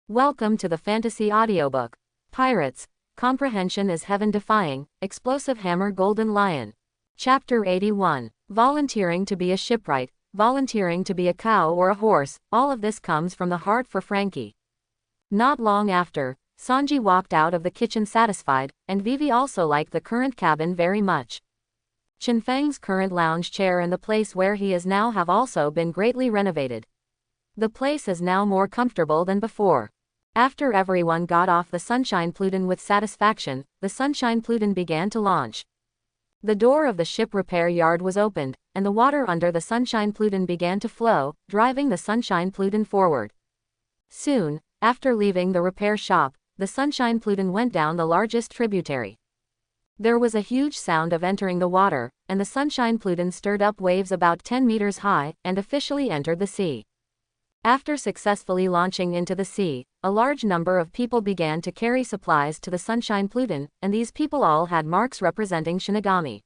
Welcome to the fantasy audiobook. Pirates, Comprehension is Heaven-Defying, Explosive Hammer Golden Lion. Chapter 81. Volunteering to be a shipwright, volunteering to be a cow or a horse, all of this comes from the heart for Frankie. Not long after, Sanji walked out of the kitchen satisfied, and Vivi also liked the current cabin very much. Chinfeng's current lounge chair and the place where he is now have also been greatly renovated. The place is now more comfortable than before. After everyone got off the Sunshine Pluton with satisfaction, the Sunshine Pluton began to launch. The door of the ship repair yard was opened, and the water under the Sunshine Pluton began to flow, driving the Sunshine Pluton forward. Soon, after leaving the repair shop, the Sunshine Pluton went down the largest tributary. There was a huge sound of entering the water, and the Sunshine Pluton stirred up waves about 10 meters high, and officially entered the sea. After successfully launching into the sea, a large number of people began to carry supplies to the Sunshine Pluton, and these people all had marks representing Shinigami.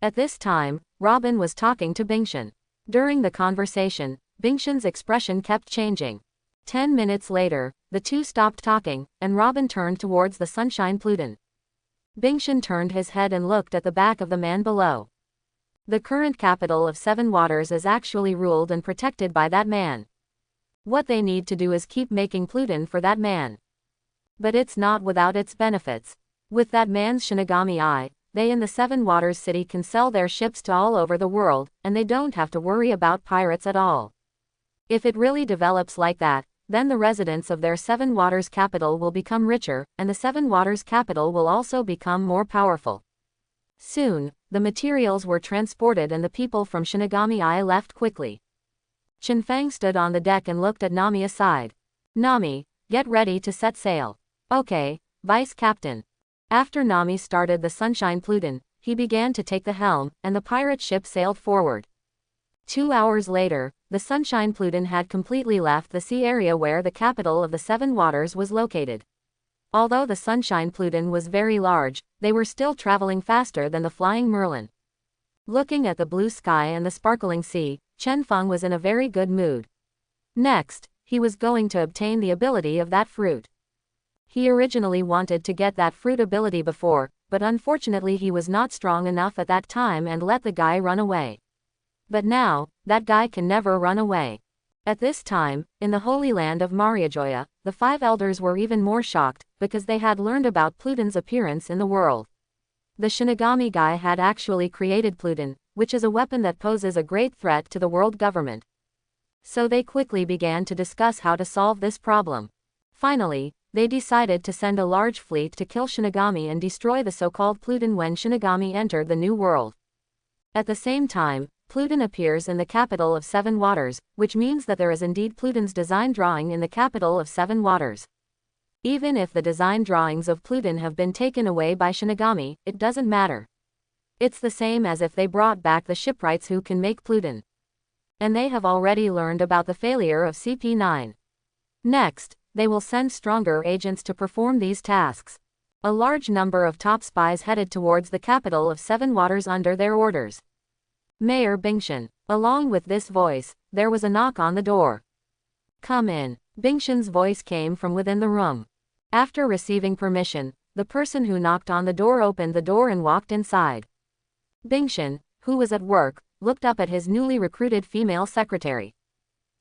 At this time, Robin was talking to Bingshan. During the conversation, Bingshan's expression kept changing. 10 minutes later, the two stopped talking, and Robin turned towards the Sunshine Pluton. Bingshan turned his head and looked at the back of the man below. The current capital of Seven Waters is actually ruled and protected by that man. What they need to do is keep making Pluton for that man. But it's not without its benefits. With that man's Shinigami eye, they in the Seven Waters city can sell their ships to all over the world, and they don't have to worry about pirates at all. If it really develops like that, then the residents of their Seven Waters capital will become richer, and the Seven Waters capital will also become more powerful. Soon, the materials were transported and the people from Shinigami Eye left quickly. Chinfeng stood on the deck and looked at Nami aside. Nami, get ready to set sail. Okay, Vice Captain. After Nami started the Sunshine Pluton, he began to take the helm, and the pirate ship sailed forward. 2 hours later, the Sunshine Pluton had completely left the sea area where the capital of the Seven Waters was located. Although the Sunshine Pluton was very large, they were still traveling faster than the Flying Merlin. Looking at the blue sky and the sparkling sea, Chen Feng was in a very good mood. Next, he was going to obtain the ability of that fruit. He originally wanted to get that fruit ability before, but unfortunately he was not strong enough at that time and let the guy run away. But now, that guy can never run away. At this time, in the Holy Land of Mariajoya, the 5 elders were even more shocked, because they had learned about Pluton's appearance in the world. The Shinigami guy had actually created Pluton, which is a weapon that poses a great threat to the world government. So they quickly began to discuss how to solve this problem. Finally, they decided to send a large fleet to kill Shinigami and destroy the so-called Pluton when Shinigami entered the new world. At the same time, Pluton appears in the capital of Seven Waters, which means that there is indeed Pluton's design drawing in the capital of Seven Waters. Even if the design drawings of Pluton have been taken away by Shinigami, it doesn't matter. It's the same as if they brought back the shipwrights who can make Pluton. And they have already learned about the failure of CP9. Next, they will send stronger agents to perform these tasks. A large number of top spies headed towards the capital of Seven Waters under their orders. Mayor Bingshan. Along with this voice, there was a knock on the door. Come in. Bingshan's voice came from within the room. After receiving permission, the person who knocked on the door opened the door and walked inside. Bingshan, who was at work, looked up at his newly recruited female secretary.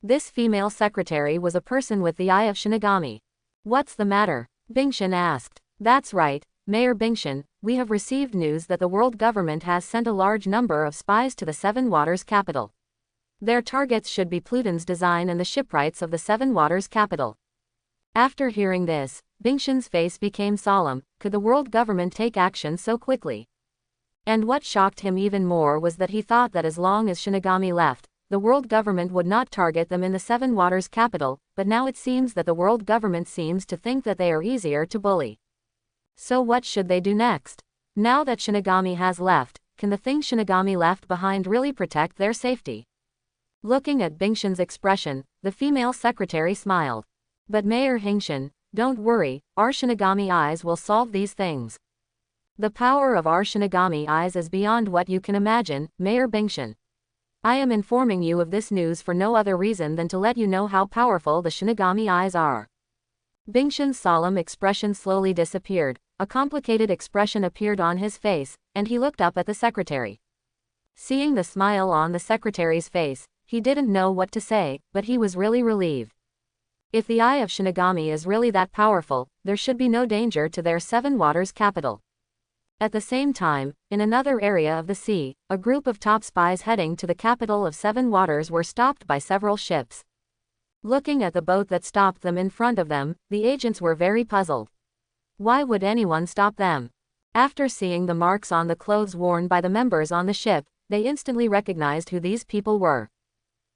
This female secretary was a person with the eye of Shinigami. What's the matter? Bingshan asked. That's right, Mayor Bingshan, we have received news that the world government has sent a large number of spies to the Seven Waters capital. Their targets should be Pluton's design and the shipwrights of the Seven Waters capital. After hearing this, Bingshan's face became solemn. Could the world government take action so quickly? And what shocked him even more was that he thought that as long as Shinigami left, the world government would not target them in the Seven Waters capital, but now it seems that the world government seems to think that they are easier to bully. So what should they do next? Now that Shinigami has left, can the things Shinigami left behind really protect their safety? Looking at Bingshan's expression, the female secretary smiled. But Mayor Bingshan, don't worry, our Shinigami eyes will solve these things. The power of our Shinigami eyes is beyond what you can imagine, Mayor Bingshan. I am informing you of this news for no other reason than to let you know how powerful the Shinigami eyes are. Bingshan's solemn expression slowly disappeared, a complicated expression appeared on his face, and he looked up at the secretary. Seeing the smile on the secretary's face, he didn't know what to say, but he was really relieved. If the eye of Shinigami is really that powerful, there should be no danger to their Seven Waters capital. At the same time, in another area of the sea, a group of top spies heading to the capital of Seven Waters were stopped by several ships. Looking at the boat that stopped them in front of them, the agents were very puzzled. Why would anyone stop them? After seeing the marks on the clothes worn by the members on the ship, they instantly recognized who these people were.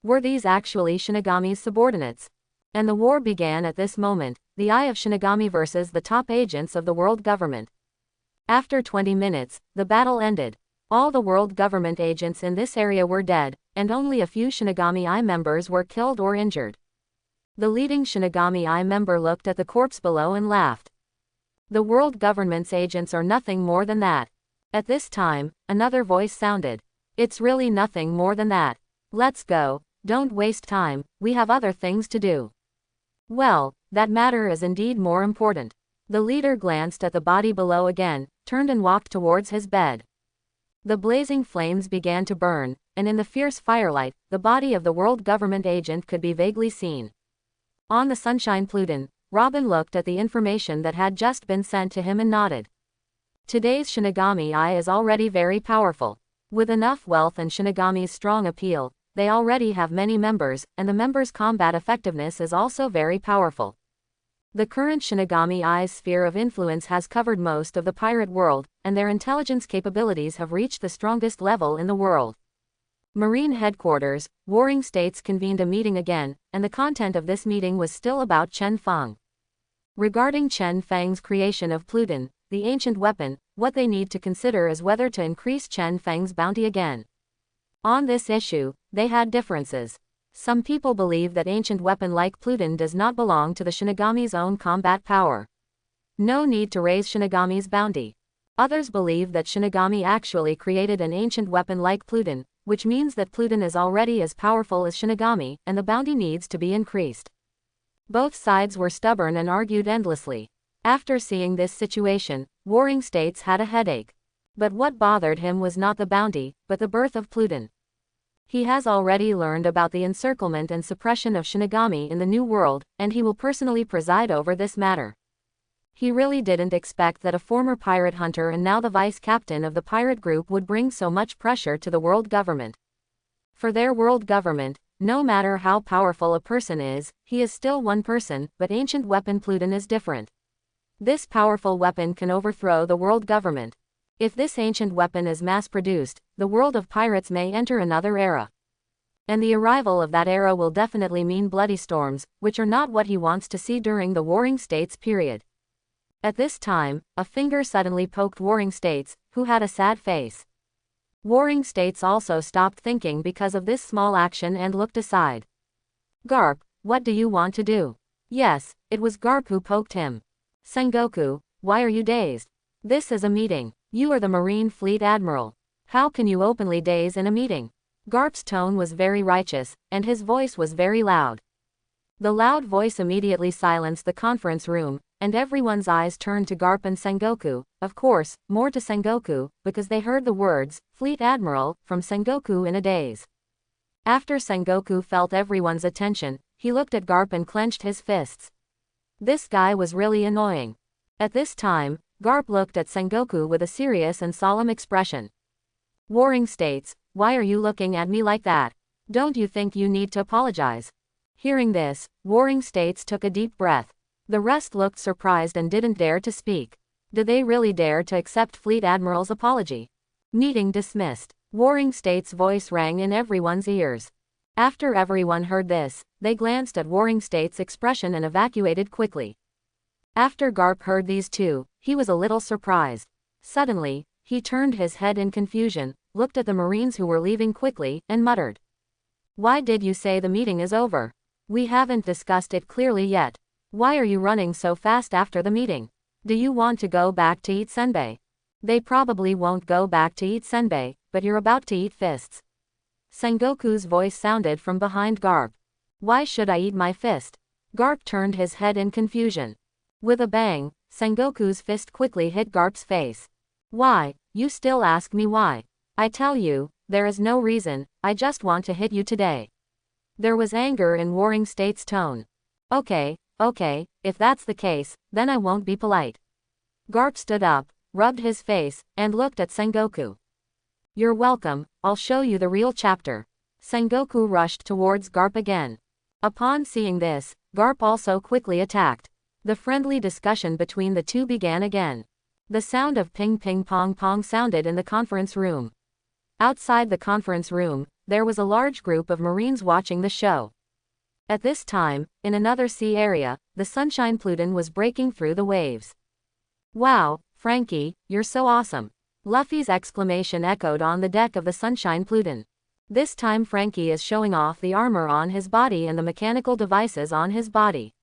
Were these actually Shinigami's subordinates? And the war began at this moment, the Eye of Shinigami versus the top agents of the world government. After 20 minutes, the battle ended. All the world government agents in this area were dead, and only a few Shinigami Eye members were killed or injured. The leading Shinigami Eye member looked at the corpse below and laughed. The world government's agents are nothing more than that. At this time, another voice sounded. It's really nothing more than that. Let's go, don't waste time, we have other things to do. Well, that matter is indeed more important. The leader glanced at the body below again, turned and walked towards his bed. The blazing flames began to burn, and in the fierce firelight, the body of the world government agent could be vaguely seen. On the Sunshine Pluton, Robin looked at the information that had just been sent to him and nodded. Today's Shinigami Eye is already very powerful. With enough wealth and Shinigami's strong appeal, they already have many members, and the members' combat effectiveness is also very powerful. The current Shinigami Eye's sphere of influence has covered most of the pirate world, and their intelligence capabilities have reached the strongest level in the world. Marine headquarters, warring states convened a meeting again, and the content of this meeting was still about Chen Feng. Regarding Chen Feng's creation of Pluton, the ancient weapon, what they need to consider is whether to increase Chen Feng's bounty again. On this issue, they had differences. Some people believe that ancient weapon like Pluton does not belong to the Shinigami's own combat power. No need to raise Shinigami's bounty. Others believe that Shinigami actually created an ancient weapon like Pluton, which means that Pluton is already as powerful as Shinigami, and the bounty needs to be increased. Both sides were stubborn and argued endlessly. After seeing this situation, warring states had a headache. But what bothered him was not the bounty, but the birth of Pluton. He has already learned about the encirclement and suppression of Shinigami in the New World, and he will personally preside over this matter. He really didn't expect that a former pirate hunter and now the vice captain of the pirate group would bring so much pressure to the world government. For their world government, no matter how powerful a person is, he is still one person, but ancient weapon Pluton is different. This powerful weapon can overthrow the world government. If this ancient weapon is mass-produced, the world of pirates may enter another era. And the arrival of that era will definitely mean bloody storms, which are not what he wants to see during the warring states period. At this time, a finger suddenly poked Warring States, who had a sad face. Warring States also stopped thinking because of this small action and looked aside. Garp, what do you want to do? Yes, it was Garp who poked him. Sengoku, why are you dazed? This is a meeting. You are the Marine Fleet Admiral. How can you openly daze in a meeting? Garp's tone was very righteous, and his voice was very loud. The loud voice immediately silenced the conference room, and everyone's eyes turned to Garp and Sengoku, of course, more to Sengoku, because they heard the words, Fleet Admiral, from Sengoku in a daze. After Sengoku felt everyone's attention, he looked at Garp and clenched his fists. This guy was really annoying. At this time, Garp looked at Sengoku with a serious and solemn expression. Warring States, why are you looking at me like that? Don't you think you need to apologize? Hearing this, Warring States took a deep breath. The rest looked surprised and didn't dare to speak. Did they really dare to accept Fleet Admiral's apology? Meeting dismissed. Warring States' voice rang in everyone's ears. After everyone heard this, they glanced at Warring States' expression and evacuated quickly. After Garp heard these two, he was a little surprised. Suddenly, he turned his head in confusion, looked at the Marines who were leaving quickly, and muttered. Why did you say the meeting is over? We haven't discussed it clearly yet. Why are you running so fast after the meeting? Do you want to go back to eat senbei? They probably won't go back to eat senbei, but you're about to eat fists. Sengoku's voice sounded from behind Garp. Why should I eat my fist? Garp turned his head in confusion. With a bang, Sengoku's fist quickly hit Garp's face. Why? You still ask me why? I tell you, there is no reason, I just want to hit you today. There was anger in Warring State's tone. Okay, if that's the case, then I won't be polite. Garp stood up, rubbed his face, and looked at Sengoku. You're welcome, I'll show you the real chapter. Sengoku rushed towards Garp again. Upon seeing this, Garp also quickly attacked. The friendly discussion between the two began again. The sound of ping ping pong pong sounded in the conference room. Outside the conference room, there was a large group of Marines watching the show. At this time, in another sea area, the Sunshine Pluton was breaking through the waves. Wow, Frankie, you're so awesome. Luffy's exclamation echoed on the deck of the Sunshine Pluton. This time Frankie is showing off the armor on his body and the mechanical devices on his body.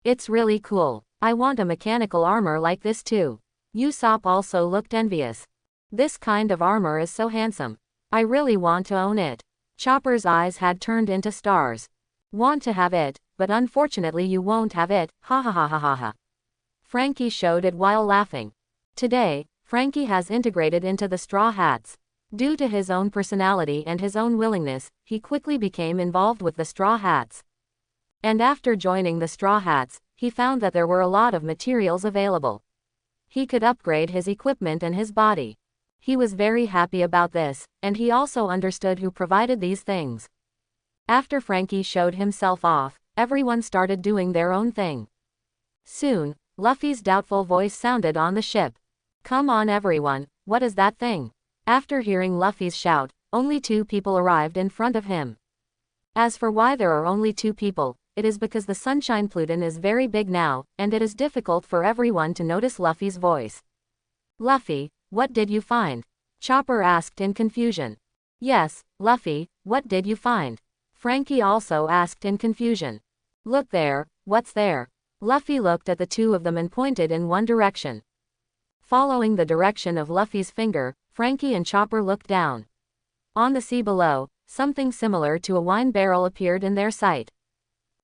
It's really cool. I want a mechanical armor like this too. Usopp also looked envious. This kind of armor is so handsome. I really want to own it. Chopper's eyes had turned into stars. Want to have it, but unfortunately you won't have it, ha ha ha ha ha ha. Frankie showed it while laughing. Today, Frankie has integrated into the Straw Hats. Due to his own personality and his own willingness, he quickly became involved with the Straw Hats. And after joining the Straw Hats, he found that there were a lot of materials available. He could upgrade his equipment and his body. He was very happy about this, and he also understood who provided these things. After Frankie showed himself off, everyone started doing their own thing. Soon, Luffy's doubtful voice sounded on the ship. Come on everyone, what is that thing? After hearing Luffy's shout, only 2 people arrived in front of him. As for why there are only 2 people, it is because the Sunshine Pluton is very big now, and it is difficult for everyone to notice Luffy's voice. Luffy, what did you find? Chopper asked in confusion. Yes, Luffy, what did you find? Frankie also asked in confusion. Look there, what's there? Luffy looked at the 2 of them and pointed in one direction. Following the direction of Luffy's finger, Frankie and Chopper looked down. On the sea below, something similar to a wine barrel appeared in their sight.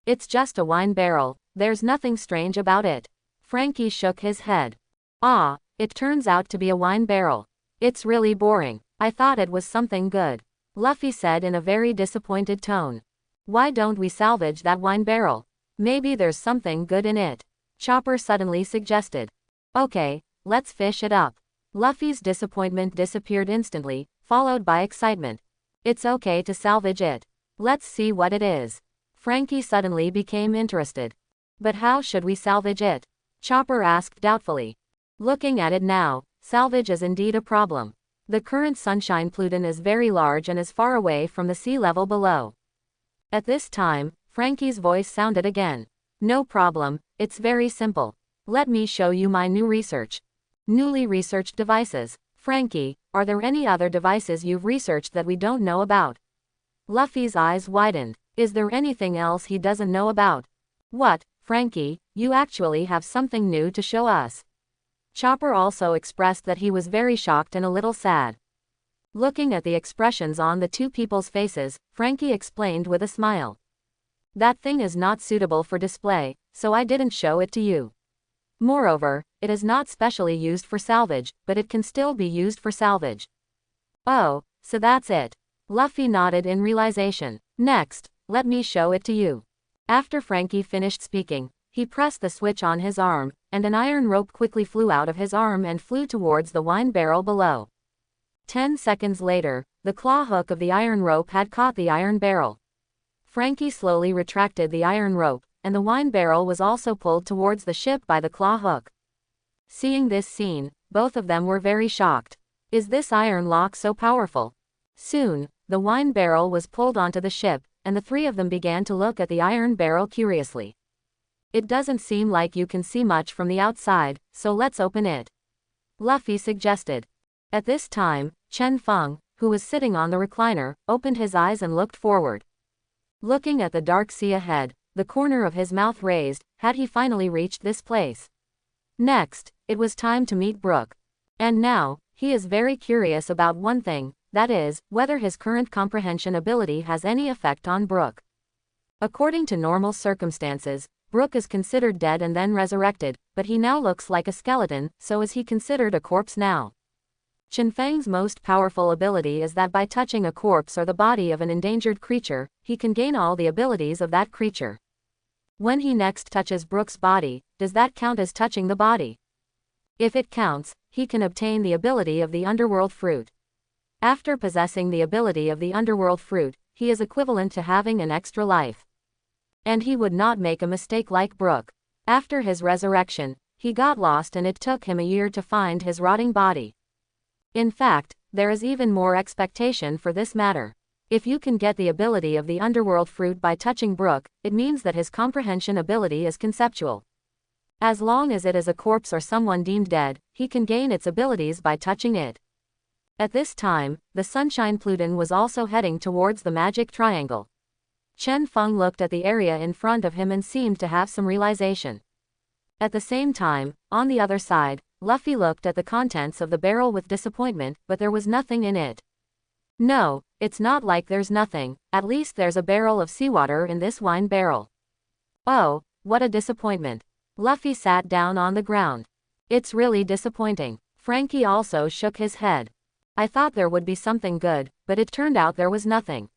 It's just a wine barrel, there's nothing strange about it. Frankie shook his head. Ah, it turns out to be a wine barrel. It's really boring. I thought it was something good. Luffy said in a very disappointed tone. Why don't we salvage that wine barrel? Maybe there's something good in it. Chopper suddenly suggested. Okay, let's fish it up. Luffy's disappointment disappeared instantly, followed by excitement. It's okay to salvage it. Let's see what it is. Frankie suddenly became interested. But how should we salvage it? Chopper asked doubtfully. Looking at it now, salvage is indeed a problem. The current Sunshine Pluton is very large and is far away from the sea level below. At this time, Frankie's voice sounded again. No problem, it's very simple. Let me show you my new research. Newly researched devices. Frankie, are there any other devices you've researched that we don't know about? Luffy's eyes widened. Is there anything else he doesn't know about? What, Frankie, you actually have something new to show us. Chopper also expressed that he was very shocked and a little sad. Looking at the expressions on the 2 people's faces, Frankie explained with a smile. That thing is not suitable for display, so I didn't show it to you. Moreover, it is not specially used for salvage, but it can still be used for salvage. Oh, so that's it. Luffy nodded in realization. Next, let me show it to you. After Frankie finished speaking, he pressed the switch on his arm, and an iron rope quickly flew out of his arm and flew towards the wine barrel below. 10 seconds later, the claw hook of the iron rope had caught the iron barrel. Frankie slowly retracted the iron rope, and the wine barrel was also pulled towards the ship by the claw hook. Seeing this scene, both of them were very shocked. Is this iron lock so powerful? Soon, the wine barrel was pulled onto the ship, and the 3 of them began to look at the iron barrel curiously. It doesn't seem like you can see much from the outside, so let's open it. Luffy suggested. At this time, Chen Feng, who was sitting on the recliner, opened his eyes and looked forward. Looking at the dark sea ahead, the corner of his mouth raised, had he finally reached this place. Next, it was time to meet Brook. And now, he is very curious about one thing, that is, whether his current comprehension ability has any effect on Brook. According to normal circumstances, Brook is considered dead and then resurrected, but he now looks like a skeleton, so is he considered a corpse now? Chenfeng's most powerful ability is that by touching a corpse or the body of an endangered creature, he can gain all the abilities of that creature. When he next touches Brook's body, does that count as touching the body? If it counts, he can obtain the ability of the Underworld Fruit. After possessing the ability of the Underworld Fruit, he is equivalent to having an extra life. And he would not make a mistake like Brook. After his resurrection, he got lost and it took him a year to find his rotting body. In fact, there is even more expectation for this matter. If you can get the ability of the Underworld Fruit by touching Brook, it means that his comprehension ability is conceptual. As long as it is a corpse or someone deemed dead, he can gain its abilities by touching it. At this time, the Sunshine Pluton was also heading towards the magic triangle. Chen Feng looked at the area in front of him and seemed to have some realization. At the same time, on the other side, Luffy looked at the contents of the barrel with disappointment, but there was nothing in it. No, it's not like there's nothing, at least there's a barrel of seawater in this wine barrel. Oh, what a disappointment. Luffy sat down on the ground. It's really disappointing. Frankie also shook his head. I thought there would be something good, but it turned out there was nothing.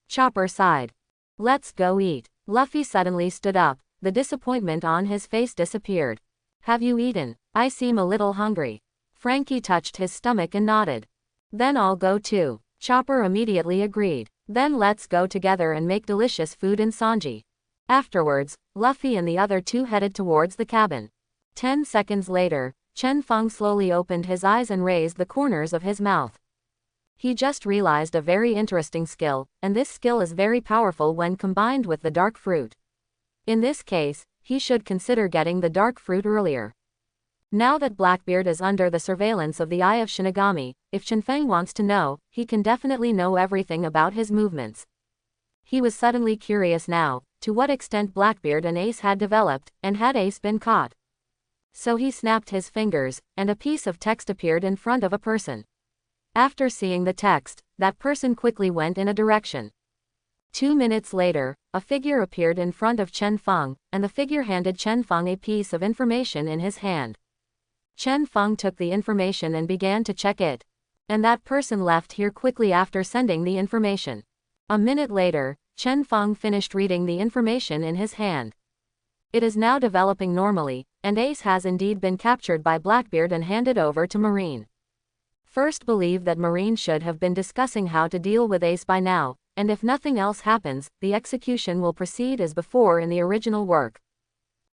Chopper sighed. Let's go eat. Luffy suddenly stood up, the disappointment on his face disappeared. Have you eaten? I seem a little hungry. Frankie touched his stomach and nodded. Then I'll go too. Chopper immediately agreed. Then let's go together and make delicious food in Sanji. Afterwards, Luffy and the other two headed towards the cabin. 10 seconds later, Chen Feng slowly opened his eyes and raised the corners of his mouth. He just realized a very interesting skill, and this skill is very powerful when combined with the dark fruit. In this case, he should consider getting the dark fruit earlier. Now that Blackbeard is under the surveillance of the Eye of Shinigami, if Chenfeng wants to know, he can definitely know everything about his movements. He was suddenly curious now, to what extent Blackbeard and Ace had developed, and had Ace been caught. So he snapped his fingers, and a piece of text appeared in front of a person. After seeing the text, that person quickly went in a direction. 2 minutes later, a figure appeared in front of Chen Feng, and the figure handed Chen Feng a piece of information in his hand. Chen Feng took the information and began to check it. And that person left here quickly after sending the information. A minute later, Chen Feng finished reading the information in his hand. It is now developing normally, and Ace has indeed been captured by Blackbeard and handed over to Marine. First believe that Marine should have been discussing how to deal with Ace by now, and if nothing else happens, the execution will proceed as before in the original work.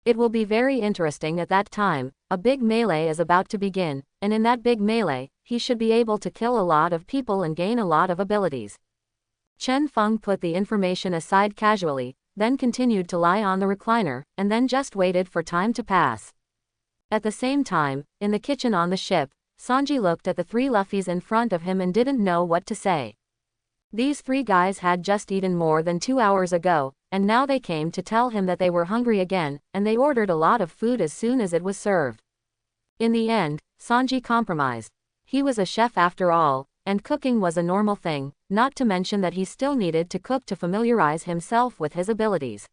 It will be very interesting at that time. A big melee is about to begin, and in that big melee, he should be able to kill a lot of people and gain a lot of abilities. Chen Feng put the information aside casually, then continued to lie on the recliner, and then just waited for time to pass. At the same time, in the kitchen on the ship, Sanji looked at the 3 Luffys in front of him and didn't know what to say. These 3 guys had just eaten more than 2 hours ago, and now they came to tell him that they were hungry again, and they ordered a lot of food as soon as it was served. In the end, Sanji compromised. He was a chef after all, and cooking was a normal thing, not to mention that he still needed to cook to familiarize himself with his abilities.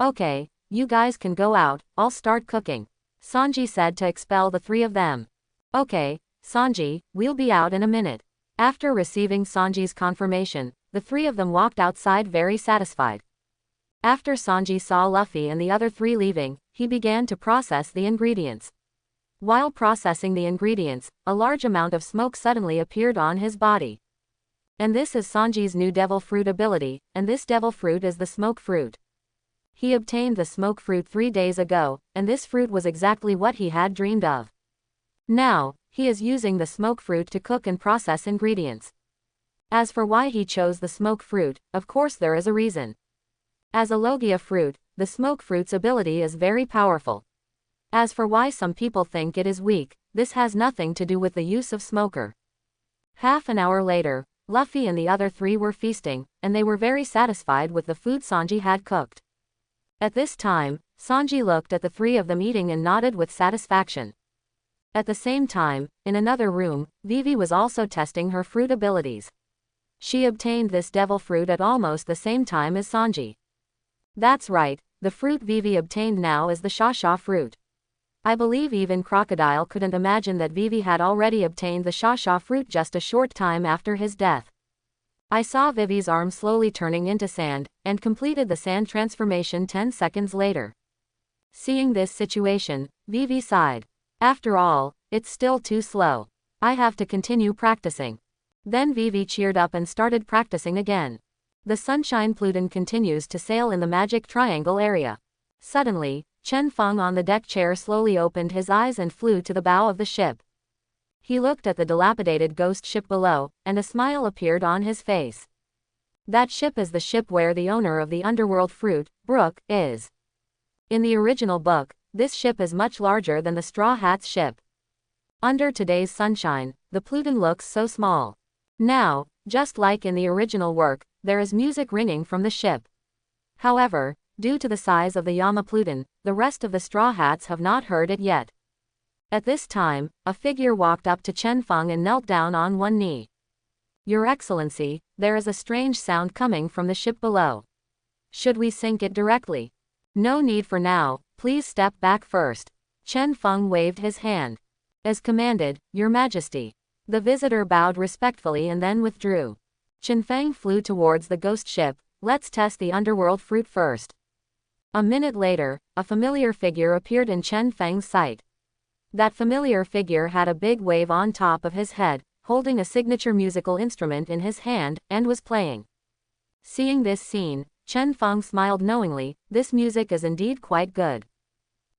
Okay, you guys can go out, I'll start cooking, Sanji said to expel the 3 of them. Okay, Sanji, we'll be out in a minute. After receiving Sanji's confirmation, the 3 of them walked outside very satisfied. After Sanji saw Luffy and the other 3 leaving, he began to process the ingredients. While processing the ingredients, a large amount of smoke suddenly appeared on his body. And this is Sanji's new devil fruit ability, and this devil fruit is the smoke fruit. He obtained the smoke fruit 3 days ago, and this fruit was exactly what he had dreamed of. Now, he is using the smoke fruit to cook and process ingredients. As for why he chose the smoke fruit, of course there is a reason. As a Logia fruit, the smoke fruit's ability is very powerful. As for why some people think it is weak, this has nothing to do with the use of smoker. Half an hour later, Luffy and the other 3 were feasting, and they were very satisfied with the food Sanji had cooked. At this time, Sanji looked at the 3 of them eating and nodded with satisfaction. At the same time, in another room, Vivi was also testing her fruit abilities. She obtained this devil fruit at almost the same time as Sanji. That's right, The fruit Vivi obtained now is the Shasha fruit. I believe even Crocodile couldn't imagine that Vivi had already obtained the Shasha fruit just a short time after his death. I saw Vivi's arm slowly turning into sand, and completed the sand transformation 10 seconds later. Seeing this situation, Vivi sighed. After all, it's still too slow. I have to continue practicing. Then Vivi cheered up and started practicing again. The Sunshine Pluton continues to sail in the magic triangle area. Suddenly, Chen Feng on the deck chair slowly opened his eyes and flew to the bow of the ship. He looked at the dilapidated ghost ship below, and a smile appeared on his face. That ship is the ship where the owner of the underworld fruit, Brook, is. In the original book, this ship is much larger than the Straw Hat's ship. Under today's sunshine, the Pluton looks so small. Now, just like in the original work, there is music ringing from the ship. However, due to the size of the Yama Pluton, the rest of the Straw Hats have not heard it yet. At this time, a figure walked up to Chen Feng and knelt down on one knee. Your Excellency, there is a strange sound coming from the ship below. Should we sink it directly? No need for now, please step back first. Chen Feng waved his hand. As commanded, Your Majesty. The visitor bowed respectfully and then withdrew. Chen Feng flew towards the ghost ship. Let's test the underworld fruit first. A minute later, a familiar figure appeared in Chen Feng's sight. That familiar figure had a big wave on top of his head, holding a signature musical instrument in his hand, and was playing. Seeing this scene, Chen Feng smiled knowingly. This music is indeed quite good.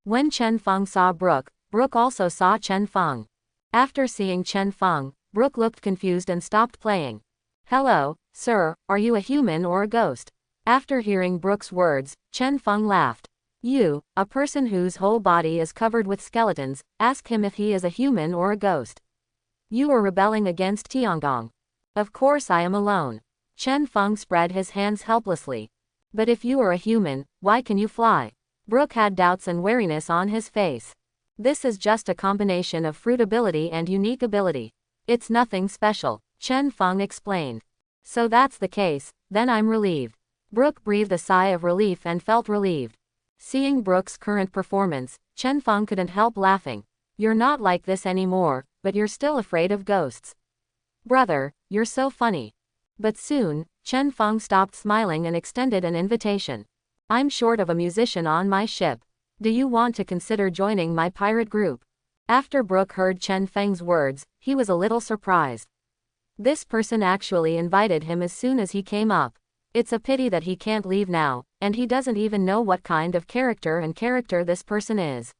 When Chen Feng saw Brook, Brook also saw Chen Feng. After seeing Chen Feng, Brook looked confused and stopped playing. Hello, sir, are you a human or a ghost? After hearing Brook's words, Chen Feng laughed. You, a person whose whole body is covered with skeletons, ask him if he is a human or a ghost. You are rebelling against Tiangong. Of course I am alone. Chen Feng spread his hands helplessly. But if you are a human, why can you fly? Brook had doubts and wariness on his face. This is just a combination of fruit ability and unique ability. It's nothing special, Chen Feng explained. So that's the case, then I'm relieved. Brook breathed a sigh of relief and felt relieved. Seeing Brook's current performance, Chen Feng couldn't help laughing. You're not like this anymore, but you're still afraid of ghosts. Brother, you're so funny. But soon, Chen Feng stopped smiling and extended an invitation. I'm short of a musician on my ship. Do you want to consider joining my pirate group? After Brook heard Chen Feng's words, he was a little surprised. This person actually invited him as soon as he came up. It's a pity that he can't leave now, and he doesn't even know what kind of character this person is.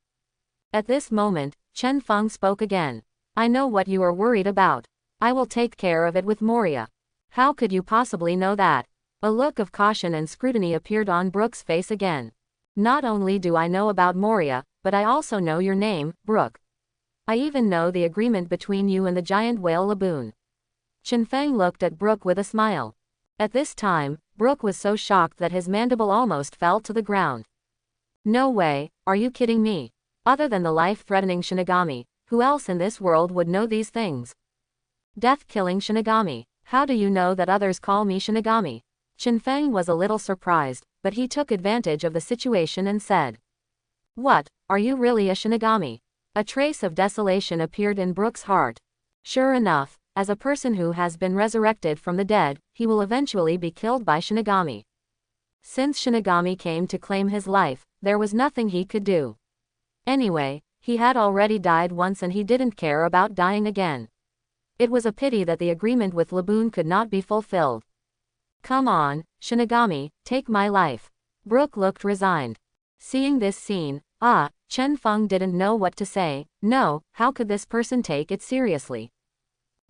At this moment, Chen Feng spoke again. I know what you are worried about. I will take care of it with Moria. How could you possibly know that? A look of caution and scrutiny appeared on Brook's face again. Not only do I know about Moria, but I also know your name, Brook. I even know the agreement between you and the giant whale Laboon. Chen Feng looked at Brook with a smile. At this time, Brook was so shocked that his mandible almost fell to the ground. No way, are you kidding me? Other than the life-threatening Shinigami, who else in this world would know these things? Death-killing Shinigami. How do you know that others call me Shinigami? Chen Feng was a little surprised, but he took advantage of the situation and said. What, are you really a Shinigami? A trace of desolation appeared in Brook's heart. Sure enough, as a person who has been resurrected from the dead, he will eventually be killed by Shinigami. Since Shinigami came to claim his life, there was nothing he could do. Anyway, he had already died once and he didn't care about dying again. It was a pity that the agreement with Laboon could not be fulfilled. Come on, Shinigami, take my life. Brook looked resigned. Seeing this scene, Chen Feng didn't know what to say. No, how could this person take it seriously?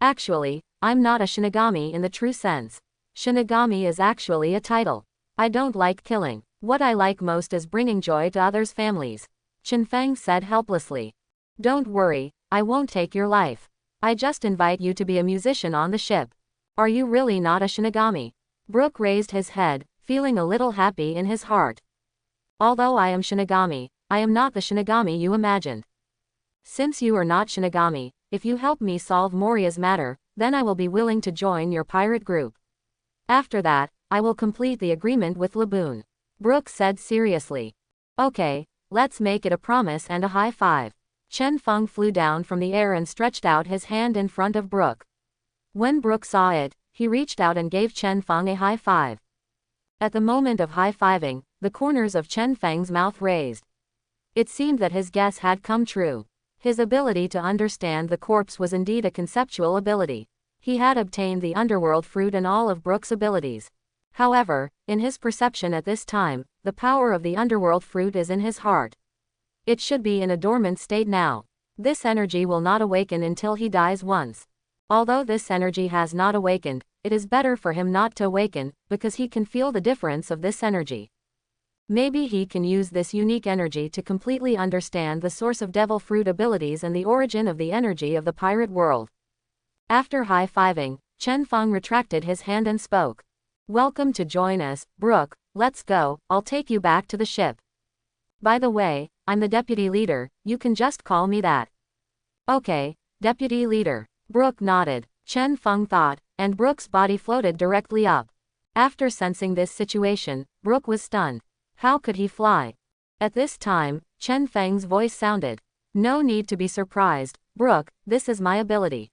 Actually, I'm not a Shinigami in the true sense. Shinigami is actually a title. I don't like killing. What I like most is bringing joy to others' families. Chen Feng said helplessly. Don't worry, I won't take your life. I just invite you to be a musician on the ship. Are you really not a Shinigami? Brook raised his head, feeling a little happy in his heart. Although I am Shinigami, I am not the Shinigami you imagined. Since you are not Shinigami, if you help me solve Moria's matter, then I will be willing to join your pirate group. After that, I will complete the agreement with Laboon. Brooke said seriously. Okay, let's make it a promise and a high five. Chen Feng flew down from the air and stretched out his hand in front of Brooke. When Brooke saw it, he reached out and gave Chen Feng a high five. At the moment of high-fiving, the corners of Chen Feng's mouth raised. It seemed that his guess had come true. His ability to understand the corpse was indeed a conceptual ability. He had obtained the underworld fruit and all of Brooke's abilities. However, in his perception at this time, the power of the underworld fruit is in his heart. It should be in a dormant state now. This energy will not awaken until he dies once. Although this energy has not awakened, it is better for him not to awaken, because he can feel the difference of this energy. Maybe he can use this unique energy to completely understand the source of devil fruit abilities and the origin of the energy of the pirate world. After high-fiving, Chen Feng retracted his hand and spoke. Welcome to join us, Brooke, let's go, I'll take you back to the ship. By the way, I'm the deputy leader, you can just call me that. Okay, deputy leader. Brooke nodded. Chen Feng thought, and Brooke's body floated directly up. After sensing this situation, Brooke was stunned. How could he fly? At this time, Chen Feng's voice sounded. No need to be surprised, Brooke, this is my ability.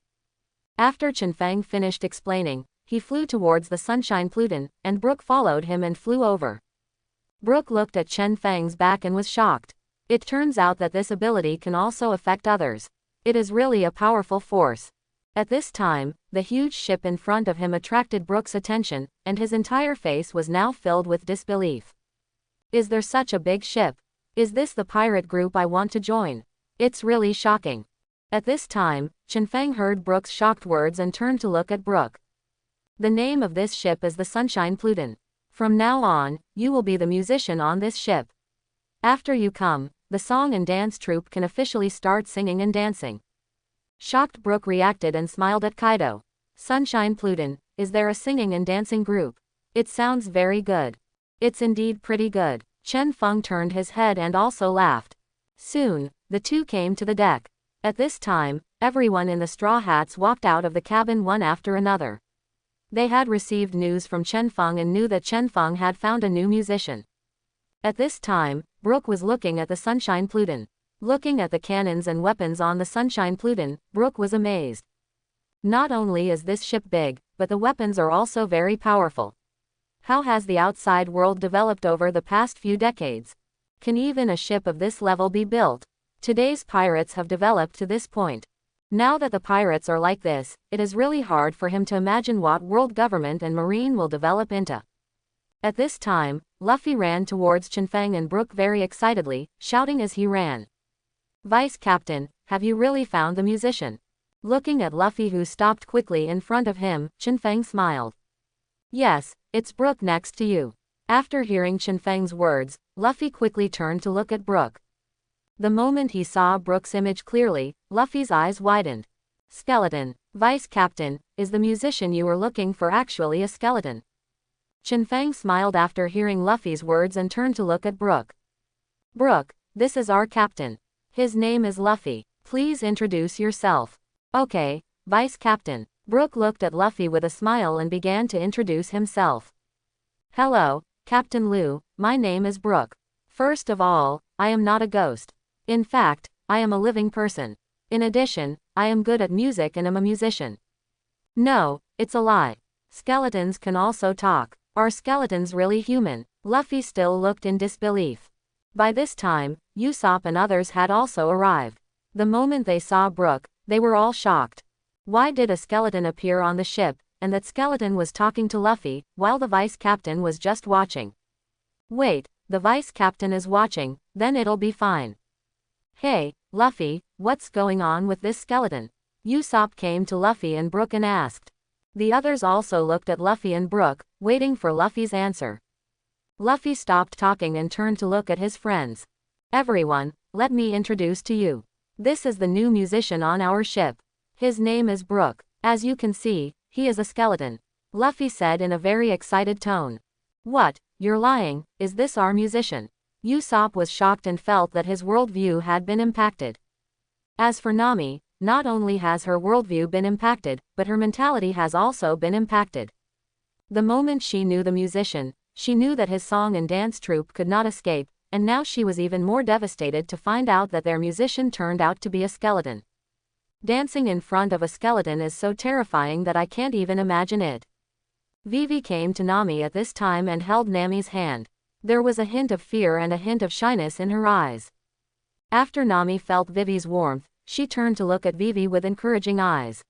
After Chen Feng finished explaining, he flew towards the Sunshine Pluton, and Brooke followed him and flew over. Brooke looked at Chen Feng's back and was shocked. It turns out that this ability can also affect others. It is really a powerful force. At this time, the huge ship in front of him attracted Brooke's attention, and his entire face was now filled with disbelief. Is there such a big ship? Is this the pirate group I want to join? It's really shocking. At this time, Chen Feng heard Brooke's shocked words and turned to look at Brooke. The name of this ship is the Sunshine Pluton. From now on, you will be the musician on this ship. After you come, the song and dance troupe can officially start singing and dancing. Shocked Brooke reacted and smiled at Kaido. Sunshine Pluton, is there a singing and dancing group? It sounds very good. It's indeed pretty good. Chen Feng turned his head and also laughed. Soon, the two came to the deck. At this time, everyone in the straw hats walked out of the cabin one after another. They had received news from Chen Feng and knew that Chen Feng had found a new musician. At this time, Brooke was looking at the Sunshine Pluton. Looking at the cannons and weapons on the Sunshine Pluton, Brooke was amazed. Not only is this ship big, but the weapons are also very powerful. How has the outside world developed over the past few decades? Can even a ship of this level be built? Today's pirates have developed to this point. Now that the pirates are like this, it is really hard for him to imagine what world government and marine will develop into. At this time, Luffy ran towards Chen Feng and Brooke very excitedly, shouting as he ran. Vice Captain, have you really found the musician? Looking at Luffy who stopped quickly in front of him, Chen Feng smiled. Yes, it's Brooke next to you. After hearing Chen Feng's words, Luffy quickly turned to look at Brooke. The moment he saw Brooke's image clearly, Luffy's eyes widened. Skeleton. Vice Captain, is the musician you were looking for actually a skeleton? Chen Feng smiled after hearing Luffy's words and turned to look at Brooke. Brooke, this is our captain. His name is Luffy. Please introduce yourself. Okay, Vice Captain. Brooke looked at Luffy with a smile and began to introduce himself. Hello, Captain Lu, my name is Brooke. First of all, I am not a ghost. In fact, I am a living person. In addition, I am good at music and am a musician. No, it's a lie. Skeletons can also talk. Are skeletons really human? Luffy still looked in disbelief. By this time, Usopp and others had also arrived. The moment they saw Brooke, they were all shocked. Why did a skeleton appear on the ship, and that skeleton was talking to Luffy, while the vice captain was just watching? Wait, the vice captain is watching, then it'll be fine. Hey, Luffy, what's going on with this skeleton? Usopp came to Luffy and Brooke and asked. The others also looked at Luffy and Brooke, waiting for Luffy's answer. Luffy stopped talking and turned to look at his friends. Everyone, let me introduce to you. This is the new musician on our ship. His name is Brooke. As you can see, he is a skeleton. Luffy said in a very excited tone. What, you're lying, is this our musician? Usopp was shocked and felt that his worldview had been impacted. As for Nami, not only has her worldview been impacted, but her mentality has also been impacted. The moment she knew the musician, She knew that his song and dance troupe could not escape, and now she was even more devastated to find out that their musician turned out to be a skeleton. Dancing in front of a skeleton is so terrifying that I can't even imagine it. Vivi came to Nami at this time and held Nami's hand. There was a hint of fear and a hint of shyness in her eyes. After Nami felt Vivi's warmth, she turned to look at Vivi with encouraging eyes.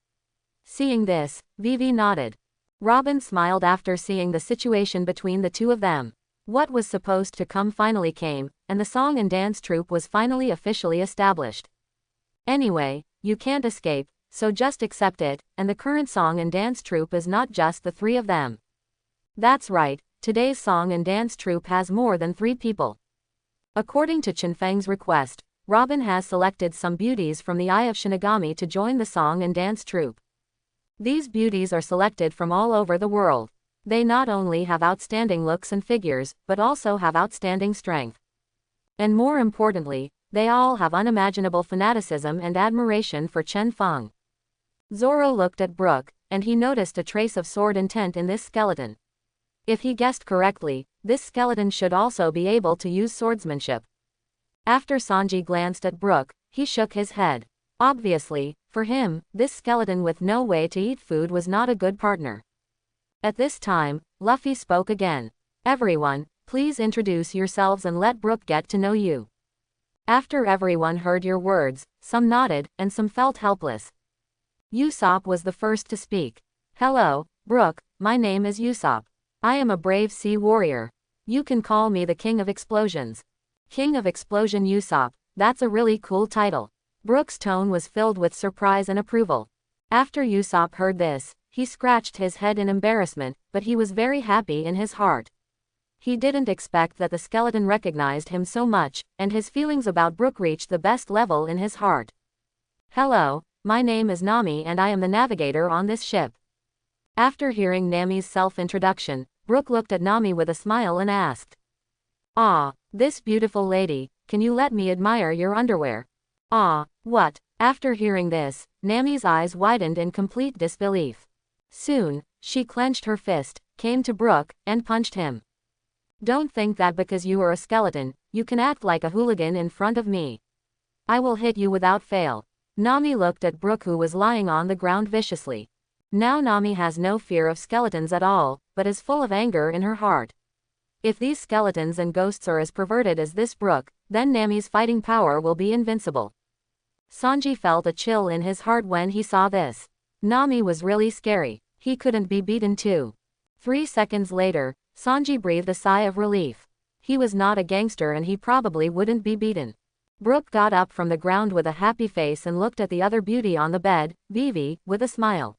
Seeing this, Vivi nodded. Robin smiled after seeing the situation between the two of them. What was supposed to come finally came, and the song and dance troupe was finally officially established. Anyway, you can't escape, so just accept it, and the current song and dance troupe is not just the 3 of them. That's right, today's song and dance troupe has more than 3 people. According to Chinfeng's request, Robin has selected some beauties from the Eye of Shinigami to join the song and dance troupe. These beauties are selected from all over the world. They not only have outstanding looks and figures, but also have outstanding strength. And more importantly, they all have unimaginable fanaticism and admiration for Chen Feng. Zoro looked at Brook, and he noticed a trace of sword intent in this skeleton. If he guessed correctly, this skeleton should also be able to use swordsmanship. After Sanji glanced at Brook, he shook his head. Obviously, for him, this skeleton with no way to eat food was not a good partner. At this time, Luffy spoke again. Everyone, please introduce yourselves and let Brook get to know you. After everyone heard your words, some nodded, and some felt helpless. Usopp was the first to speak. Hello, Brook, my name is Usopp. I am a brave sea warrior. You can call me the King of Explosions. King of Explosion Usopp, that's a really cool title. Brook's tone was filled with surprise and approval. After Usopp heard this, he scratched his head in embarrassment, but he was very happy in his heart. He didn't expect that the skeleton recognized him so much, and his feelings about Brook reached the best level in his heart. Hello, my name is Nami and I am the navigator on this ship. After hearing Nami's self-introduction, Brook looked at Nami with a smile and asked. Ah, this beautiful lady, can you let me admire your underwear? Ah, what? After hearing this, Nami's eyes widened in complete disbelief. Soon, she clenched her fist, came to Brook, and punched him. Don't think that because you are a skeleton, you can act like a hooligan in front of me. I will hit you without fail. Nami looked at Brook, who was lying on the ground viciously. Now Nami has no fear of skeletons at all, but is full of anger in her heart. If these skeletons and ghosts are as perverted as this Brook, then Nami's fighting power will be invincible. Sanji felt a chill in his heart when he saw this. Nami was really scary. He couldn't be beaten too. 3 seconds later, Sanji breathed a sigh of relief. He was not a gangster and he probably wouldn't be beaten. Brook got up from the ground with a happy face and looked at the other beauty on the bed, Vivi, with a smile.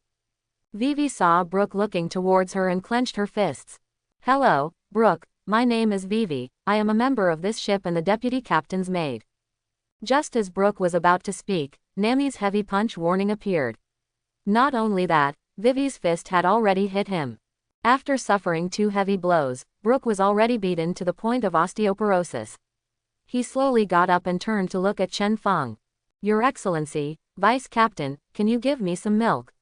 Vivi saw Brook looking towards her and clenched her fists. Hello, Brook, my name is Vivi, I am a member of this ship and the deputy captain's maid. Just as Brook was about to speak, Nami's heavy punch warning appeared. Not only that, Vivi's fist had already hit him. After suffering 2 heavy blows, Brook was already beaten to the point of osteoporosis. He slowly got up and turned to look at Chen Feng. Your Excellency, Vice Captain, can you give me some milk?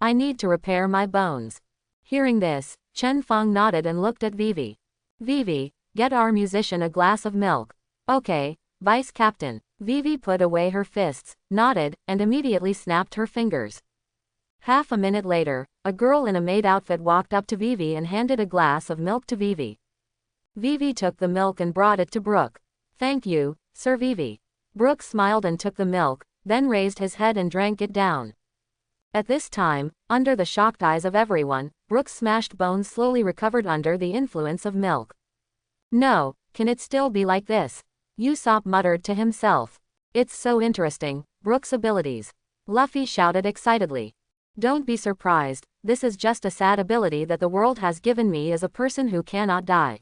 I need to repair my bones. Hearing this, Chen Feng nodded and looked at Vivi. Vivi, get our musician a glass of milk. Okay, Vice Captain. Vivi put away her fists, nodded, and immediately snapped her fingers. Half a minute later, a girl in a maid outfit walked up to Vivi and handed a glass of milk to Vivi. Vivi took the milk and brought it to Brook. Thank you, Sir Vivi. Brook smiled and took the milk, then raised his head and drank it down. At this time, under the shocked eyes of everyone, Brook's smashed bones slowly recovered under the influence of milk. No, can it still be like this? Usopp muttered to himself. It's so interesting, Brook's abilities. Luffy shouted excitedly. Don't be surprised, this is just a sad ability that the world has given me as a person who cannot die.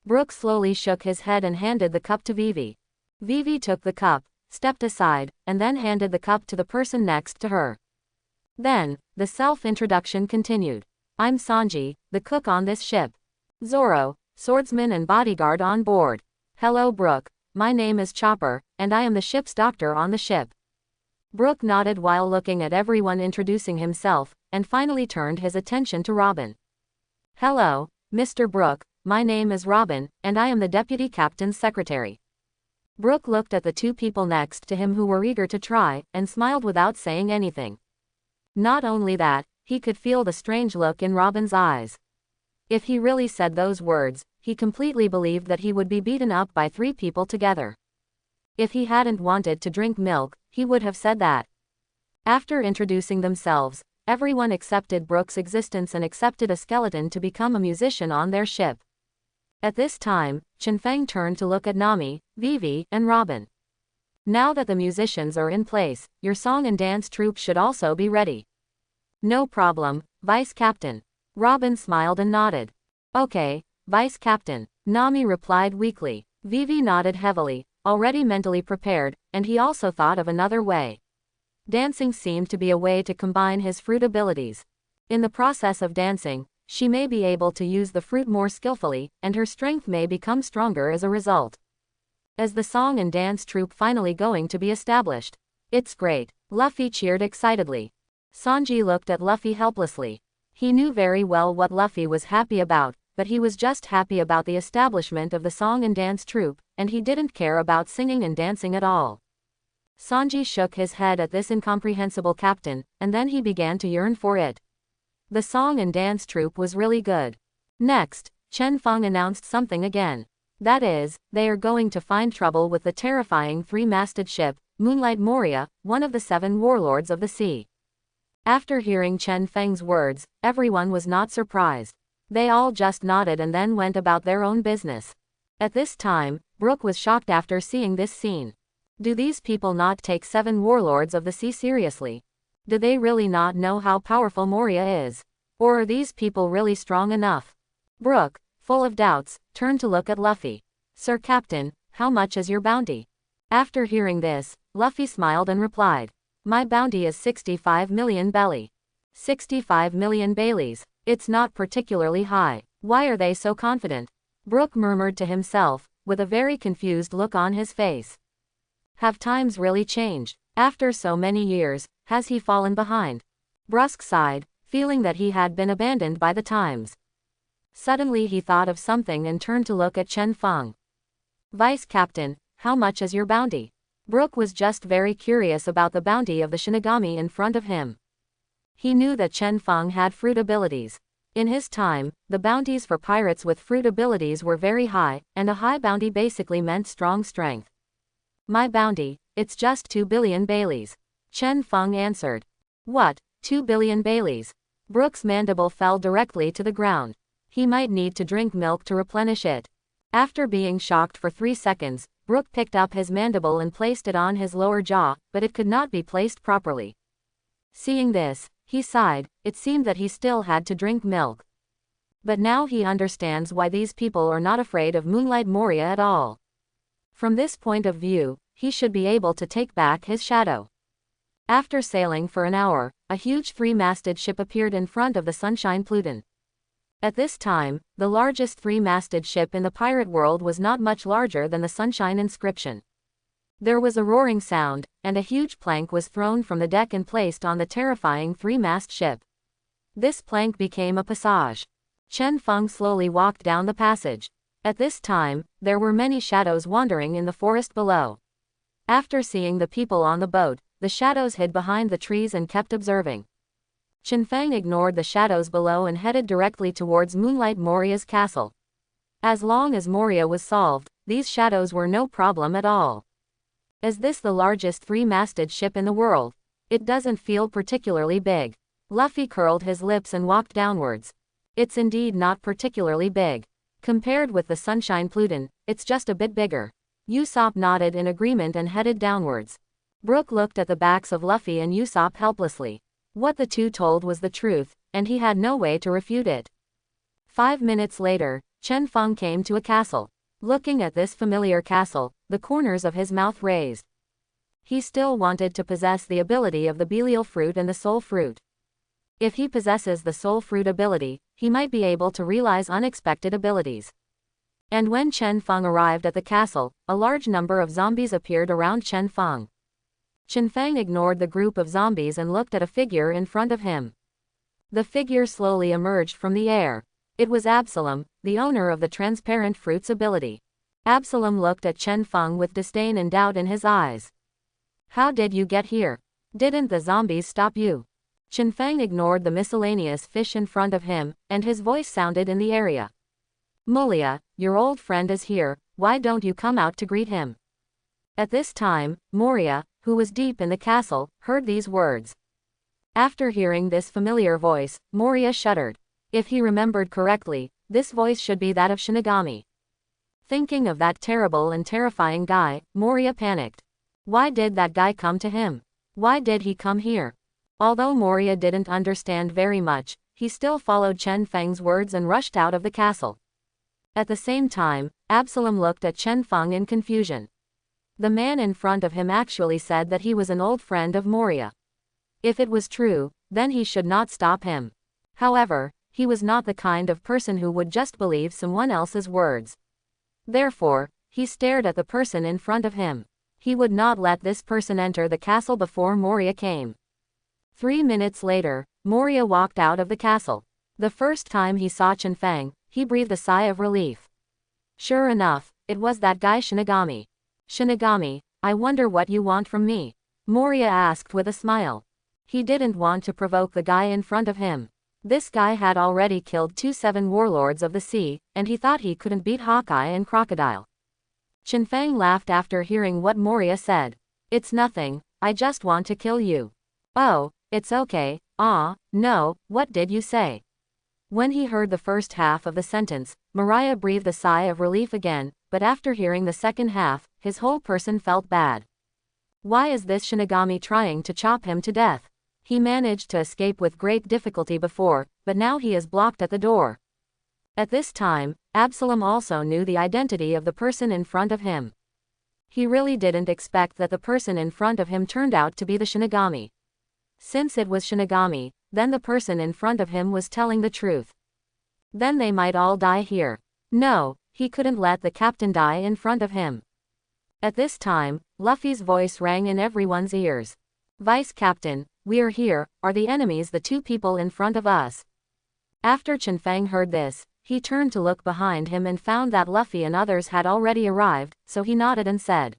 Brook slowly shook his head and handed the cup to Vivi. Vivi took the cup, stepped aside, and then handed the cup to the person next to her. Then, the self-introduction continued. I'm Sanji, the cook on this ship. Zoro, swordsman and bodyguard on board. Hello Brook, my name is Chopper, and I am the ship's doctor on the ship. Brook nodded while looking at everyone introducing himself, and finally turned his attention to Robin. Hello, Mr. Brook, my name is Robin, and I am the deputy captain's secretary. Brooke looked at the two people next to him who were eager to try, and smiled without saying anything. Not only that, he could feel the strange look in Robin's eyes. If he really said those words, he completely believed that he would be beaten up by three people together. If he hadn't wanted to drink milk, he would have said that. After introducing themselves, everyone accepted Brooke's existence and accepted a skeleton to become a musician on their ship. At this time, Chen Feng turned to look at Nami, Vivi, and Robin. Now that the musicians are in place, your song and dance troupe should also be ready. No problem, Vice Captain. Robin smiled and nodded. Okay, Vice Captain, Nami replied weakly. Vivi nodded heavily, already mentally prepared, and he also thought of another way. Dancing seemed to be a way to combine his fruit abilities. In the process of dancing, she may be able to use the fruit more skillfully, and her strength may become stronger as a result. Is the song and dance troupe finally going to be established? It's great, Luffy cheered excitedly. Sanji looked at Luffy helplessly. He knew very well what Luffy was happy about, but he was just happy about the establishment of the song and dance troupe, and he didn't care about singing and dancing at all. Sanji shook his head at this incomprehensible captain, and then he began to yearn for it. The song and dance troupe was really good. Next, Chen Feng announced something again. That is, they are going to find trouble with the terrifying three-masted ship, Moonlight Moria, one of the 7 warlords of the sea. After hearing Chen Feng's words, everyone was not surprised. They all just nodded and then went about their own business. At this time, Brooke was shocked after seeing this scene. Do these people not take 7 warlords of the sea seriously? Do they really not know how powerful Moria is? Or are these people really strong enough? Brooke, full of doubts, turned to look at Luffy. Sir Captain, how much is your bounty? After hearing this, Luffy smiled and replied. My bounty is 65 million belly. 65 million Baileys. It's not particularly high. Why are they so confident? Brooke murmured to himself, with a very confused look on his face. Have times really changed? After so many years, has he fallen behind? Brusque sighed, feeling that he had been abandoned by the times. Suddenly he thought of something and turned to look at Chen Feng. Vice Captain, how much is your bounty? Brooke was just very curious about the bounty of the Shinigami in front of him. He knew that Chen Feng had fruit abilities. In his time, the bounties for pirates with fruit abilities were very high, and a high bounty basically meant strong strength. My bounty, it's just 2 billion Baileys. Chen Feng answered. What, 2 billion Baileys? Brooke's mandible fell directly to the ground. He might need to drink milk to replenish it. After being shocked for 3 seconds, Brooke picked up his mandible and placed it on his lower jaw, but it could not be placed properly. Seeing this, he sighed. It seemed that he still had to drink milk. But now he understands why these people are not afraid of Moonlight Moria at all. From this point of view, he should be able to take back his shadow. After sailing for an hour, a huge 3-masted ship appeared in front of the Sunshine Pluton. At this time, the largest 3-masted ship in the pirate world was not much larger than the Sunshine inscription. There was a roaring sound, and a huge plank was thrown from the deck and placed on the terrifying 3-mast ship. This plank became a passage. Chen Feng slowly walked down the passage. At this time, there were many shadows wandering in the forest below. After seeing the people on the boat, the shadows hid behind the trees and kept observing. Chen Feng ignored the shadows below and headed directly towards Moonlight Moria's castle. As long as Moria was solved, these shadows were no problem at all. Is this the largest 3-masted ship in the world? It doesn't feel particularly big. Luffy curled his lips and walked downwards. It's indeed not particularly big. Compared with the Sunshine Pluton, it's just a bit bigger. Usopp nodded in agreement and headed downwards. Brooke looked at the backs of Luffy and Usopp helplessly. What the two told was the truth, and he had no way to refute it. 5 minutes later, Chen Feng came to a castle. Looking at this familiar castle, the corners of his mouth raised. He still wanted to possess the ability of the Belial fruit and the soul fruit. If he possesses the soul fruit ability, he might be able to realize unexpected abilities. And when Chen Feng arrived at the castle, a large number of zombies appeared around Chen Feng. Chen Feng ignored the group of zombies and looked at a figure in front of him. The figure slowly emerged from the air. It was Absalom, the owner of the transparent fruits ability. Absalom looked at Chen Feng with disdain and doubt in his eyes. How did you get here? Didn't the zombies stop you? Chen Feng ignored the miscellaneous fish in front of him, and his voice sounded in the area. Mulia, your old friend is here, why don't you come out to greet him? At this time, Moria, who was deep in the castle, heard these words. After hearing this familiar voice, Moria shuddered. If he remembered correctly, this voice should be that of Shinigami. Thinking of that terrible and terrifying guy, Moria panicked. Why did that guy come to him? Why did he come here? Although Moria didn't understand very much, he still followed Chen Feng's words and rushed out of the castle. At the same time, Absalom looked at Chen Feng in confusion. The man in front of him actually said that he was an old friend of Moria. If it was true, then he should not stop him. However, he was not the kind of person who would just believe someone else's words. Therefore, he stared at the person in front of him. He would not let this person enter the castle before Moria came. 3 minutes later, Moria walked out of the castle. The first time he saw Chen Feng, he breathed a sigh of relief. Sure enough, it was that guy Shinigami. Shinigami, I wonder what you want from me? Moria asked with a smile. He didn't want to provoke the guy in front of him. This guy had already killed 7 warlords of the sea, and he thought he couldn't beat Hawkeye and Crocodile. Chen Feng laughed after hearing what Moria said. It's nothing, I just want to kill you. Oh, it's okay, no, what did you say? When he heard the first half of the sentence, Mariah breathed a sigh of relief again, but after hearing the second half, his whole person felt bad. Why is this Shinigami trying to chop him to death? He managed to escape with great difficulty before, but now he is blocked at the door. At this time, Absalom also knew the identity of the person in front of him. He really didn't expect that the person in front of him turned out to be the Shinigami. Since it was Shinigami, then the person in front of him was telling the truth. Then they might all die here. No, he couldn't let the captain die in front of him. At this time, Luffy's voice rang in everyone's ears. Vice Captain, we're here, are the enemies the 2 people in front of us? After Chen Feng heard this, he turned to look behind him and found that Luffy and others had already arrived, so he nodded and said,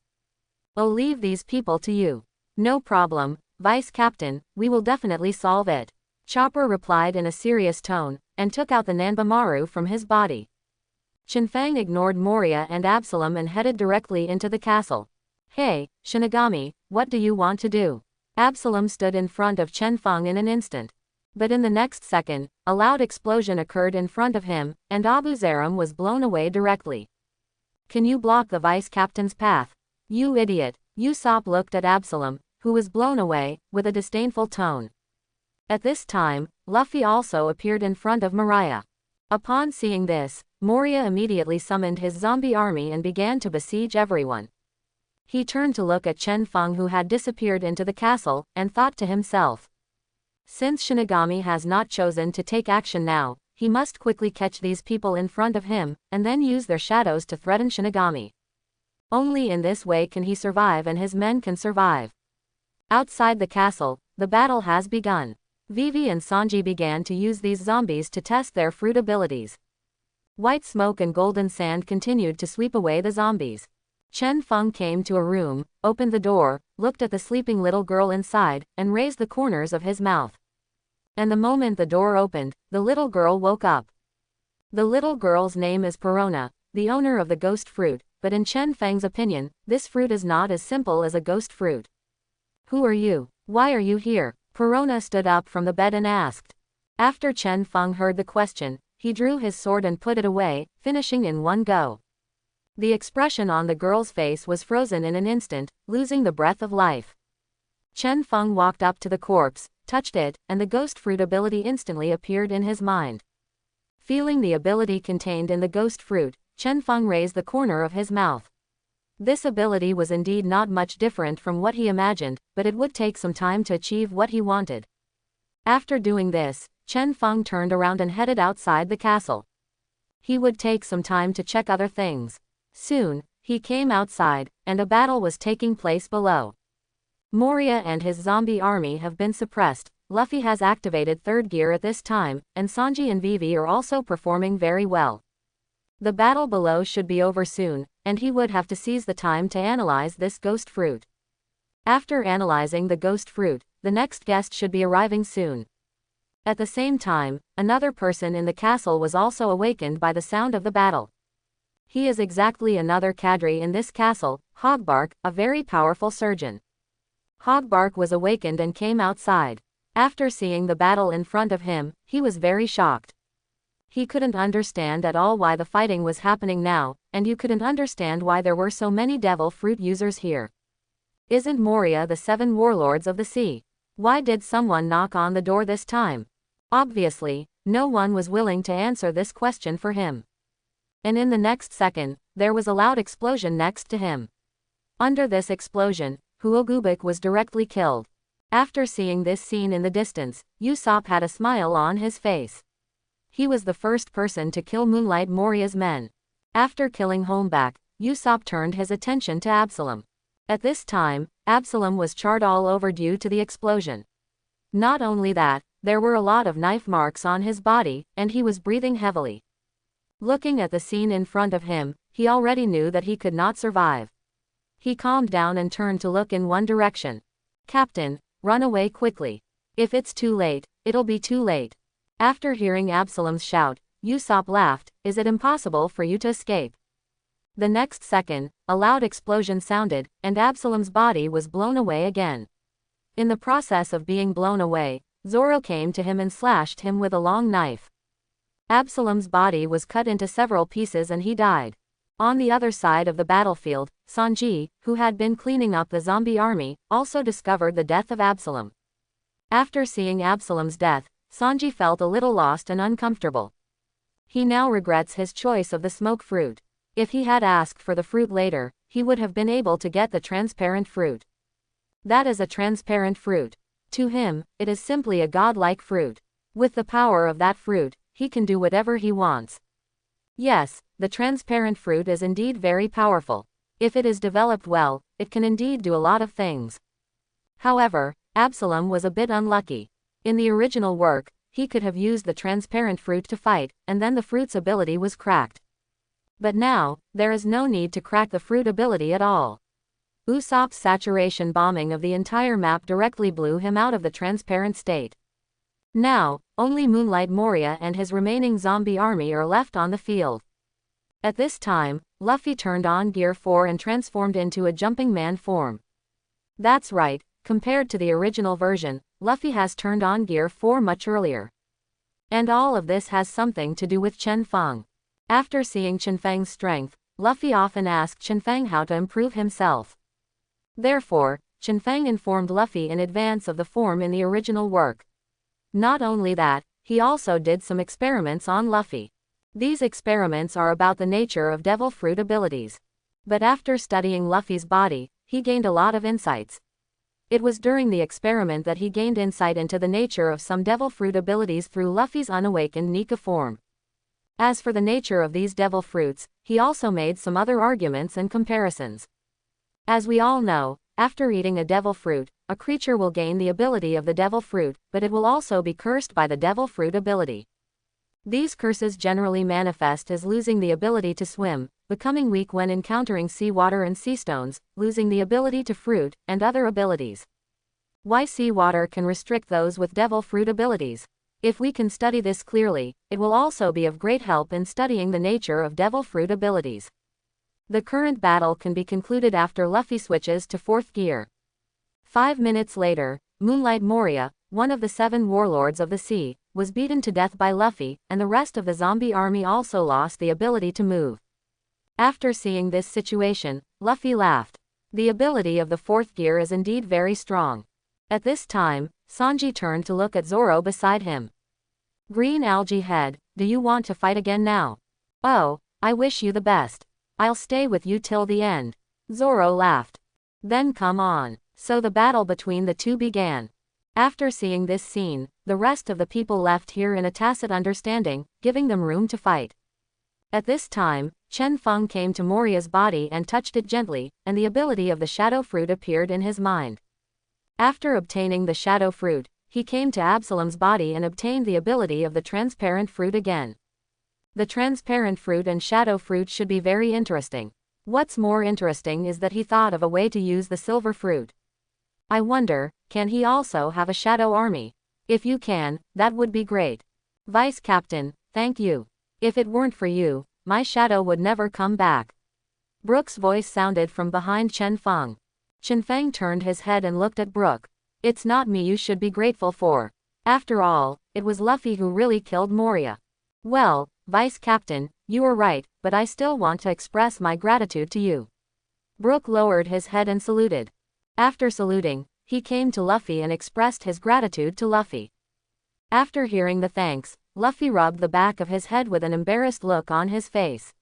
I'll leave these people to you. No problem, Vice Captain, we will definitely solve it. Chopper replied in a serious tone, and took out the Nanbamaru from his body. Chen Feng ignored Moria and Absalom and headed directly into the castle. Hey, Shinigami, what do you want to do? Absalom stood in front of Chen Feng in an instant. But in the next second, a loud explosion occurred in front of him, and Abu Zaram was blown away directly. Can you block the vice captain's path? You idiot, Usopp looked at Absalom, who was blown away, with a disdainful tone. At this time, Luffy also appeared in front of Mariah. Upon seeing this, Moria immediately summoned his zombie army and began to besiege everyone. He turned to look at Chen Feng who had disappeared into the castle, and thought to himself. Since Shinigami has not chosen to take action now, he must quickly catch these people in front of him, and then use their shadows to threaten Shinigami. Only in this way can he survive and his men can survive. Outside the castle, the battle has begun. Vivi and Sanji began to use these zombies to test their fruit abilities. White smoke and golden sand continued to sweep away the zombies. Chen Feng came to a room, opened the door, looked at the sleeping little girl inside, and raised the corners of his mouth. And the moment the door opened, the little girl woke up. The little girl's name is Perona, the owner of the ghost fruit, but in Chen Feng's opinion, this fruit is not as simple as a ghost fruit. Who are you? Why are you here? Perona stood up from the bed and asked. After Chen Feng heard the question, he drew his sword and put it away, finishing in one go. The expression on the girl's face was frozen in an instant, losing the breath of life. Chen Feng walked up to the corpse, touched it, and the ghost fruit ability instantly appeared in his mind. Feeling the ability contained in the ghost fruit, Chen Feng raised the corner of his mouth. This ability was indeed not much different from what he imagined, but it would take some time to achieve what he wanted. After doing this, Chen Feng turned around and headed outside the castle. He would take some time to check other things. Soon, he came outside, and a battle was taking place below. Moria and his zombie army have been suppressed, Luffy has activated third gear at this time, and Sanji and Vivi are also performing very well. The battle below should be over soon, and he would have to seize the time to analyze this ghost fruit. After analyzing the ghost fruit, the next guest should be arriving soon. At the same time, another person in the castle was also awakened by the sound of the battle. He is exactly another cadre in this castle, Hogbark, a very powerful surgeon. Hogbark was awakened and came outside. After seeing the battle in front of him, he was very shocked. He couldn't understand at all why the fighting was happening now, and you couldn't understand why there were so many devil fruit users here. Isn't Moria the 7 warlords of the sea? Why did someone knock on the door this time? Obviously, no one was willing to answer this question for him. And in the next second, there was a loud explosion next to him. Under this explosion, Audiobook was directly killed. After seeing this scene in the distance, Usopp had a smile on his face. He was the first person to kill Moonlight Moria's men. After killing Holmback, Usopp turned his attention to Absalom. At this time, Absalom was charred all over due to the explosion. Not only that, there were a lot of knife marks on his body, and he was breathing heavily. Looking at the scene in front of him, he already knew that he could not survive. He calmed down and turned to look in one direction. "Captain, run away quickly. If it's too late, it'll be too late." After hearing Absalom's shout, Usopp laughed. "Is it impossible for you to escape?" The next second, a loud explosion sounded, and Absalom's body was blown away again. In the process of being blown away, Zoro came to him and slashed him with a long knife. Absalom's body was cut into several pieces and he died. On the other side of the battlefield, Sanji, who had been cleaning up the zombie army, also discovered the death of Absalom. After seeing Absalom's death, Sanji felt a little lost and uncomfortable. He now regrets his choice of the smoke fruit. If he had asked for the fruit later, he would have been able to get the transparent fruit. That is a transparent fruit. To him, it is simply a godlike fruit. With the power of that fruit, he can do whatever he wants. Yes, the transparent fruit is indeed very powerful. If it is developed well, it can indeed do a lot of things. However, Absalom was a bit unlucky. In the original work, he could have used the transparent fruit to fight, and then the fruit's ability was cracked. But now, there is no need to crack the fruit ability at all. Usopp's saturation bombing of the entire map directly blew him out of the transparent state. Now, only Moonlight Moria and his remaining zombie army are left on the field. At this time, Luffy turned on Gear 4 and transformed into a jumping man form. That's right, compared to the original version, Luffy has turned on Gear 4 much earlier. And all of this has something to do with Chen Feng. After seeing Chen Feng's strength, Luffy often asked Chen Feng how to improve himself. Therefore, Chen Feng informed Luffy in advance of the form in the original work. Not only that, he also did some experiments on Luffy. These experiments are about the nature of devil fruit abilities. But after studying Luffy's body, he gained a lot of insights. It was during the experiment that he gained insight into the nature of some devil fruit abilities through Luffy's unawakened Nika form. As for the nature of these devil fruits, he also made some other arguments and comparisons. As we all know, after eating a devil fruit, a creature will gain the ability of the devil fruit, but it will also be cursed by the devil fruit ability. These curses generally manifest as losing the ability to swim, becoming weak when encountering seawater and sea stones, losing the ability to fruit, and other abilities. Why seawater can restrict those with devil fruit abilities? If we can study this clearly, it will also be of great help in studying the nature of devil fruit abilities. The current battle can be concluded after Luffy switches to 4th gear. 5 minutes later, Moonlight Moria, one of the 7 warlords of the sea, was beaten to death by Luffy, and the rest of the zombie army also lost the ability to move. After seeing this situation, Luffy laughed. The ability of the 4th gear is indeed very strong. At this time, Sanji turned to look at Zoro beside him. "Green Algae Head, do you want to fight again now?" "Oh, I wish you the best. I'll stay with you till the end." Zoro laughed. "Then come on." So the battle between the two began. After seeing this scene, the rest of the people left here in a tacit understanding, giving them room to fight. At this time, Chen Feng came to Moria's body and touched it gently, and the ability of the shadow fruit appeared in his mind. After obtaining the shadow fruit, he came to Absalom's body and obtained the ability of the transparent fruit again. The transparent fruit and shadow fruit should be very interesting. What's more interesting is that he thought of a way to use the silver fruit. I wonder, can he also have a shadow army? If you can, that would be great. Vice Captain, thank you. If it weren't for you, my shadow would never come back. Brooke's voice sounded from behind Chen Feng. Chen Feng turned his head and looked at Brooke. It's not me you should be grateful for. After all, it was Luffy who really killed Moria. Well, Vice Captain, you are right, but I still want to express my gratitude to you. Brooke lowered his head and saluted. After saluting, he came to Luffy and expressed his gratitude to Luffy. After hearing the thanks, Luffy rubbed the back of his head with an embarrassed look on his face.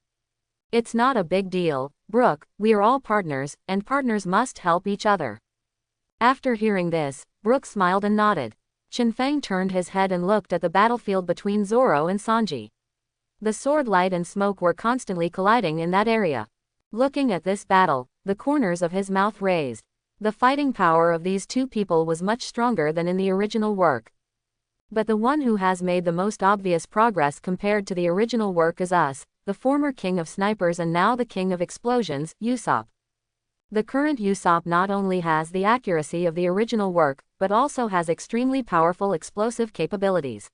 It's not a big deal, Brooke, we are all partners, and partners must help each other. After hearing this, Brooke smiled and nodded. Chen Feng turned his head and looked at the battlefield between Zoro and Sanji. The sword light and smoke were constantly colliding in that area. Looking at this battle, the corners of his mouth raised. The fighting power of these two people was much stronger than in the original work. But the one who has made the most obvious progress compared to the original work is us, the former king of snipers and now the king of explosions, Usopp. The current Usopp not only has the accuracy of the original work, but also has extremely powerful explosive capabilities.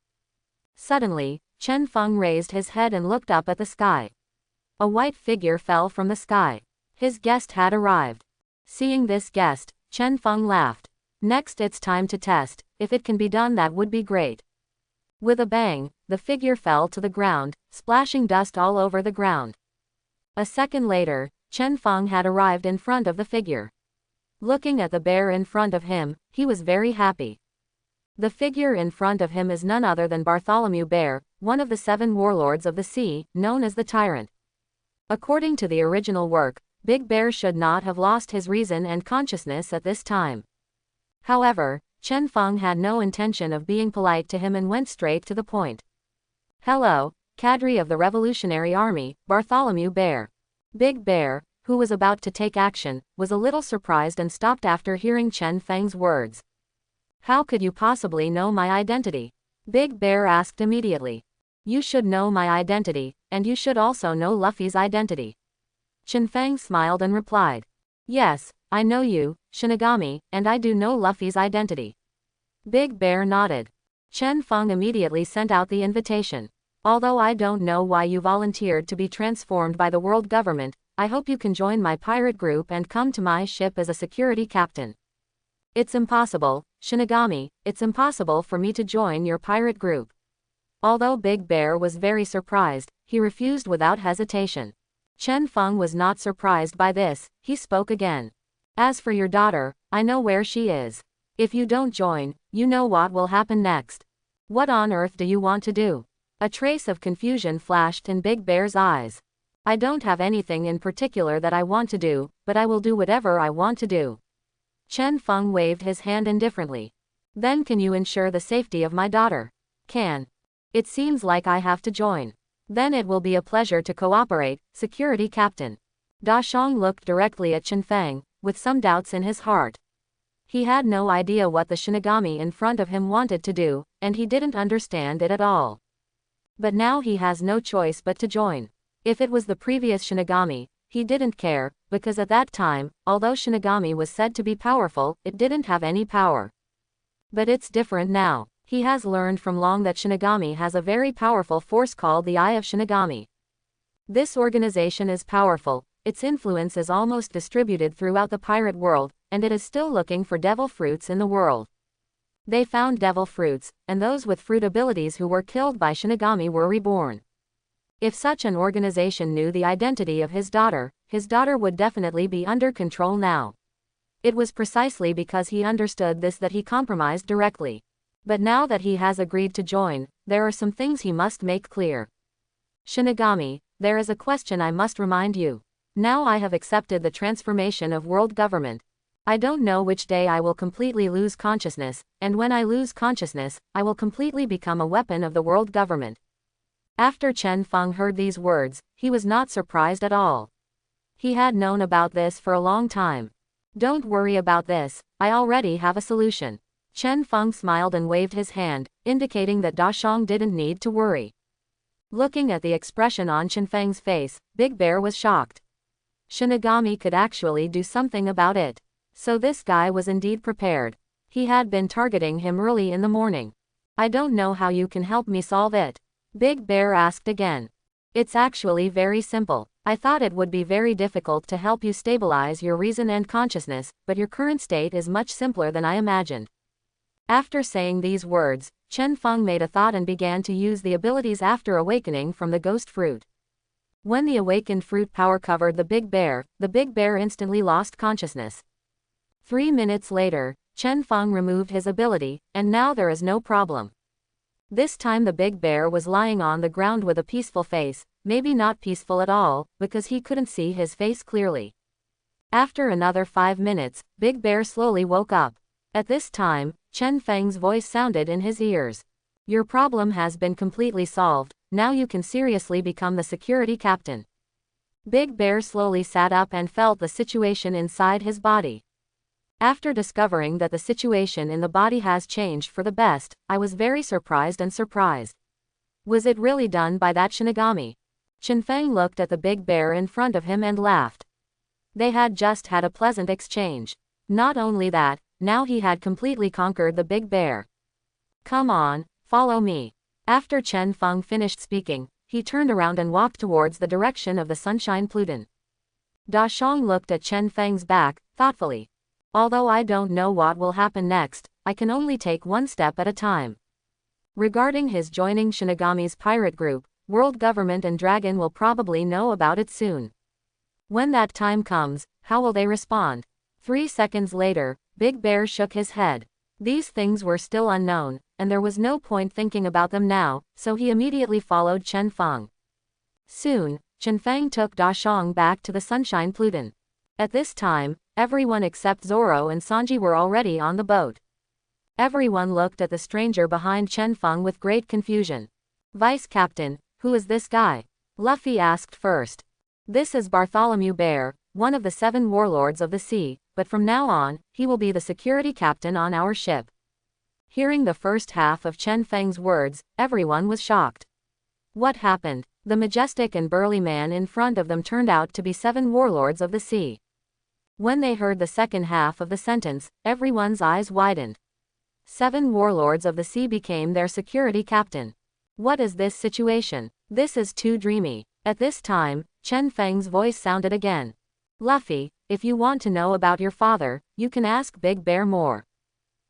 Suddenly, Chen Feng raised his head and looked up at the sky. A white figure fell from the sky. His guest had arrived. Seeing this guest, Chen Feng laughed. Next it's time to test, if it can be done that would be great. With a bang, the figure fell to the ground, splashing dust all over the ground. A second later, Chen Feng had arrived in front of the figure. Looking at the bear in front of him, he was very happy. The figure in front of him is none other than Bartholomew Bear, one of the 7 warlords of the sea, known as the Tyrant. According to the original work, Big Bear should not have lost his reason and consciousness at this time. However, Chen Feng had no intention of being polite to him and went straight to the point. Hello, cadre of the Revolutionary Army, Bartholomew Bear. Big Bear, who was about to take action, was a little surprised and stopped after hearing Chen Feng's words. How could you possibly know my identity? Big Bear asked immediately. You should know my identity, and you should also know Luffy's identity. Chen Feng smiled and replied. Yes, I know you, Shinigami, and I do know Luffy's identity. Big Bear nodded. Chen Feng immediately sent out the invitation. Although I don't know why you volunteered to be transformed by the world government, I hope you can join my pirate group and come to my ship as a security captain. It's impossible, Shinigami, it's impossible for me to join your pirate group. Although Big Bear was very surprised, he refused without hesitation. Chen Feng was not surprised by this, he spoke again. As for your daughter, I know where she is. If you don't join, you know what will happen next. What on earth do you want to do? A trace of confusion flashed in Big Bear's eyes. I don't have anything in particular that I want to do, but I will do whatever I want to do. Chen Feng waved his hand indifferently. Then can you ensure the safety of my daughter? Can. It seems like I have to join. Then it will be a pleasure to cooperate, security captain. Da Shang looked directly at Chen Feng, with some doubts in his heart. He had no idea what the Shinigami in front of him wanted to do, and he didn't understand it at all. But now he has no choice but to join. If it was the previous Shinigami, he didn't care, because at that time, although Shinigami was said to be powerful, it didn't have any power. But it's different now. He has learned from long that Shinigami has a very powerful force called the Eye of Shinigami. This organization is powerful, its influence is almost distributed throughout the pirate world, and it is still looking for devil fruits in the world. They found devil fruits, and those with fruit abilities who were killed by Shinigami were reborn. If such an organization knew the identity of his daughter would definitely be under control now. It was precisely because he understood this that he compromised directly. But now that he has agreed to join, there are some things he must make clear. Shinigami, there is a question I must remind you. Now I have accepted the transformation of world government. I don't know which day I will completely lose consciousness, and when I lose consciousness, I will completely become a weapon of the world government. After Chen Feng heard these words, he was not surprised at all. He had known about this for a long time. Don't worry about this, I already have a solution. Chen Feng smiled and waved his hand, indicating that Da Shang didn't need to worry. Looking at the expression on Chen Feng's face, Big Bear was shocked. Shinigami could actually do something about it. So this guy was indeed prepared. He had been targeting him early in the morning. I don't know how you can help me solve it. Big Bear asked again. It's actually very simple. I thought it would be very difficult to help you stabilize your reason and consciousness, but your current state is much simpler than I imagined. After saying these words, Chen Feng made a thought and began to use the abilities after awakening from the ghost fruit. When the awakened fruit power covered the Big Bear instantly lost consciousness. 3 minutes later, Chen Feng removed his ability, and now there is no problem. This time the Big Bear was lying on the ground with a peaceful face, maybe not peaceful at all, because he couldn't see his face clearly. After another 5 minutes, Big Bear slowly woke up. At this time, Chen Feng's voice sounded in his ears. Your problem has been completely solved, now you can seriously become the security captain. Big Bear slowly sat up and felt the situation inside his body. After discovering that the situation in the body has changed for the best, I was very surprised and surprised. Was it really done by that Shinigami? Chen Feng looked at the Big Bear in front of him and laughed. They had just had a pleasant exchange. Not only that, now he had completely conquered the Big Bear. Come on, follow me. After Chen Feng finished speaking, he turned around and walked towards the direction of the Sunshine Pluton. Da Shang looked at Chen Feng's back, thoughtfully. Although I don't know what will happen next, I can only take one step at a time. Regarding his joining Shinigami's pirate group, world government and dragon will probably know about it soon. When that time comes, how will they respond? 3 seconds later, Big Bear shook his head. These things were still unknown, and there was no point thinking about them now, so he immediately followed Chen Feng. Soon, Chen Feng took Da Shang back to the Sunshine Pluton. At this time, everyone except Zoro and Sanji were already on the boat. Everyone looked at the stranger behind Chen Feng with great confusion. Vice Captain, who is this guy? Luffy asked first. This is Bartholomew Bear, one of the 7 warlords of the sea, but from now on, he will be the security captain on our ship. Hearing the first half of Chen Feng's words, everyone was shocked. What happened? The majestic and burly man in front of them turned out to be 7 warlords of the sea. When they heard the second half of the sentence, everyone's eyes widened. 7 warlords of the sea became their security captain. What is this situation? This is too dreamy. At this time, Chen Feng's voice sounded again. Luffy, if you want to know about your father, you can ask Big Bear more.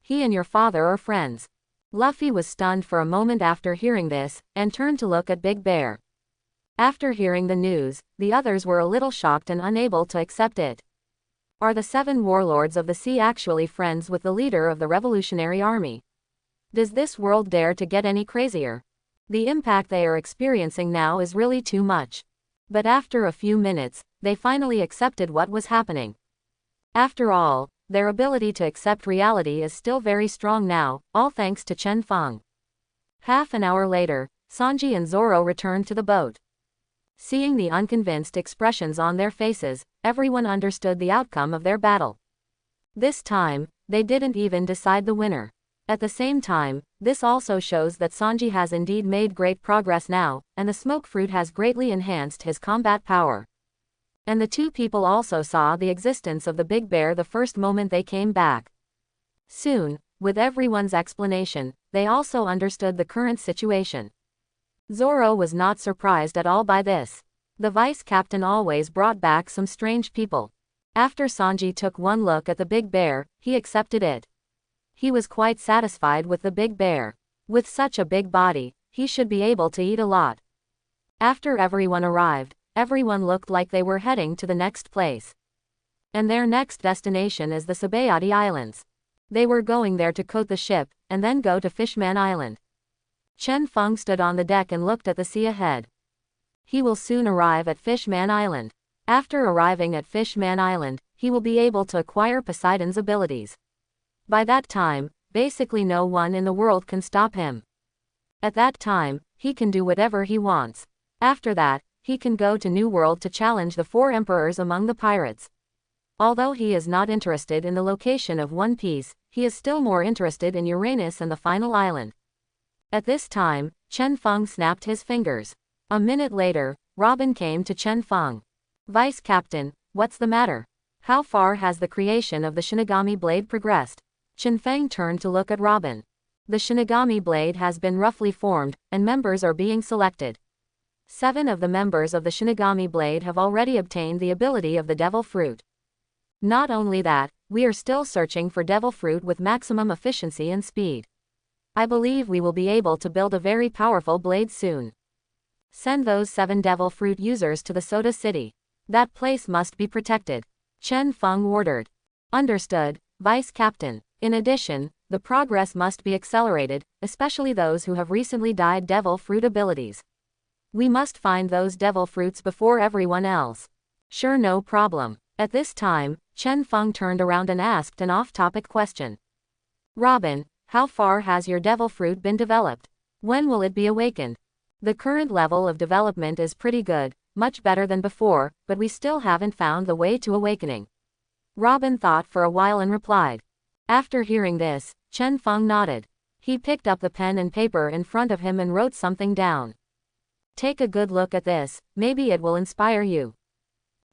He and your father are friends. Luffy was stunned for a moment after hearing this, and turned to look at Big Bear. After hearing the news, the others were a little shocked and unable to accept it. Are the 7 warlords of the sea actually friends with the leader of the Revolutionary Army? Does this world dare to get any crazier? The impact they are experiencing now is really too much. But after a few minutes, they finally accepted what was happening. After all, their ability to accept reality is still very strong now, all thanks to Chen Feng. Half an hour later, Sanji and Zoro returned to the boat. Seeing the unconvinced expressions on their faces, everyone understood the outcome of their battle. This time, they didn't even decide the winner. At the same time, this also shows that Sanji has indeed made great progress now, and the smoke fruit has greatly enhanced his combat power. And the 2 people also saw the existence of the Big Bear the first moment they came back. Soon, with everyone's explanation, they also understood the current situation. Zoro was not surprised at all by this. The vice captain always brought back some strange people. After Sanji took one look at the Big Bear, he accepted it. He was quite satisfied with the Big Bear. With such a big body, he should be able to eat a lot. After everyone arrived, everyone looked like they were heading to the next place. And their next destination is the Sabayati Islands. They were going there to coat the ship, and then go to Fishman Island. Chen Feng stood on the deck and looked at the sea ahead. He will soon arrive at Fishman Island. After arriving at Fishman Island, he will be able to acquire Poseidon's abilities. By that time, basically no one in the world can stop him. At that time, he can do whatever he wants. After that, he can go to New World to challenge the 4 emperors among the pirates. Although he is not interested in the location of One Piece, he is still more interested in Uranus and the final island. At this time, Chen Feng snapped his fingers. A minute later, Robin came to Chen Feng. Vice Captain, what's the matter? How far has the creation of the Shinigami blade progressed? Chen Feng turned to look at Robin. The Shinigami blade has been roughly formed, and members are being selected. 7 of the members of the Shinigami blade have already obtained the ability of the Devil Fruit. Not only that, we are still searching for Devil Fruit with maximum efficiency and speed. I believe we will be able to build a very powerful blade soon. Send those 7 Devil Fruit users to the Soda City. That place must be protected. Chen Feng ordered. Understood, Vice Captain. In addition, the progress must be accelerated, especially those who have recently died Devil Fruit abilities. We must find those Devil Fruits before everyone else. Sure, no problem. At this time, Chen Feng turned around and asked an off-topic question. Robin, how far has your Devil Fruit been developed? When will it be awakened? The current level of development is pretty good, much better than before, but we still haven't found the way to awakening. Robin thought for a while and replied. After hearing this, Chen Feng nodded. He picked up the pen and paper in front of him and wrote something down. Take a good look at this, maybe it will inspire you.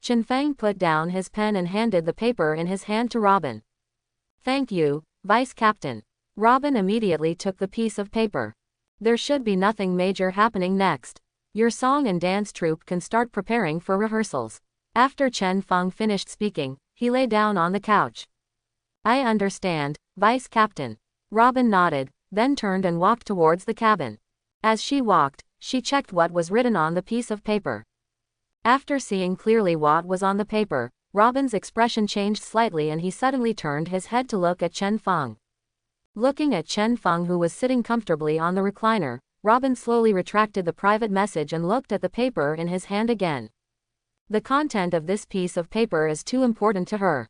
Chen Feng put down his pen and handed the paper in his hand to Robin. Thank you, Vice Captain. Robin immediately took the piece of paper. There should be nothing major happening next. Your song and dance troupe can start preparing for rehearsals. After Chen Feng finished speaking, he lay down on the couch. I understand, Vice Captain. Robin nodded, then turned and walked towards the cabin. As she walked, she checked what was written on the piece of paper. After seeing clearly what was on the paper, Robin's expression changed slightly and he suddenly turned his head to look at Chen Feng. Looking at Chen Feng, who was sitting comfortably on the recliner, Robin slowly retracted the private message and looked at the paper in his hand again. The content of this piece of paper is too important to her.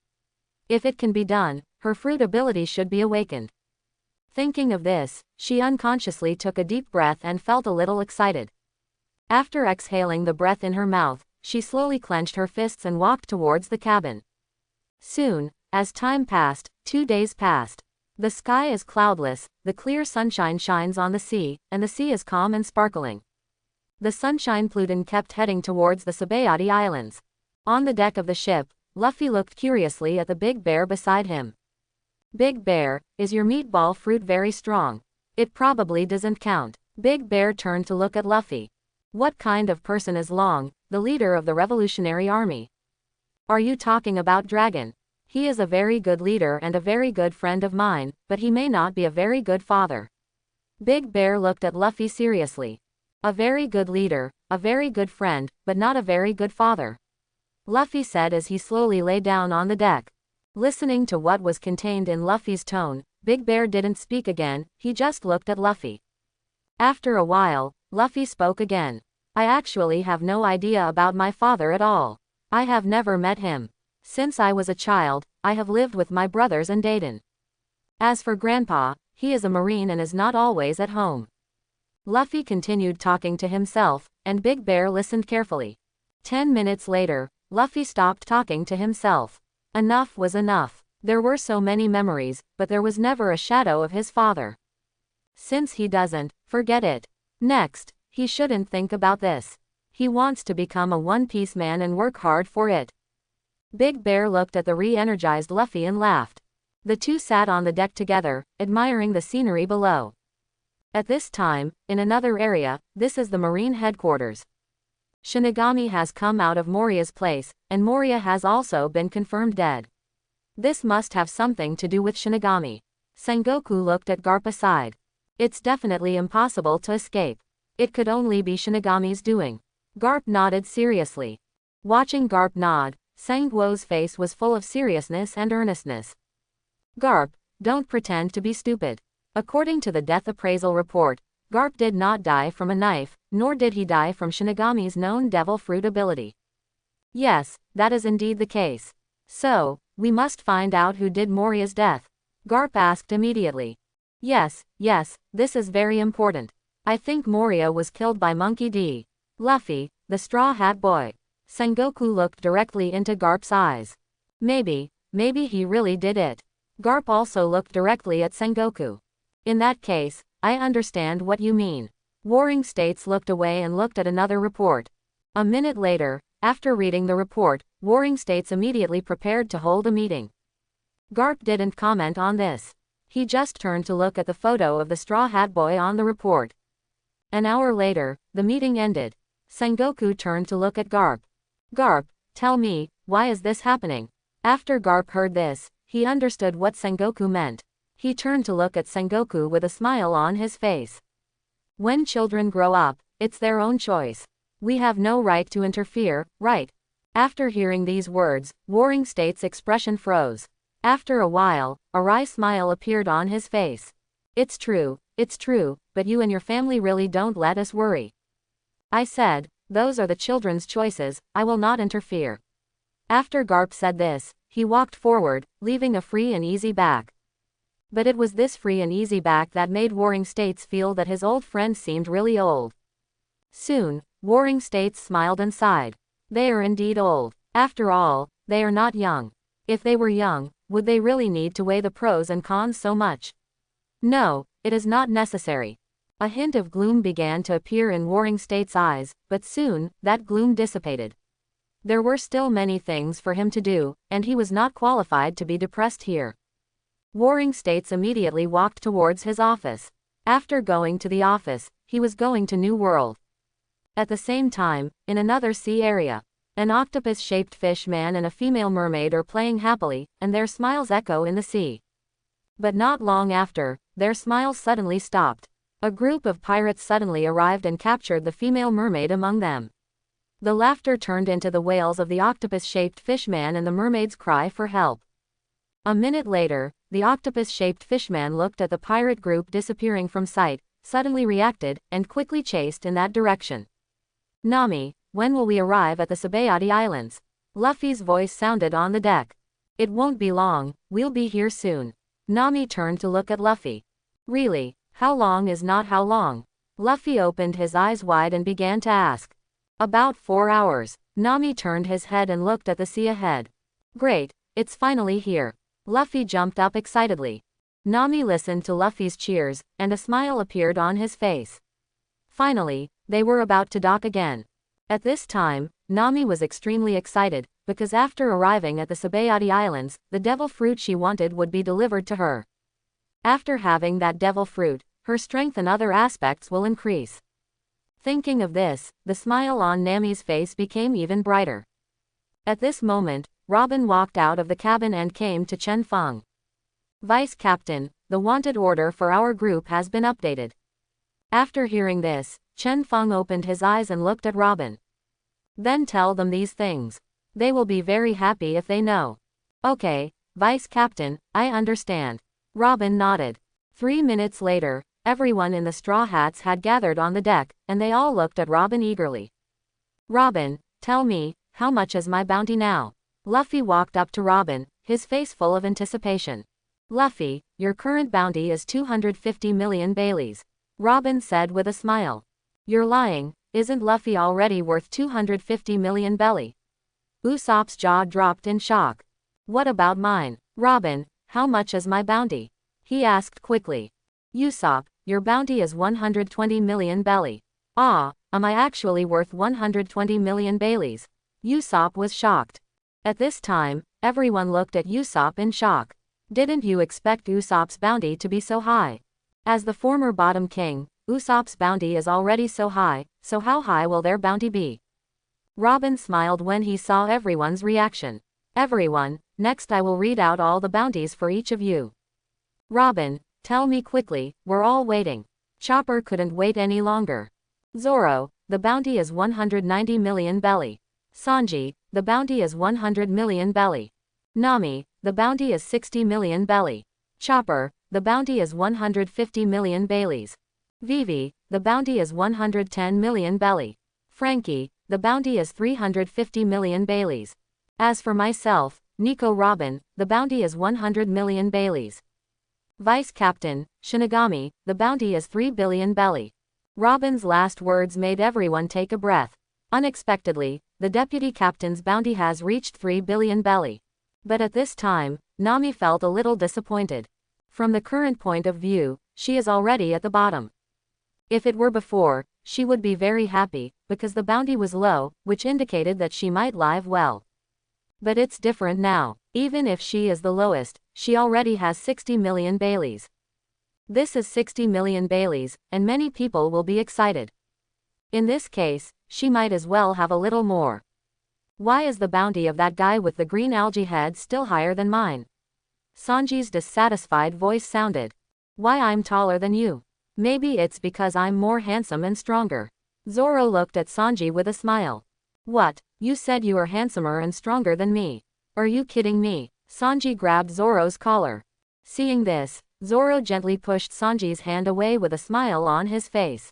If it can be done, her fruit ability should be awakened. Thinking of this, she unconsciously took a deep breath and felt a little excited. After exhaling the breath in her mouth, she slowly clenched her fists and walked towards the cabin. Soon, as time passed, 2 days passed. The sky is cloudless, the clear sunshine shines on the sea, and the sea is calm and sparkling. The Sunshine Pluton kept heading towards the Sabayati Islands. On the deck of the ship, Luffy looked curiously at the big bear beside him. Big Bear, is your meatball fruit very strong? It probably doesn't count. Big Bear turned to look at Luffy. What kind of person is Long, the leader of the Revolutionary Army? Are you talking about Dragon? He is a very good leader and a very good friend of mine, but he may not be a very good father. Big Bear looked at Luffy seriously. A very good leader, a very good friend, but not a very good father. Luffy said as he slowly lay down on the deck. Listening to what was contained in Luffy's tone, Big Bear didn't speak again, he just looked at Luffy. After a while, Luffy spoke again. I actually have no idea about my father at all. I have never met him. Since I was a child, I have lived with my brothers and Dayton. As for Grandpa, he is a Marine and is not always at home. Luffy continued talking to himself, and Big Bear listened carefully. 10 minutes later, Luffy stopped talking to himself. Enough was enough. There were so many memories, but there was never a shadow of his father. Since he doesn't, forget it. Next, he shouldn't think about this. He wants to become a one-piece man and work hard for it. Big Bear looked at the re-energized Luffy and laughed. The two sat on the deck together, admiring the scenery below. At this time, in another area, this is the Marine headquarters. Shinigami has come out of Moria's place, and Moria has also been confirmed dead. This must have something to do with Shinigami. Sengoku looked at Garp aside. It's definitely impossible to escape. It could only be Shinigami's doing. Garp nodded seriously. Watching Garp nod, Sangwo's face was full of seriousness and earnestness. Garp, don't pretend to be stupid. According to the death appraisal report, Garp did not die from a knife, nor did he die from Shinigami's known devil fruit ability. Yes, that is indeed the case. So, we must find out who did Moria's death. Garp asked immediately. Yes, this is very important. I think Moria was killed by Monkey D. Luffy, the Straw Hat Boy. Sengoku looked directly into Garp's eyes. Maybe he really did it. Garp also looked directly at Sengoku. In that case, I understand what you mean. Warring States looked away and looked at another report. A minute later, after reading the report, Warring States immediately prepared to hold a meeting. Garp didn't comment on this. He just turned to look at the photo of the Straw Hat Boy on the report. An hour later, the meeting ended. Sengoku turned to look at Garp. Garp, tell me, why is this happening? After Garp heard this, he understood what Sengoku meant. He turned to look at Sengoku with a smile on his face. When children grow up, it's their own choice. We have no right to interfere, right? After hearing these words, Warring States' expression froze. After a while, a wry smile appeared on his face. It's true, but you and your family really don't let us worry. I said, those are the children's choices, I will not interfere. After Garp said this, he walked forward, leaving a free and easy back. But it was this free and easy back that made Warring States feel that his old friend seemed really old. Soon, Warring States smiled and sighed. They are indeed old. After all, they are not young. If they were young, would they really need to weigh the pros and cons so much? No, it is not necessary. A hint of gloom began to appear in Warring States' eyes, but soon, that gloom dissipated. There were still many things for him to do, and he was not qualified to be depressed here. Warring States immediately walked towards his office. After going to the office, he was going to New World. At the same time, in another sea area, an octopus-shaped fish man and a female mermaid are playing happily, and their smiles echo in the sea. But not long after, their smiles suddenly stopped. A group of pirates suddenly arrived and captured the female mermaid among them. The laughter turned into the wails of the octopus-shaped fish man and the mermaid's cry for help. A minute later, the octopus-shaped fishman looked at the pirate group disappearing from sight, suddenly reacted, and quickly chased in that direction. Nami, when will we arrive at the Sabayati Islands? Luffy's voice sounded on the deck. It won't be long, we'll be here soon. Nami turned to look at Luffy. Really, how long is not how long? Luffy opened his eyes wide and began to ask. About 4 hours. Nami turned his head and looked at the sea ahead. Great, it's finally here. Luffy jumped up excitedly. Nami listened to Luffy's cheers, and a smile appeared on his face. Finally, they were about to dock again. At this time, Nami was extremely excited, because after arriving at the Sabayati Islands, the devil fruit she wanted would be delivered to her. After having that devil fruit, her strength and other aspects will increase. Thinking of this, the smile on Nami's face became even brighter. At this moment, Robin walked out of the cabin and came to Chen Feng. Vice Captain, the wanted order for our group has been updated. After hearing this, Chen Feng opened his eyes and looked at Robin. Then tell them these things. They will be very happy if they know. Okay, Vice Captain, I understand. Robin nodded. 3 minutes later, everyone in the Straw Hats had gathered on the deck, and they all looked at Robin eagerly. Robin, tell me, how much is my bounty now? Luffy walked up to Robin, his face full of anticipation. Luffy, your current bounty is 250 million Baileys. Robin said with a smile. You're lying, isn't Luffy already worth 250 million belly? Usopp's jaw dropped in shock. What about mine? Robin, how much is my bounty? He asked quickly. Usopp, your bounty is 120 million belly. Ah, am I actually worth 120 million Baileys? Usopp was shocked. At this time, everyone looked at Usopp in shock. Didn't you expect Usopp's bounty to be so high? As the former Bottom King, Usopp's bounty is already so high, so how high will their bounty be? Robin smiled when he saw everyone's reaction. Everyone, next I will read out all the bounties for each of you. Robin, tell me quickly, we're all waiting. Chopper couldn't wait any longer. Zoro, the bounty is 190 million belly. Sanji, the bounty is 100 million belly. Nami, the bounty is 60 million belly. Chopper, the bounty is 150 million Baileys. Vivi, the bounty is 110 million belly. Frankie, the bounty is 350 million Baileys. As for myself, Nico Robin, the bounty is 100 million Baileys. Vice Captain, Shinigami, the bounty is 3 billion belly. Robin's last words made everyone take a breath. Unexpectedly, the deputy captain's bounty has reached 3 billion belly. But at this time, Nami felt a little disappointed. From the current point of view, she is already at the bottom. If it were before, she would be very happy, because the bounty was low, which indicated that she might live well. But it's different now. Even if she is the lowest, she already has 60 million Baileys. This is 60 million Baileys, and many people will be excited. In this case, she might as well have a little more. Why is the bounty of that guy with the green algae head still higher than mine? Sanji's dissatisfied voice sounded. Why, I'm taller than you. Maybe it's because I'm more handsome and stronger. Zoro looked at Sanji with a smile. What? You said you are handsomer and stronger than me. Are you kidding me? Sanji grabbed Zoro's collar. Seeing this, Zoro gently pushed Sanji's hand away with a smile on his face.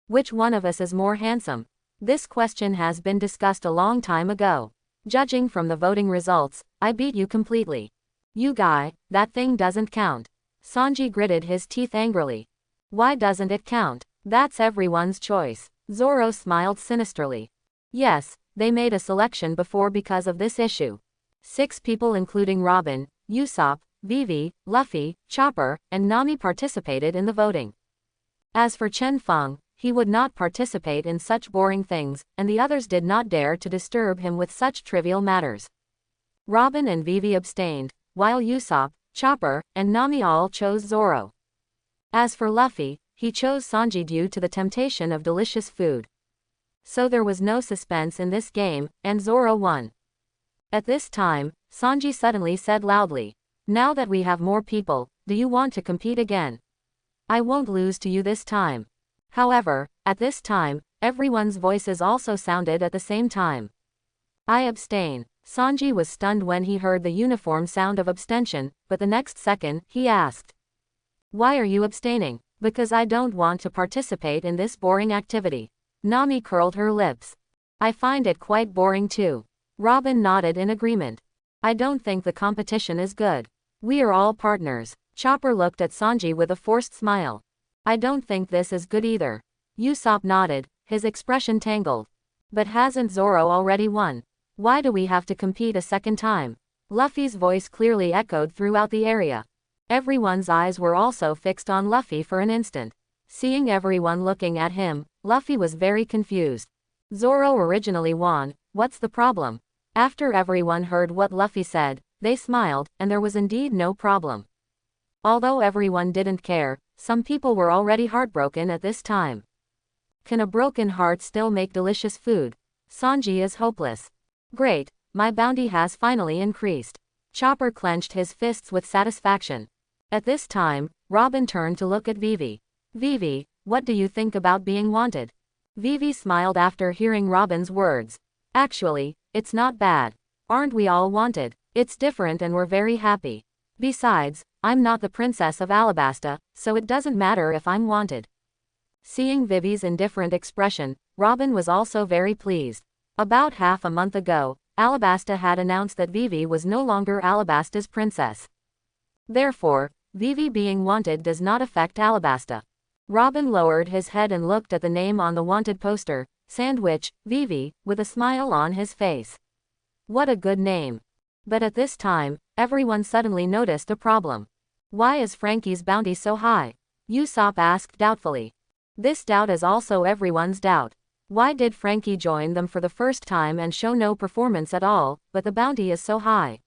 Which one of us is more handsome? This question has been discussed a long time ago. Judging from the voting results, I beat you completely. You guy, that thing doesn't count. Sanji gritted his teeth angrily. Why doesn't it count? That's everyone's choice. Zoro smiled sinisterly. Yes, they made a selection before because of this issue. 6 people including Robin, Usopp, Vivi, Luffy, Chopper, and Nami participated in the voting. As for Chen Feng, he would not participate in such boring things, and the others did not dare to disturb him with such trivial matters. Robin and Vivi abstained, while Usopp, Chopper, and Nami all chose Zoro. As for Luffy, he chose Sanji due to the temptation of delicious food. So there was no suspense in this game, and Zoro won. At this time, Sanji suddenly said loudly, now that we have more people, do you want to compete again? I won't lose to you this time. However, at this time, everyone's voices also sounded at the same time. I abstain. Sanji was stunned when he heard the uniform sound of abstention, but the next second, he asked. Why are you abstaining? Because I don't want to participate in this boring activity. Nami curled her lips. I find it quite boring too. Robin nodded in agreement. I don't think the competition is good. We are all partners. Chopper looked at Sanji with a forced smile. I don't think this is good either. Usopp nodded, his expression tangled. But hasn't Zoro already won? Why do we have to compete a second time? Luffy's voice clearly echoed throughout the area. Everyone's eyes were also fixed on Luffy for an instant. Seeing everyone looking at him, Luffy was very confused. Zoro originally won, what's the problem? After everyone heard what Luffy said, they smiled, and there was indeed no problem. Although everyone didn't care, some people were already heartbroken at this time. Can a broken heart still make delicious food? Sanji is hopeless. Great, my bounty has finally increased. Chopper clenched his fists with satisfaction. At this time, Robin turned to look at Vivi. Vivi, what do you think about being wanted? Vivi smiled after hearing Robin's words. Actually, it's not bad. Aren't we all wanted? It's different and we're very happy. Besides, I'm not the princess of Alabasta, so it doesn't matter if I'm wanted. Seeing Vivi's indifferent expression, Robin was also very pleased. About half a month ago, Alabasta had announced that Vivi was no longer Alabasta's princess. Therefore, Vivi being wanted does not affect Alabasta. Robin lowered his head and looked at the name on the wanted poster, Sandwich, Vivi, with a smile on his face. What a good name. But at this time, everyone suddenly noticed a problem. Why is Frankie's bounty so high? Usopp asked doubtfully. This doubt is also everyone's doubt. Why did Frankie join them for the first time and show no performance at all, but the bounty is so high?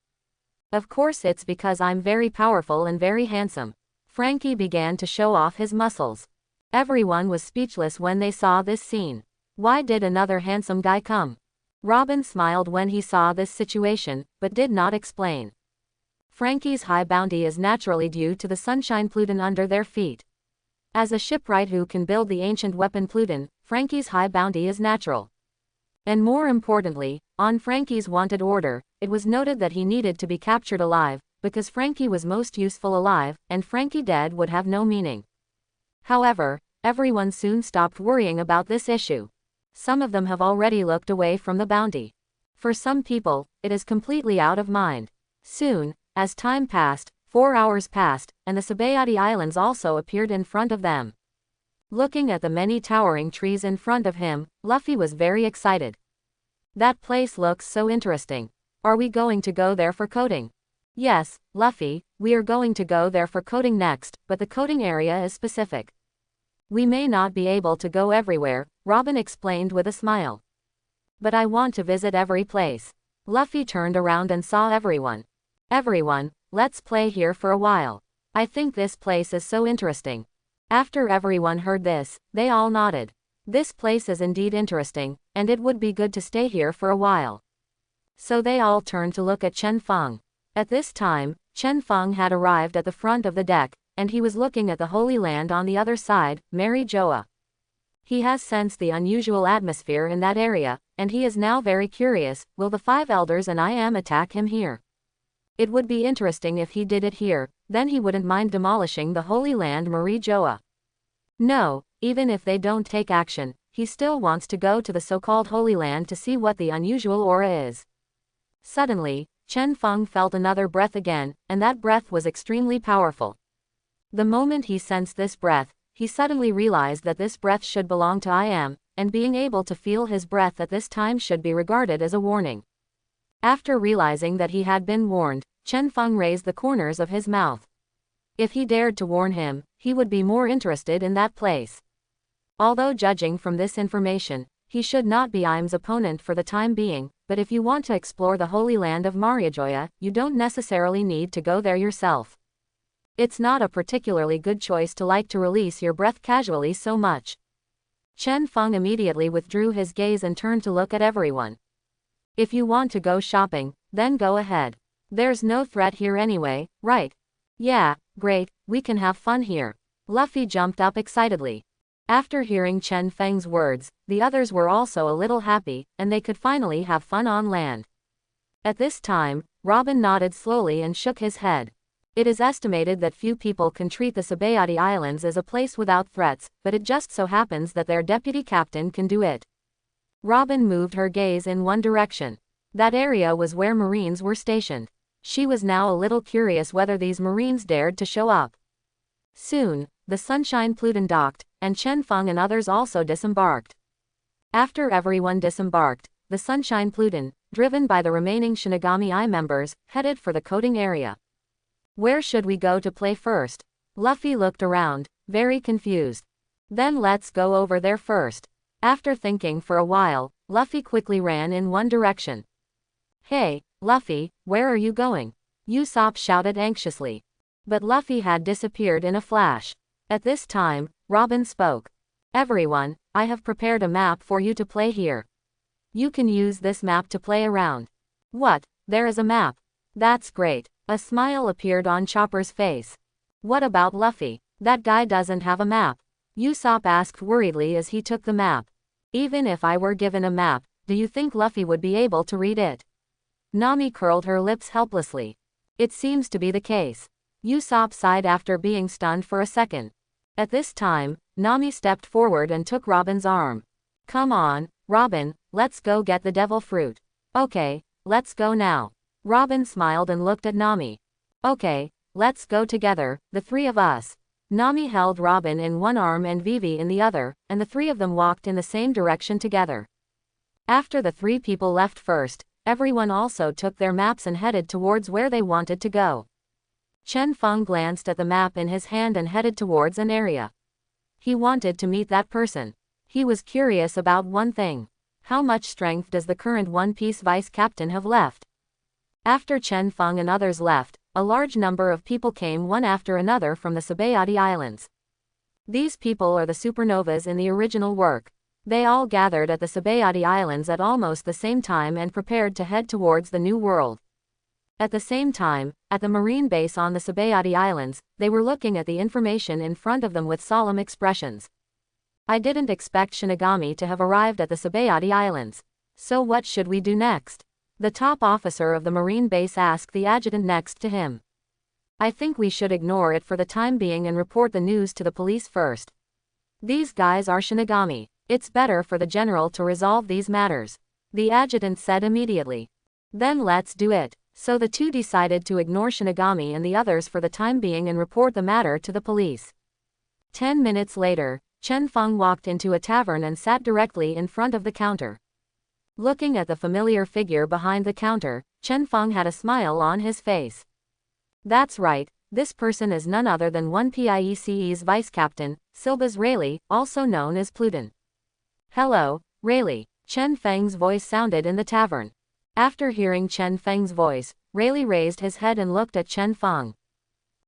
Of course it's because I'm very powerful and very handsome. Frankie began to show off his muscles. Everyone was speechless when they saw this scene. Why did another handsome guy come? Robin smiled when he saw this situation, but did not explain. Frankie's high bounty is naturally due to the Sunshine Pluton under their feet. As a shipwright who can build the ancient weapon Pluton, Frankie's high bounty is natural. And more importantly, on Frankie's wanted order, it was noted that he needed to be captured alive, because Frankie was most useful alive, and Frankie dead would have no meaning. However, everyone soon stopped worrying about this issue. Some of them have already looked away from the bounty. For some people, it is completely out of mind. Soon, as time passed, 4 hours passed, and the Sabayati Islands also appeared in front of them. Looking at the many towering trees in front of him, Luffy was very excited. That place looks so interesting. Are we going to go there for coding? Yes, Luffy, we are going to go there for coding next, but the coding area is specific. We may not be able to go everywhere, Robin explained with a smile. But I want to visit every place. Luffy turned around and saw everyone. Everyone, let's play here for a while. I think this place is so interesting. After everyone heard this, they all nodded. This place is indeed interesting, and it would be good to stay here for a while. So they all turned to look at Chen Feng. At this time, Chen Feng had arrived at the front of the deck, and he was looking at the Holy Land on the other side, Mary Joa. He has sensed the unusual atmosphere in that area, and he is now very curious, will the 5 elders and I am attack him here? It would be interesting if he did it here, then he wouldn't mind demolishing the Holy Land Mary Joa. No, even if they don't take action, he still wants to go to the so-called Holy Land to see what the unusual aura is. Suddenly, Chen Feng felt another breath again, and that breath was extremely powerful. The moment he sensed this breath, he suddenly realized that this breath should belong to I am, and being able to feel his breath at this time should be regarded as a warning. After realizing that he had been warned, Chen Feng raised the corners of his mouth. If he dared to warn him, he would be more interested in that place. Although judging from this information, he should not be Im's opponent for the time being, but if you want to explore the Holy Land of Mariajoya, you don't necessarily need to go there yourself. It's not a particularly good choice to like to release your breath casually so much. Chen Feng immediately withdrew his gaze and turned to look at everyone. If you want to go shopping, then go ahead. There's no threat here anyway, right? Yeah, great, we can have fun here. Luffy jumped up excitedly. After hearing Chen Feng's words, the others were also a little happy, and they could finally have fun on land. At this time, Robin nodded slowly and shook his head. It is estimated that few people can treat the Sabayati Islands as a place without threats, but it just so happens that their deputy captain can do it. Robin moved her gaze in one direction. That area was where Marines were stationed. She was now a little curious whether these Marines dared to show up. Soon, the Sunshine Pluton docked, and Chen Feng and others also disembarked. After everyone disembarked, the Sunshine Pluton, driven by the remaining Shinigami Eye members, headed for the coding area. Where should we go to play first? Luffy looked around, very confused. Then let's go over there first. After thinking for a while, Luffy quickly ran in one direction. Hey, Luffy, where are you going? Usopp shouted anxiously. But Luffy had disappeared in a flash. At this time, Robin spoke. Everyone, I have prepared a map for you to play here. You can use this map to play around. What, there is a map? That's great. A smile appeared on Chopper's face. What about Luffy? That guy doesn't have a map. Usopp asked worriedly as he took the map. Even if I were given a map, do you think Luffy would be able to read it? Nami curled her lips helplessly. It seems to be the case. Usopp sighed after being stunned for a second. At this time, Nami stepped forward and took Robin's arm. Come on, Robin, let's go get the devil fruit. Okay, let's go now. Robin smiled and looked at Nami. Okay, let's go together, the 3 of us. Nami held Robin in one arm and Vivi in the other, and the 3 of them walked in the same direction together. After the 3 people left first, everyone also took their maps and headed towards where they wanted to go. Chen Feng glanced at the map in his hand and headed towards an area. He wanted to meet that person. He was curious about one thing. How much strength does the current One Piece vice captain have left? After Chen Feng and others left, a large number of people came one after another from the Sabayati Islands. These people are the supernovas in the original work. They all gathered at the Sabayati Islands at almost the same time and prepared to head towards the New World. At the same time, at the marine base on the Sabayati Islands, they were looking at the information in front of them with solemn expressions. I didn't expect Shinigami to have arrived at the Sabayati Islands. So what should we do next? The top officer of the marine base asked the adjutant next to him. I think we should ignore it for the time being and report the news to the police first. These guys are Shinigami. It's better for the general to resolve these matters. The adjutant said immediately. Then let's do it. So the 2 decided to ignore Shinigami and the others for the time being and report the matter to the police. 10 minutes later, Chen Feng walked into a tavern and sat directly in front of the counter. Looking at the familiar figure behind the counter, Chen Feng had a smile on his face. That's right, this person is none other than One Piece's vice captain, Silbas Rayleigh, also known as Pluton. Hello, Rayleigh. Chen Feng's voice sounded in the tavern. After hearing Chen Feng's voice, Rayleigh raised his head and looked at Chen Feng.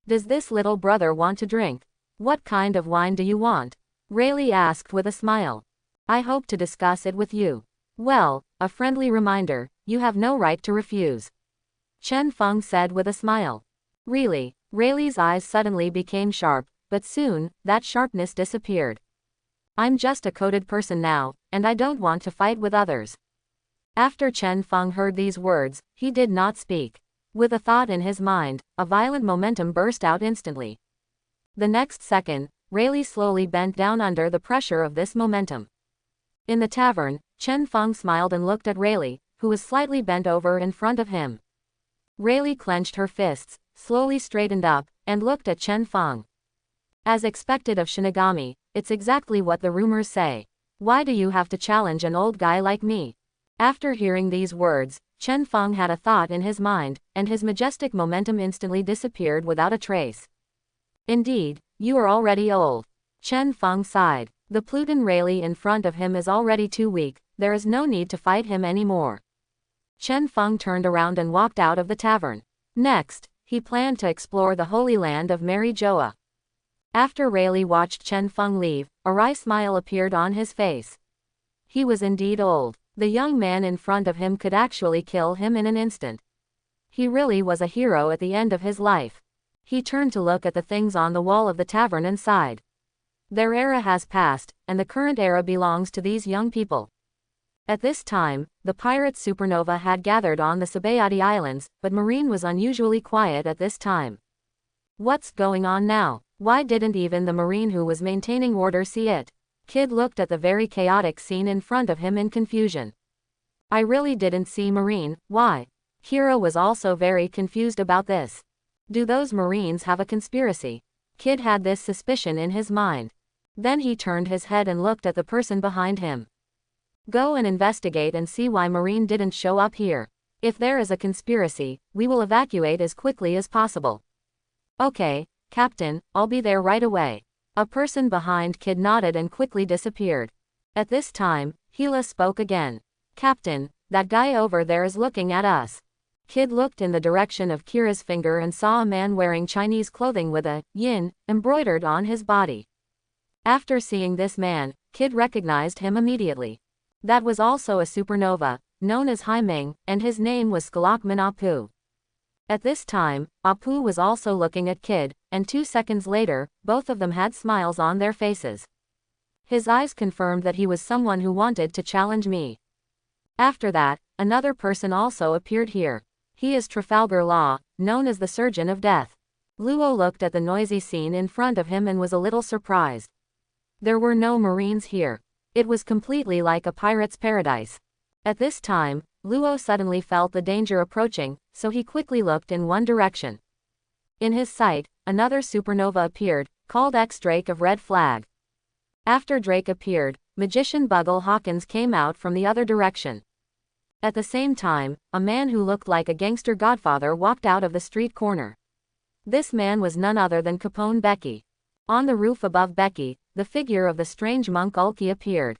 Does this little brother want to drink? What kind of wine do you want? Rayleigh asked with a smile. I hope to discuss it with you. Well, a friendly reminder, you have no right to refuse. Chen Feng said with a smile. Really? Rayleigh's eyes suddenly became sharp, but soon, that sharpness disappeared. I'm just a coded person now, and I don't want to fight with others. After Chen Feng heard these words, he did not speak. With a thought in his mind, a violent momentum burst out instantly. The next second, Rayleigh slowly bent down under the pressure of this momentum. In the tavern, Chen Feng smiled and looked at Rayleigh, who was slightly bent over in front of him. Rayleigh clenched her fists, slowly straightened up, and looked at Chen Feng. As expected of Shinigami, it's exactly what the rumors say. Why do you have to challenge an old guy like me? After hearing these words, Chen Feng had a thought in his mind, and his majestic momentum instantly disappeared without a trace. Indeed, you are already old. Chen Feng sighed. The Pluton Rayleigh in front of him is already too weak, there is no need to fight him anymore. Chen Feng turned around and walked out of the tavern. Next, he planned to explore the Holy Land of Mary Joa. After Rayleigh watched Chen Feng leave, a wry smile appeared on his face. He was indeed old. The young man in front of him could actually kill him in an instant. He really was a hero at the end of his life. He turned to look at the things on the wall of the tavern and sighed. Their era has passed, and the current era belongs to these young people. At this time, the pirate supernova had gathered on the Sabayati Islands, but Marine was unusually quiet at this time. What's going on now? Why didn't even the Marine who was maintaining order see it? Kid looked at the very chaotic scene in front of him in confusion. I really didn't see Marine, why? Hiro was also very confused about this. Do those Marines have a conspiracy? Kid had this suspicion in his mind. Then he turned his head and looked at the person behind him. Go and investigate and see why Marine didn't show up here. If there is a conspiracy, we will evacuate as quickly as possible. Okay, Captain, I'll be there right away. A person behind Kid nodded and quickly disappeared. At this time, Gila spoke again. Captain, that guy over there is looking at us. Kid looked in the direction of Kira's finger and saw a man wearing Chinese clothing with a yin embroidered on his body. After seeing this man, Kid recognized him immediately. That was also a supernova, known as Haiming, and his name was Skalakman Apu. At this time, Apu was also looking at Kid, and 2 seconds later, both of them had smiles on their faces. His eyes confirmed that he was someone who wanted to challenge me. After that, another person also appeared here. He is Trafalgar Law, known as the Surgeon of Death. Luo looked at the noisy scene in front of him and was a little surprised. There were no Marines here. It was completely like a pirate's paradise. At this time, Luo suddenly felt the danger approaching, so he quickly looked in one direction. In his sight, another supernova appeared, called X-Drake of Red Flag. After Drake appeared, Magician Buggle Hawkins came out from the other direction. At the same time, a man who looked like a gangster godfather walked out of the street corner. This man was none other than Capone Becky. On the roof above Becky, the figure of the strange monk Ulki appeared.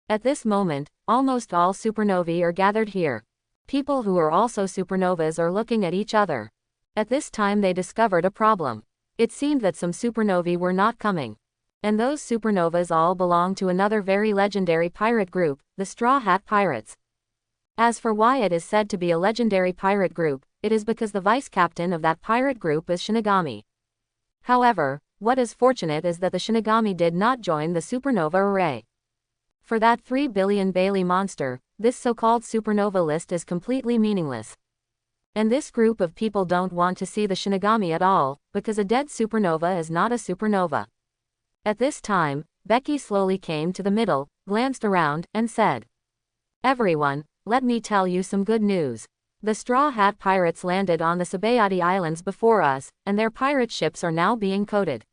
At this moment, almost all supernovae are gathered here. People who are also supernovas are looking at each other. At this time they discovered a problem. It seemed that some supernovae were not coming. And those supernovas all belong to another very legendary pirate group, the Straw Hat Pirates. As for why it is said to be a legendary pirate group, it is because the vice captain of that pirate group is Shinigami. However, what is fortunate is that the Shinigami did not join the supernova array. For that 3 billion Bailey monster, this so-called supernova list is completely meaningless. And this group of people don't want to see the Shinigami at all, because a dead supernova is not a supernova. At this time, Becky slowly came to the middle, glanced around, and said, "Everyone, let me tell you some good news. The Straw Hat Pirates landed on the Sabayati Islands before us, and their pirate ships are now being coated."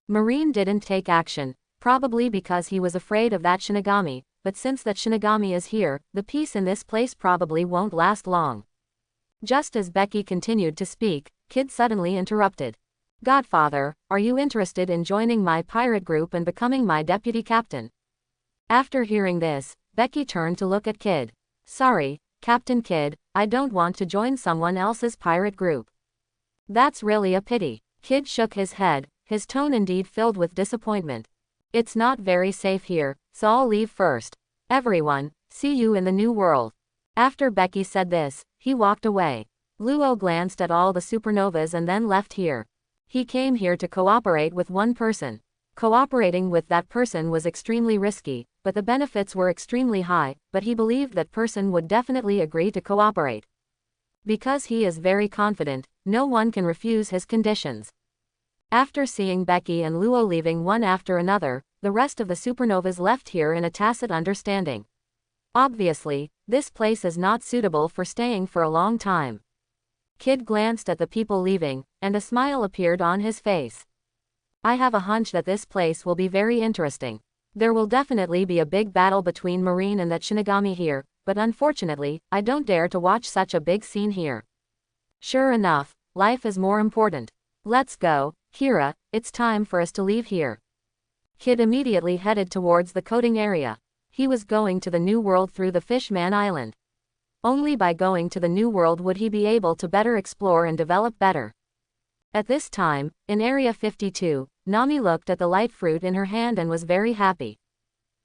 Marine didn't take action, probably because he was afraid of that Shinigami, but since that Shinigami is here, the peace in this place probably won't last long. Just as Becky continued to speak, Kid suddenly interrupted. Godfather, are you interested in joining my pirate group and becoming my deputy captain? After hearing this, Becky turned to look at Kid. Sorry, Captain Kid, I don't want to join someone else's pirate group. That's really a pity. Kid shook his head, his tone indeed filled with disappointment. It's not very safe here, so I'll leave first. Everyone, see you in the new world. After Becky said this, he walked away. Luo glanced at all the supernovas and then left here. He came here to cooperate with one person. Cooperating with that person was extremely risky, but the benefits were extremely high, but he believed that person would definitely agree to cooperate. Because he is very confident, no one can refuse his conditions. After seeing Becky and Luo leaving one after another, the rest of the supernovas left here in a tacit understanding. Obviously, this place is not suitable for staying for a long time. Kid glanced at the people leaving, and a smile appeared on his face. I have a hunch that this place will be very interesting. There will definitely be a big battle between Marine and that Shinigami here, but unfortunately, I don't dare to watch such a big scene here. Sure enough, life is more important. Let's go, Kira, it's time for us to leave here. Kid immediately headed towards the coding area. He was going to the new world through the Fishman Island. Only by going to the new world would he be able to better explore and develop better. At this time, in Area 52, Nami looked at the light fruit in her hand and was very happy.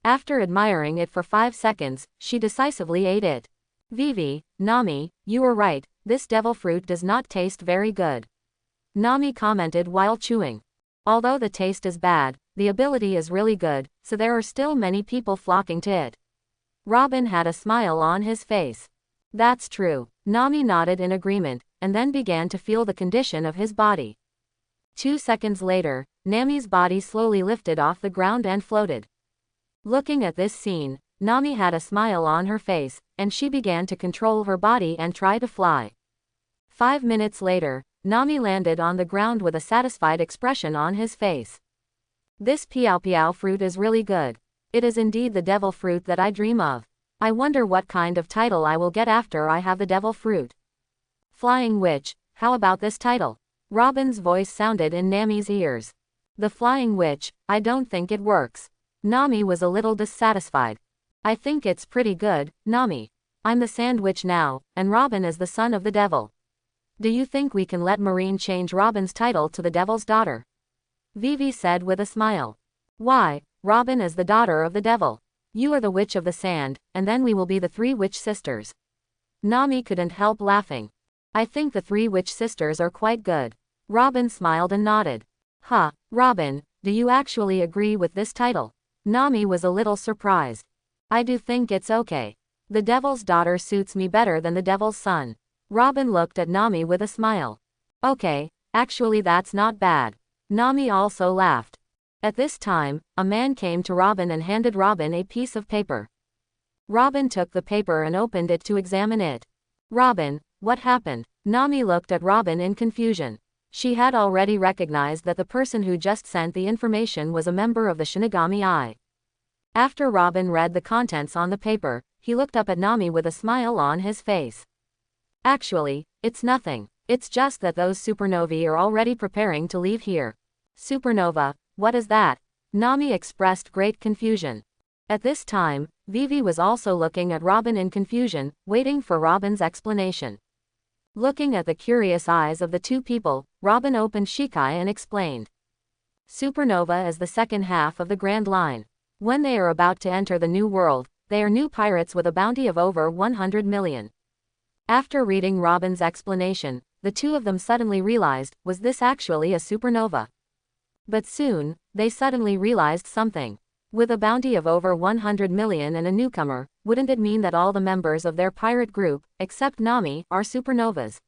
After admiring it for 5 seconds, she decisively ate it. Vivi, Nami, you were right, this devil fruit does not taste very good. Nami commented while chewing. Although the taste is bad, the ability is really good, so there are still many people flocking to it. Robin had a smile on his face. That's true. Nami nodded in agreement, and then began to feel the condition of his body. 2 seconds later, Nami's body slowly lifted off the ground and floated. Looking at this scene, Nami had a smile on her face, and she began to control her body and try to fly. 5 minutes later, Nami landed on the ground with a satisfied expression on his face. This Piao Piao fruit is really good. It is indeed the devil fruit that I dream of. I wonder what kind of title I will get after I have the devil fruit. Flying Witch, how about this title? Robin's voice sounded in Nami's ears. The Flying Witch, I don't think it works. Nami was a little dissatisfied. I think it's pretty good, Nami. I'm the Sand Witch now, and Robin is the son of the devil. Do you think we can let Marine change Robin's title to the devil's daughter? Vivi said with a smile. Why, Robin is the daughter of the devil. You are the witch of the sand, and then we will be the 3 witch sisters. Nami couldn't help laughing. I think the 3 witch sisters are quite good. Robin smiled and nodded. Huh, Robin, do you actually agree with this title? Nami was a little surprised. I do think it's okay. The devil's daughter suits me better than the devil's son. Robin looked at Nami with a smile. Okay, actually that's not bad. Nami also laughed. At this time, a man came to Robin and handed Robin a piece of paper. Robin took the paper and opened it to examine it. Robin, what happened? Nami looked at Robin in confusion. She had already recognized that the person who just sent the information was a member of the Shinigami Eye. After Robin read the contents on the paper, he looked up at Nami with a smile on his face. Actually, it's nothing. It's just that those supernovae are already preparing to leave here. Supernova, what is that? Nami expressed great confusion. At this time, Vivi was also looking at Robin in confusion, waiting for Robin's explanation. Looking at the curious eyes of the 2 people, Robin opened Shikai and explained. Supernova is the second half of the Grand Line. When they are about to enter the new world, they are new pirates with a bounty of over 100 million. After reading Robin's explanation, the 2 of them suddenly realized, was this actually a supernova? But soon, they suddenly realized something. With a bounty of over 100 million and a newcomer, wouldn't it mean that all the members of their pirate group, except Nami, are supernovas?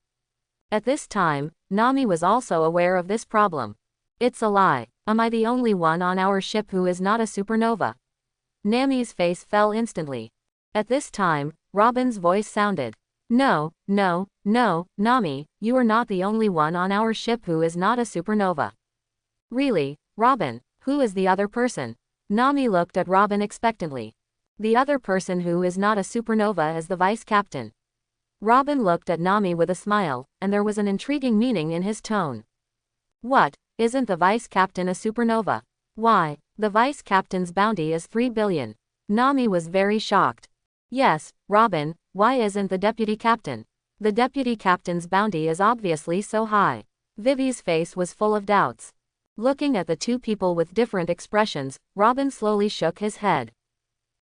At this time, Nami was also aware of this problem. It's a lie. Am I the only one on our ship who is not a supernova? Nami's face fell instantly. At this time, Robin's voice sounded. No, Nami, you are not the only one on our ship who is not a supernova. Really, Robin, who is the other person? Nami looked at Robin expectantly. The other person who is not a supernova is the vice captain. Robin looked at Nami with a smile, and there was an intriguing meaning in his tone. What, isn't the vice captain a supernova? Why, the vice captain's bounty is 3 billion. Nami was very shocked. Yes, Robin, why isn't the deputy captain? The deputy captain's bounty is obviously so high. Vivi's face was full of doubts. Looking at the two people with different expressions, Robin slowly shook his head.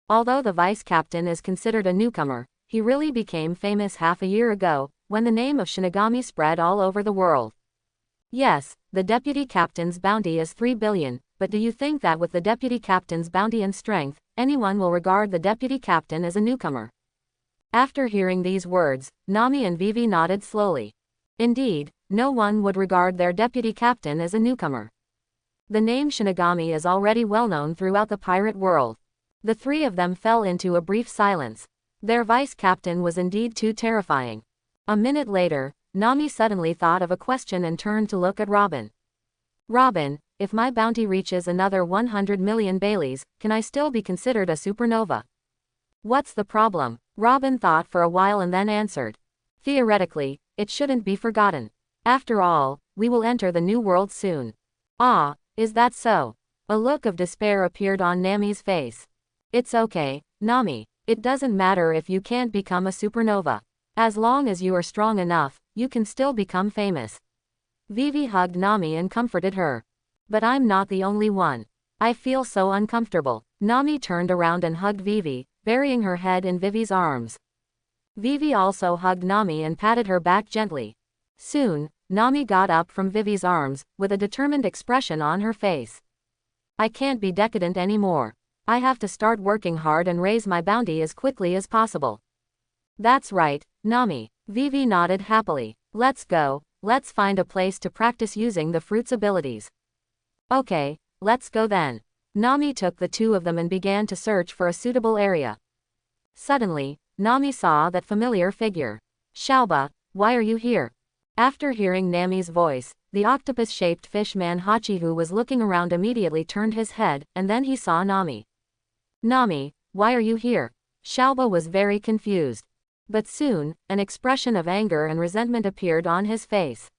Although the vice captain is considered a newcomer, he really became famous half a year ago, when the name of Shinigami spread all over the world. Yes, the deputy captain's bounty is 3 billion, but do you think that with the deputy captain's bounty and strength, anyone will regard the deputy captain as a newcomer? After hearing these words, Nami and Vivi nodded slowly. Indeed, no one would regard their deputy captain as a newcomer. The name Shinigami is already well known throughout the pirate world. The three of them fell into a brief silence. Their vice captain was indeed too terrifying. A minute later, Nami suddenly thought of a question and turned to look at Robin. Robin, if my bounty reaches another 100 million Baileys, can I still be considered a supernova? What's the problem? Robin thought for a while and then answered. Theoretically, it shouldn't be forgotten. After all, we will enter the new world soon. Ah, is that so? A look of despair appeared on Nami's face. It's okay, Nami. It doesn't matter if you can't become a supernova. As long as you are strong enough, you can still become famous. Vivi hugged Nami and comforted her. But I'm not the only one. I feel so uncomfortable. Nami turned around and hugged Vivi, burying her head in Vivi's arms. Vivi also hugged Nami and patted her back gently. Soon, Nami got up from Vivi's arms, with a determined expression on her face. I can't be decadent anymore. I have to start working hard and raise my bounty as quickly as possible. That's right, Nami. Vivi nodded happily. Let's go, let's find a place to practice using the fruit's abilities. Okay, let's go then. Nami took the two of them and began to search for a suitable area. Suddenly, Nami saw that familiar figure. Xiaoba, why are you here? After hearing Nami's voice, the octopus-shaped fishman Hachi, who was looking around, immediately turned his head, and then he saw Nami. Nami, why are you here? Xiaoba was very confused. But soon, an expression of anger and resentment appeared on his face.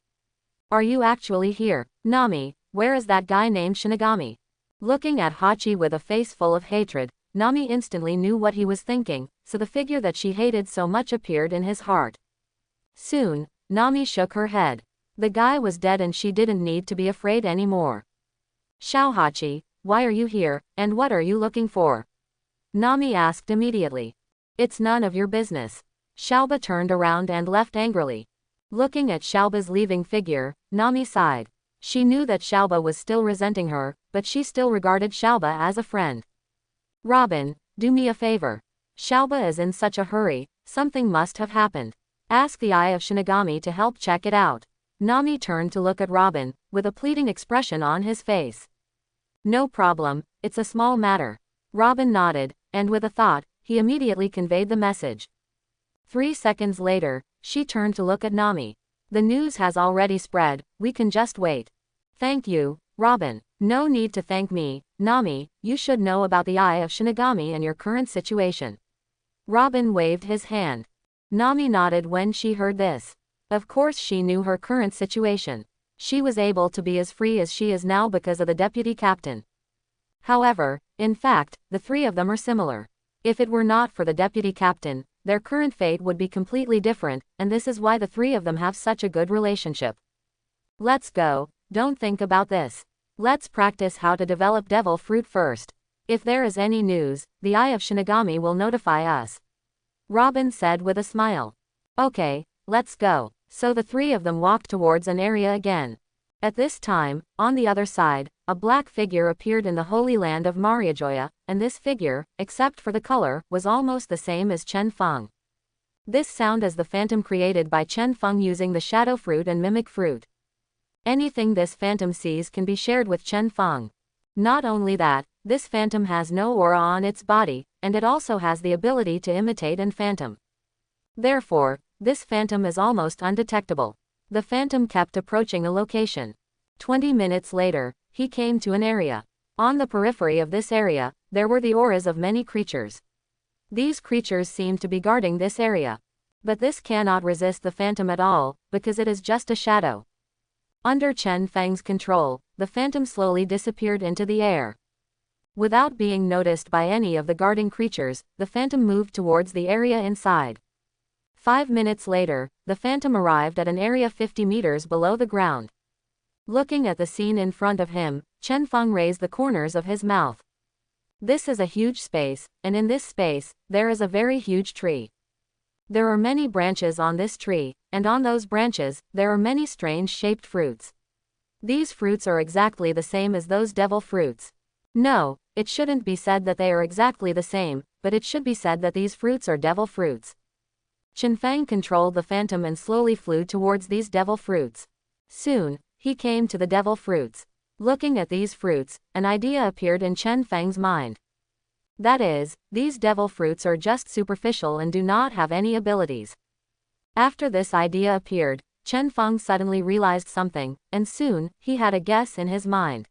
Are you actually here? Nami, where is that guy named Shinigami? Looking at Hachi with a face full of hatred, Nami instantly knew what he was thinking, so the figure that she hated so much appeared in his heart. Soon, Nami shook her head. The guy was dead and she didn't need to be afraid anymore. Xiao Hachi, why are you here, and what are you looking for? Nami asked immediately. It's none of your business. Xiaoba turned around and left angrily. Looking at Xiaoba's leaving figure, Nami sighed. She knew that Xiaoba was still resenting her, but she still regarded Xiaoba as a friend. Robin, do me a favor. Xiaoba is in such a hurry, something must have happened. Ask the Eye of Shinigami to help check it out. Nami turned to look at Robin, with a pleading expression on his face. No problem, it's a small matter. Robin nodded, and with a thought, he immediately conveyed the message. 3 seconds later, she turned to look at Nami. The news has already spread, we can just wait. Thank you, Robin. No need to thank me, Nami, you should know about the Eye of Shinigami and your current situation. Robin waved his hand. Nami nodded when she heard this. Of course she knew her current situation. She was able to be as free as she is now because of the deputy captain. However, in fact, the three of them are similar. If it were not for the deputy captain, their current fate would be completely different, and this is why the three of them have such a good relationship. Let's go, don't think about this. Let's practice how to develop devil fruit first. If there is any news, the Eye of Shinigami will notify us. Robin said with a smile. Okay, let's go. So the three of them walked towards an area again. At this time, on the other side, a black figure appeared in the holy land of Mariajoya, and this figure, except for the color, was almost the same as Chen Feng. This sound is the phantom created by Chen Feng using the shadow fruit and mimic fruit. Anything this phantom sees can be shared with Chen Feng. Not only that, this phantom has no aura on its body, and it also has the ability to imitate and phantom. Therefore, this phantom is almost undetectable. The phantom kept approaching a location. 20 minutes later, he came to an area. On the periphery of this area, there were the auras of many creatures. These creatures seemed to be guarding this area. But this cannot resist the phantom at all, because it is just a shadow. Under Chen Feng's control, the phantom slowly disappeared into the air. Without being noticed by any of the guarding creatures, the phantom moved towards the area inside. 5 minutes later, the phantom arrived at an area 50 meters below the ground. Looking at the scene in front of him, Chen Feng raised the corners of his mouth. This is a huge space, and in this space, there is a very huge tree. There are many branches on this tree, and on those branches, there are many strange-shaped fruits. These fruits are exactly the same as those devil fruits. No, it shouldn't be said that they are exactly the same, but it should be said that these fruits are devil fruits. Chen Feng controlled the phantom and slowly flew towards these devil fruits. Soon, he came to the devil fruits. Looking at these fruits, an idea appeared in Chen Feng's mind. That is, these devil fruits are just superficial and do not have any abilities. After this idea appeared, Chen Feng suddenly realized something, and soon, he had a guess in his mind.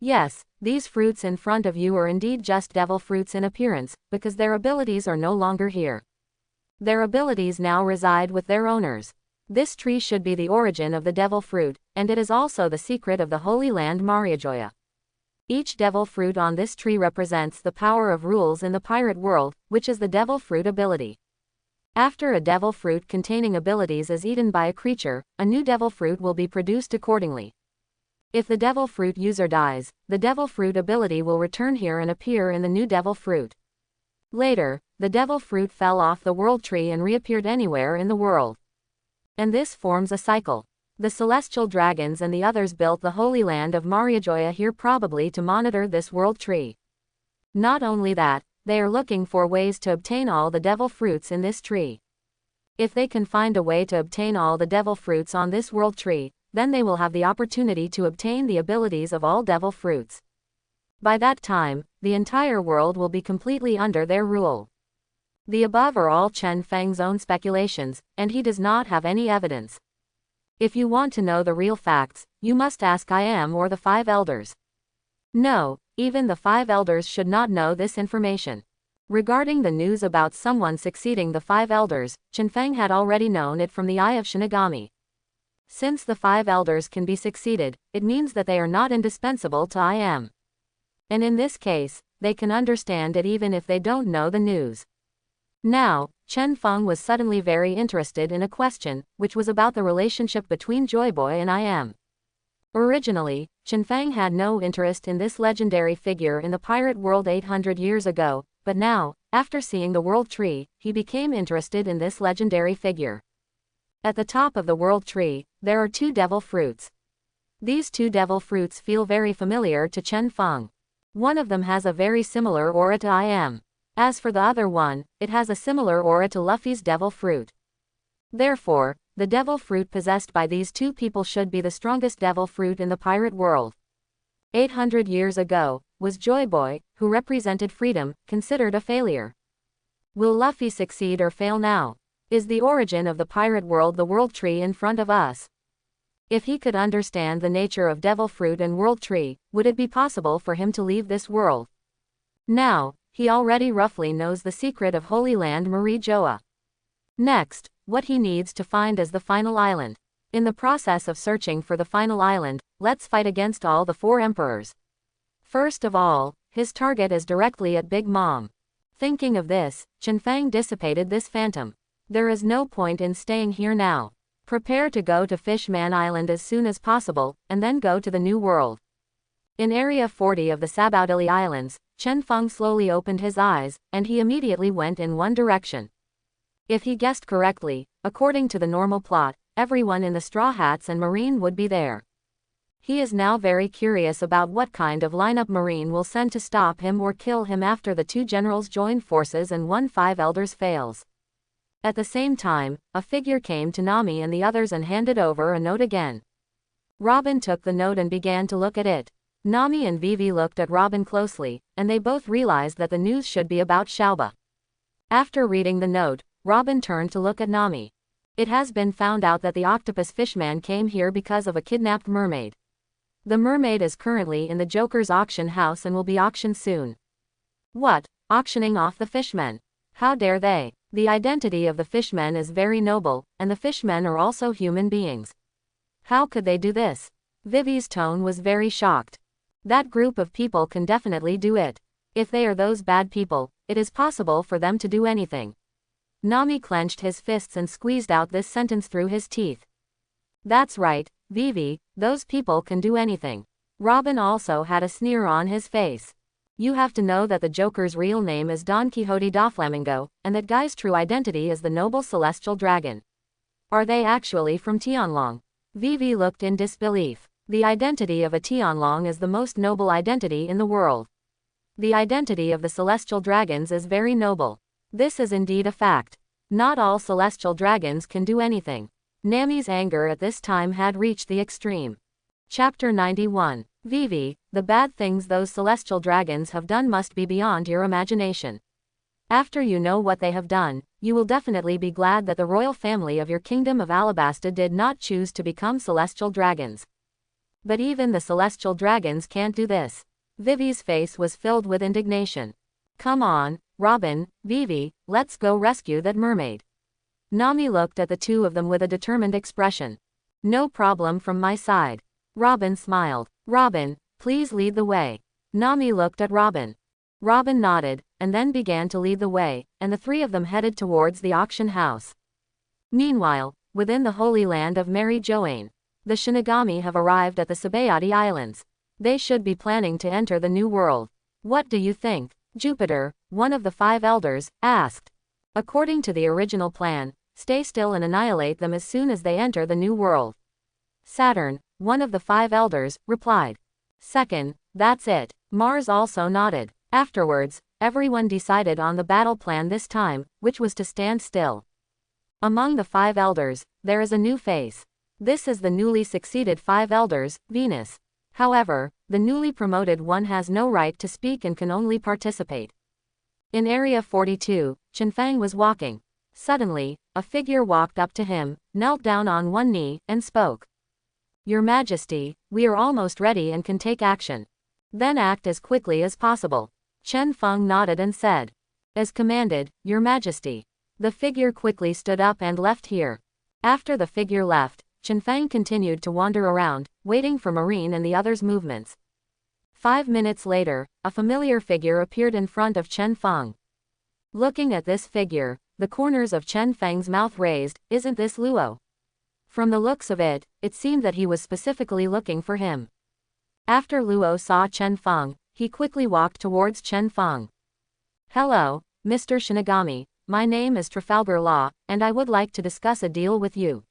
Yes, these fruits in front of you are indeed just devil fruits in appearance, because their abilities are no longer here. Their abilities now reside with their owners. This tree should be the origin of the devil fruit, and it is also the secret of the Holy Land Mariajoya. Each devil fruit on this tree represents the power of rules in the pirate world, which is the devil fruit ability. After a devil fruit containing abilities is eaten by a creature, a new devil fruit will be produced accordingly. If the devil fruit user dies, the devil fruit ability will return here and appear in the new devil fruit. Later, the devil fruit fell off the world tree and reappeared anywhere in the world. And this forms a cycle. The celestial dragons and the others built the Holy Land of Mariajoya here probably to monitor this world tree. Not only that, they are looking for ways to obtain all the devil fruits in this tree. If they can find a way to obtain all the devil fruits on this world tree, then they will have the opportunity to obtain the abilities of all devil fruits. By that time, the entire world will be completely under their rule. The above are all Chen Feng's own speculations, and he does not have any evidence. If you want to know the real facts, you must ask I am or the 5 elders. No, even the 5 elders should not know this information. Regarding the news about someone succeeding the 5 elders, Chen Feng had already known it from the Eye of Shinigami. Since the 5 elders can be succeeded, it means that they are not indispensable to I am. And in this case, they can understand it even if they don't know the news. Now, Chen Feng was suddenly very interested in a question, which was about the relationship between Joy Boy and I am. Originally, Chen Feng had no interest in this legendary figure in the pirate world 800 years ago, but now, after seeing the world tree, he became interested in this legendary figure. At the top of the world tree, there are 2 devil fruits. These 2 devil fruits feel very familiar to Chen Feng. One of them has a very similar aura to I am. As for the other one, it has a similar aura to Luffy's devil fruit. Therefore, the devil fruit possessed by these 2 people should be the strongest devil fruit in the pirate world. 800 years ago, was Joy Boy, who represented freedom, considered a failure? Will Luffy succeed or fail now? Is the origin of the pirate world the world tree in front of us? If he could understand the nature of devil fruit and world tree, would it be possible for him to leave this world? Now, he already roughly knows the secret of Holy Land Mariajoya. Next, what he needs to find is the final island. In the process of searching for the final island, let's fight against all the 4 emperors. First of all, his target is directly at Big Mom. Thinking of this, Chen Feng dissipated this phantom. There is no point in staying here now. Prepare to go to Fishman Island as soon as possible, and then go to the New World. In Area 40 of the Sabaudili Islands, Chen Feng slowly opened his eyes, and he immediately went in one direction. If he guessed correctly, according to the normal plot, everyone in the Straw Hats and Marine would be there. He is now very curious about what kind of lineup Marine will send to stop him or kill him after the 2 generals join forces and 1 5 elders fails. At the same time, a figure came to Nami and the others and handed over a note again. Robin took the note and began to look at it. Nami and Vivi looked at Robin closely, and they both realized that the news should be about Xiaoba. After reading the note, Robin turned to look at Nami. It has been found out that the octopus fishman came here because of a kidnapped mermaid. The mermaid is currently in the Joker's auction house and will be auctioned soon. What? Auctioning off the fishmen? How dare they? The identity of the fishmen is very noble, and the fishmen are also human beings. How could they do this? Vivi's tone was very shocked. That group of people can definitely do it. If they are those bad people, it is possible for them to do anything. Nami clenched his fists and squeezed out this sentence through his teeth. That's right, Vivi, those people can do anything. Robin also had a sneer on his face. You have to know that the Joker's real name is Don Quixote Doflamingo, and that Guy's true identity is the noble celestial dragon. Are they actually from Tianlong? Vivi looked in disbelief. The identity of a Tianlong is the most noble identity in the world. The identity of the celestial dragons is very noble. This is indeed a fact. Not all celestial dragons can do anything. Nami's anger at this time had reached the extreme. Chapter 91. Vivi, the bad things those celestial dragons have done must be beyond your imagination. After you know what they have done, you will definitely be glad that the royal family of your kingdom of Alabasta did not choose to become celestial dragons. But even the celestial dragons can't do this. Vivi's face was filled with indignation. Come on, Robin, Vivi, let's go rescue that mermaid. Nami looked at the two of them with a determined expression. No problem from my side. Robin smiled. Robin, please lead the way. Nami looked at Robin. Robin nodded, and then began to lead the way, and the three of them headed towards the auction house. Meanwhile, within the Holy Land of Mary Joanne, the Shinigami have arrived at the Sabayati Islands. They should be planning to enter the New World. What do you think? Jupiter, one of the 5 elders, asked. According to the original plan, stay still and annihilate them as soon as they enter the New World. Saturn, one of the 5 elders, replied. Second, that's it. Mars also nodded. Afterwards, everyone decided on the battle plan this time, which was to stand still. Among the 5 elders, there is a new face. This is the newly succeeded 5 elders, Venus. However, the newly promoted one has no right to speak and can only participate. In Area 42, Chenfang was walking. Suddenly, a figure walked up to him, knelt down on one knee, and spoke. Your Majesty, we are almost ready and can take action. Then act as quickly as possible. Chen Feng nodded and said. As commanded, Your Majesty. The figure quickly stood up and left here. After the figure left, Chen Feng continued to wander around, waiting for Marine and the others' movements. 5 minutes later, a familiar figure appeared in front of Chen Feng. Looking at this figure, the corners of Chen Feng's mouth raised. Isn't this Luo? From the looks of it, it seemed that he was specifically looking for him. After Luo saw Chen Feng, he quickly walked towards Chen Feng. Hello, Mr. Shinigami, my name is Trafalgar Law, and I would like to discuss a deal with you.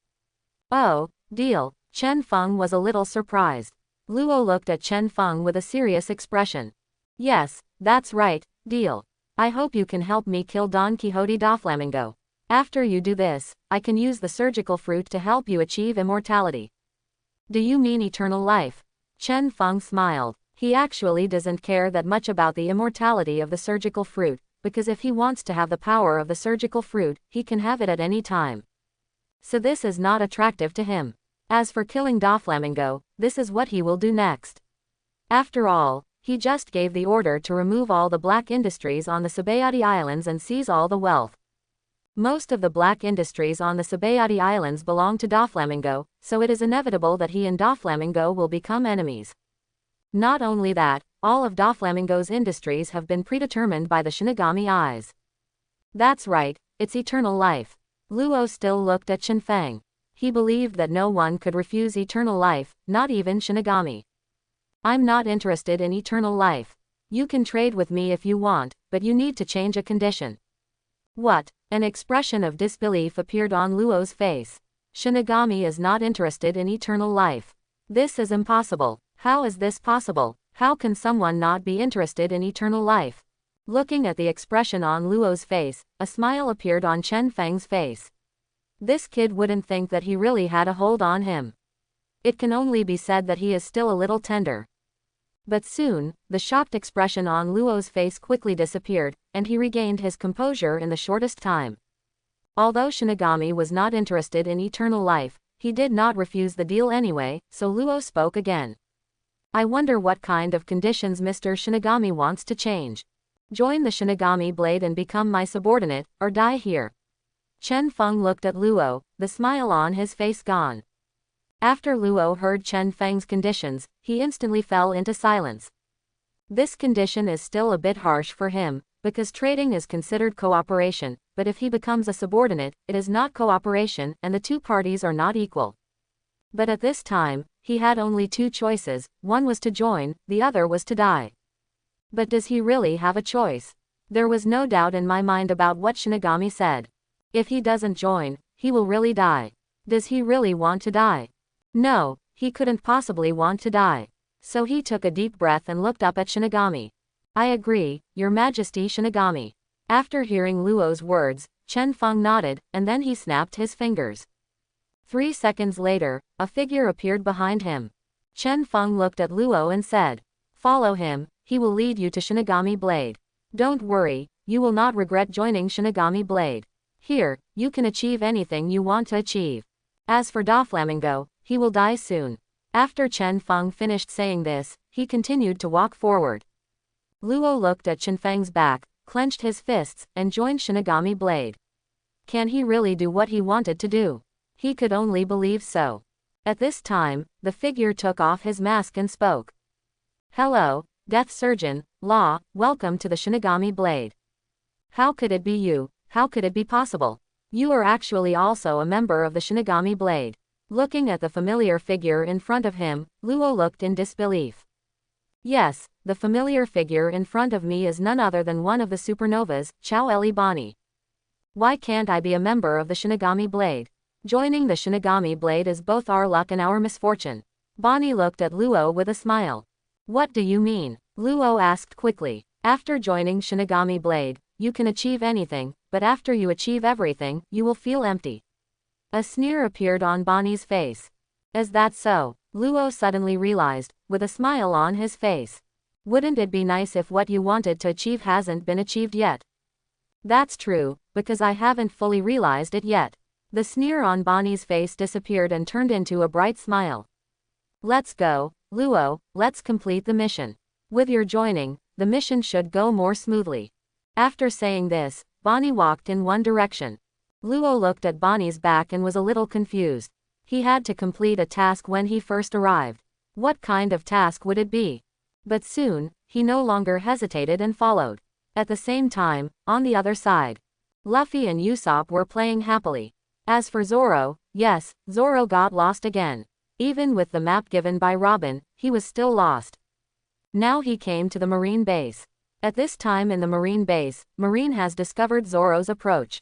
Oh, deal. Chen Feng was a little surprised. Luo looked at Chen Feng with a serious expression. Yes, that's right, deal. I hope you can help me kill Don Quixote Doflamingo. After you do this, I can use the surgical fruit to help you achieve immortality. Do you mean eternal life? Chen Feng smiled. He actually doesn't care that much about the immortality of the surgical fruit, because if he wants to have the power of the surgical fruit, he can have it at any time. So this is not attractive to him. As for killing Doflamingo, this is what he will do next. After all, he just gave the order to remove all the black industries on the Sabayati Islands and seize all the wealth. Most of the black industries on the Sabayati Islands belong to Doflamingo, so it is inevitable that he and Doflamingo will become enemies. Not only that, all of Doflamingo's industries have been predetermined by the Shinigami eyes. That's right, it's eternal life. Luo still looked at Chen Feng. He believed that no one could refuse eternal life, not even Shinigami. I'm not interested in eternal life. You can trade with me if you want, but you need to change a condition. What? An expression of disbelief appeared on Luo's face. Shinigami is not interested in eternal life. This is impossible. How is this possible? How can someone not be interested in eternal life? Looking at the expression on Luo's face, a smile appeared on Chen Feng's face. This kid wouldn't think that he really had a hold on him. It can only be said that he is still a little tender. But soon, the shocked expression on Luo's face quickly disappeared, and he regained his composure in the shortest time. Although Shinigami was not interested in eternal life, he did not refuse the deal anyway, so Luo spoke again. I wonder what kind of conditions Mr. Shinigami wants to change. Join the Shinigami Blade and become my subordinate, or die here. Chen Feng looked at Luo, the smile on his face gone. After Luo heard Chen Feng's conditions, he instantly fell into silence. This condition is still a bit harsh for him, because trading is considered cooperation, but if he becomes a subordinate, it is not cooperation and the two parties are not equal. But at this time, he had only two choices, one was to join, the other was to die. But does he really have a choice? There was no doubt in my mind about what Shinigami said. If he doesn't join, he will really die. Does he really want to die? No, he couldn't possibly want to die. So he took a deep breath and looked up at Shinigami. I agree, Your Majesty Shinigami. After hearing Luo's words, Chen Feng nodded, and then he snapped his fingers. 3 seconds later, a figure appeared behind him. Chen Feng looked at Luo and said, "Follow him, he will lead you to Shinigami Blade. Don't worry, you will not regret joining Shinigami Blade. Here, you can achieve anything you want to achieve. As for Doflamingo, he will die soon." After Chen Feng finished saying this, he continued to walk forward. Luo looked at Chen Feng's back, clenched his fists, and joined Shinigami Blade. Can he really do what he wanted to do? He could only believe so. At this time, the figure took off his mask and spoke. "Hello, Death Surgeon, Law, welcome to the Shinigami Blade. How could it be you? How could it be possible? You are actually also a member of the Shinigami Blade." Looking at the familiar figure in front of him, Luo looked in disbelief. Yes, the familiar figure in front of me is none other than one of the supernovas, Chow Eli Bani. Why can't I be a member of the Shinigami Blade? Joining the Shinigami Blade is both our luck and our misfortune. Bani looked at Luo with a smile. What do you mean? Luo asked quickly. After joining Shinigami Blade, you can achieve anything, but after you achieve everything, you will feel empty. A sneer appeared on Bani's face. Is that so? Luo suddenly realized, with a smile on his face. Wouldn't it be nice if what you wanted to achieve hasn't been achieved yet? That's true, because I haven't fully realized it yet. The sneer on Bani's face disappeared and turned into a bright smile. Let's go, Luo, let's complete the mission. With your joining, the mission should go more smoothly. After saying this, Bani walked in one direction. Luo looked at Bani's back and was a little confused. He had to complete a task when he first arrived. What kind of task would it be? But soon, he no longer hesitated and followed. At the same time, on the other side, Luffy and Usopp were playing happily. As for Zoro, yes, Zoro got lost again. Even with the map given by Robin, he was still lost. Now he came to the Marine base. At this time in the Marine base, Marine has discovered Zoro's approach.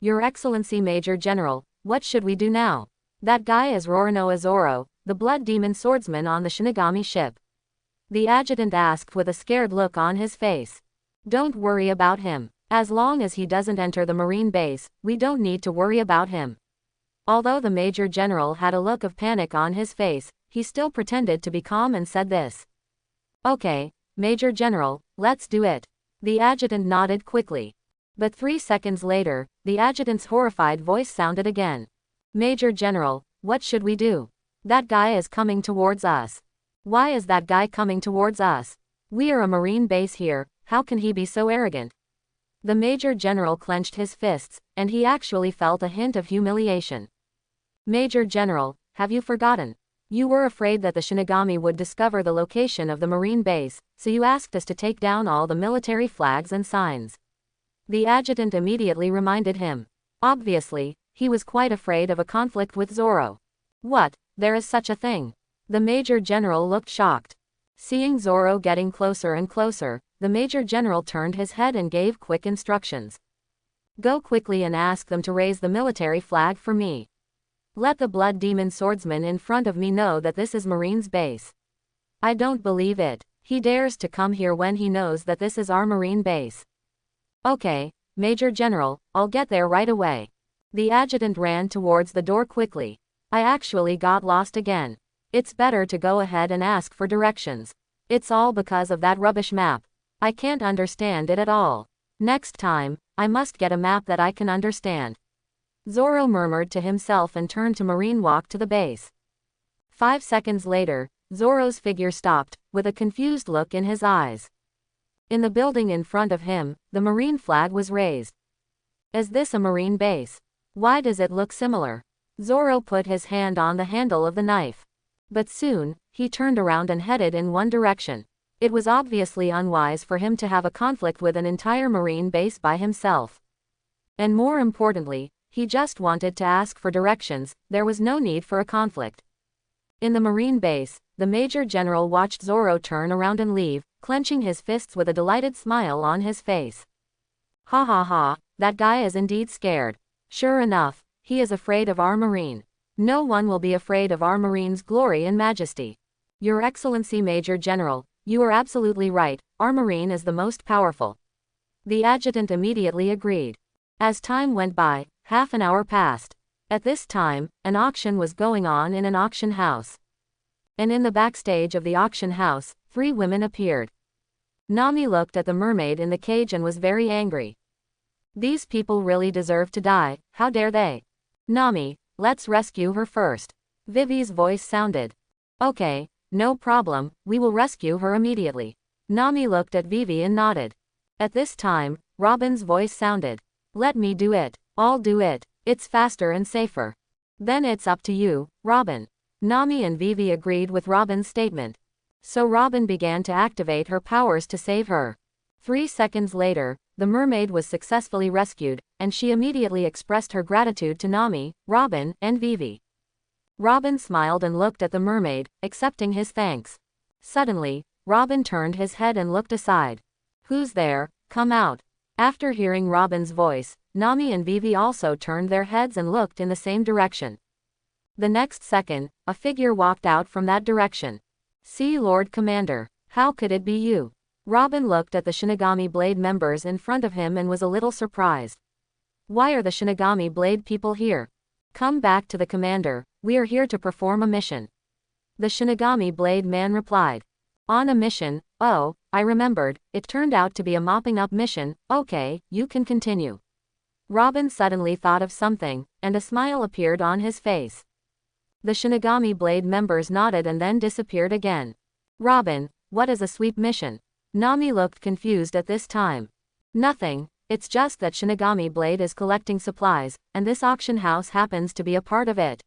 Your Excellency Major General, what should we do now? That guy is Roronoa Zoro, the blood demon swordsman on the Shinigami ship. The adjutant asked with a scared look on his face. Don't worry about him. As long as he doesn't enter the Marine base, we don't need to worry about him. Although the Major General had a look of panic on his face, he still pretended to be calm and said this. Okay, Major General, let's do it. The adjutant nodded quickly. But 3 seconds later, the adjutant's horrified voice sounded again. Major General, what should we do? That guy is coming towards us. Why is that guy coming towards us? We are a Marine base here, how can he be so arrogant? The Major General clenched his fists, and he actually felt a hint of humiliation. Major General, have you forgotten? You were afraid that the Shinigami would discover the location of the Marine base, so you asked us to take down all the military flags and signs. The adjutant immediately reminded him. Obviously, he was quite afraid of a conflict with Zoro. What, there is such a thing? The Major General looked shocked. Seeing Zoro getting closer and closer, the Major General turned his head and gave quick instructions. Go quickly and ask them to raise the military flag for me. Let the blood demon swordsman in front of me know that this is Marine's base. I don't believe it. He dares to come here when he knows that this is our Marine base. Okay, Major General, I'll get there right away. The adjutant ran towards the door quickly. I actually got lost again. It's better to go ahead and ask for directions. It's all because of that rubbish map. I can't understand it at all. Next time, I must get a map that I can understand. Zoro murmured to himself and turned to Marine walk to the base. 5 seconds later, Zoro's figure stopped, with a confused look in his eyes. In the building in front of him, the marine flag was raised. Is this a marine base? Why does it look similar? Zoro put his hand on the handle of the knife. But soon, he turned around and headed in one direction. It was obviously unwise for him to have a conflict with an entire marine base by himself. And more importantly, he just wanted to ask for directions. There was no need for a conflict. In the marine base, the Major General watched Zoro turn around and leave, clenching his fists with a delighted smile on his face. Ha ha ha, that guy is indeed scared. Sure enough, he is afraid of our marine. No one will be afraid of our marine's glory and majesty. Your Excellency Major General, you are absolutely right, our marine is the most powerful. The adjutant immediately agreed. As time went by, half an hour passed. At this time, an auction was going on in an auction house. And in the backstage of the auction house, 3 women appeared. Nami looked at the mermaid in the cage and was very angry. These people really deserve to die, how dare they? Nami, let's rescue her first. Vivi's voice sounded. Okay, no problem, we will rescue her immediately. Nami looked at Vivi and nodded. At this time, Robin's voice sounded. Let me do it, I'll do it, it's faster and safer. Then it's up to you, Robin. Nami and Vivi agreed with Robin's statement. So Robin began to activate her powers to save her. 3 seconds later, the mermaid was successfully rescued, and she immediately expressed her gratitude to Nami, Robin, and Vivi. Robin smiled and looked at the mermaid, accepting his thanks. Suddenly, Robin turned his head and looked aside. Who's there? Come out. After hearing Robin's voice, Nami and Vivi also turned their heads and looked in the same direction. The next second, a figure walked out from that direction. See, Lord Commander, how could it be you? Robin looked at the Shinigami Blade members in front of him and was a little surprised. Why are the Shinigami Blade people here? Come back to the commander, we are here to perform a mission. The Shinigami Blade man replied. On a mission? Oh, I remembered, it turned out to be a mopping up mission. Okay, you can continue. Robin suddenly thought of something, and a smile appeared on his face. The Shinigami Blade members nodded and then disappeared again. Robin, what is a sweep mission? Nami looked confused at this time. Nothing, it's just that Shinigami Blade is collecting supplies, and this auction house happens to be a part of it.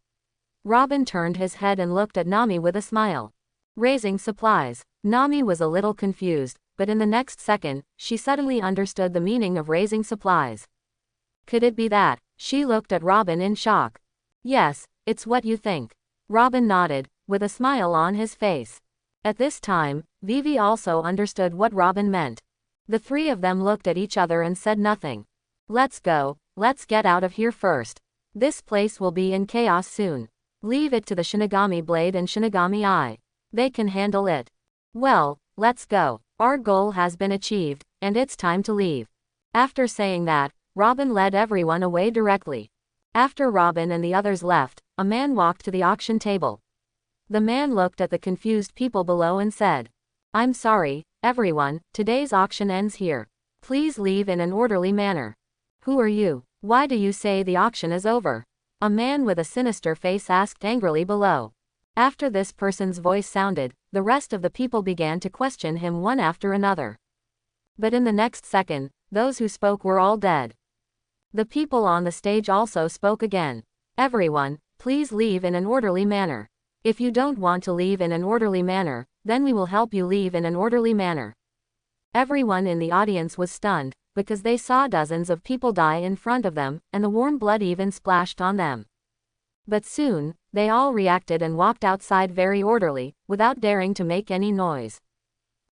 Robin turned his head and looked at Nami with a smile. Raising supplies. Nami was a little confused, but in the next second, she suddenly understood the meaning of raising supplies. Could it be that? She looked at Robin in shock. Yes, it's what you think. Robin nodded, with a smile on his face. At this time, Vivi also understood what Robin meant. The 3 of them looked at each other and said nothing. Let's go, let's get out of here first. This place will be in chaos soon. Leave it to the Shinigami Blade and Shinigami Eye. They can handle it. Well, let's go. Our goal has been achieved, and it's time to leave. After saying that, Robin led everyone away directly. After Robin and the others left, a man walked to the auction table. The man looked at the confused people below and said, I'm sorry, everyone, today's auction ends here. Please leave in an orderly manner. Who are you? Why do you say the auction is over? A man with a sinister face asked angrily below. After this person's voice sounded, the rest of the people began to question him one after another. But in the next second, those who spoke were all dead. The people on the stage also spoke again. Everyone, please leave in an orderly manner. If you don't want to leave in an orderly manner, then we will help you leave in an orderly manner. Everyone in the audience was stunned, because they saw dozens of people die in front of them, and the warm blood even splashed on them. But soon, they all reacted and walked outside very orderly, without daring to make any noise.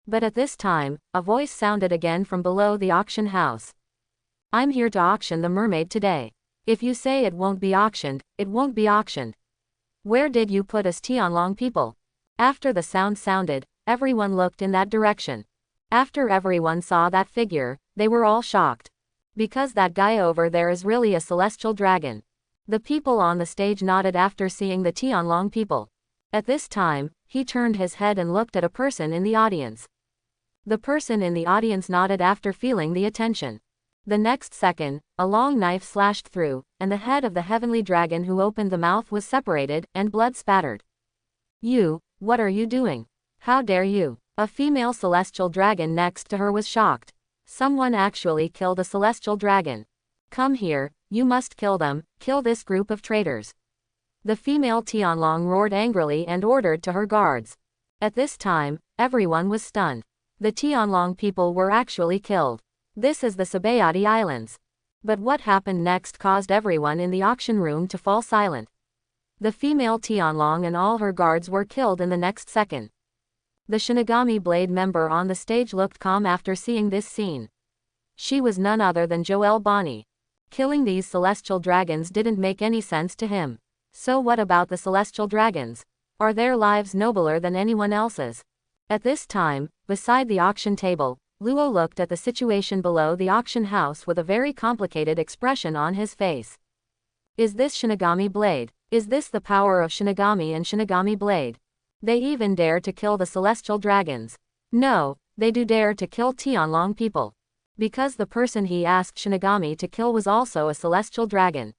But at this time, a voice sounded again from below the auction house. I'm here to auction the mermaid today. If you say it won't be auctioned, it won't be auctioned. Where did you put us Tianlong people? After the sound sounded, everyone looked in that direction. After everyone saw that figure, they were all shocked. Because that guy over there is really a celestial dragon. The people on the stage nodded after seeing the Tianlong people. At this time, he turned his head and looked at a person in the audience. The person in the audience nodded after feeling the attention. The next second, a long knife slashed through, and the head of the heavenly dragon who opened the mouth was separated, and blood spattered. You, what are you doing? How dare you? A female celestial dragon next to her was shocked. Someone actually killed a celestial dragon. Come here, you must kill them, kill this group of traitors. The female Tianlong roared angrily and ordered to her guards. At this time, everyone was stunned. The Tianlong people were actually killed. This is the Sabayati Islands. But what happened next caused everyone in the auction room to fall silent. The female Tianlong and all her guards were killed in the next second. The Shinigami Blade member on the stage looked calm after seeing this scene. She was none other than Joel Bonnie. Killing these celestial dragons didn't make any sense to him. So what about the celestial dragons? Are their lives nobler than anyone else's? At this time, beside the auction table, Luo looked at the situation below the auction house with a very complicated expression on his face. Is this Shinigami Blade? Is this the power of Shinigami and Shinigami Blade? They even dare to kill the celestial dragons. No, they do dare to kill Tianlong people. Because the person he asked Shinigami to kill was also a celestial dragon.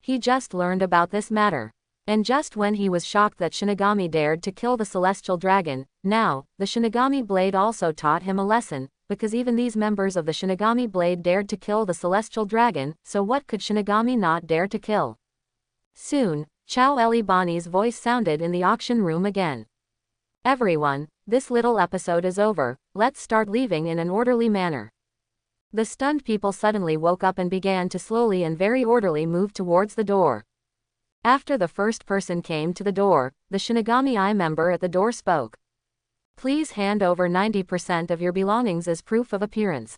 He just learned about this matter. And just when he was shocked that Shinigami dared to kill the celestial dragon, now, the Shinigami Blade also taught him a lesson, because even these members of the Shinigami Blade dared to kill the celestial dragon, so what could Shinigami not dare to kill? Soon, Chow Eli Bonnie's voice sounded in the auction room again. Everyone, this little episode is over, let's start leaving in an orderly manner. The stunned people suddenly woke up and began to slowly and very orderly move towards the door. After the first person came to the door, the Shinigami Eye member at the door spoke. Please hand over 90% of your belongings as proof of appearance.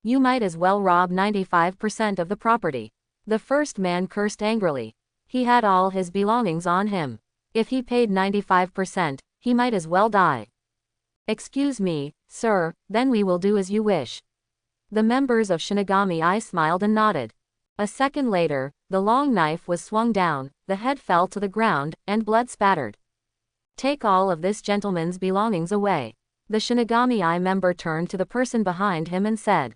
You might as well rob 95% of the property. The first man cursed angrily. He had all his belongings on him. If he paid 95%, he might as well die. Excuse me, sir, then we will do as you wish. The members of Shinigami Eye smiled and nodded. A second later, the long knife was swung down, the head fell to the ground, and blood spattered. Take all of this gentleman's belongings away. The Shinigami Eye member turned to the person behind him and said.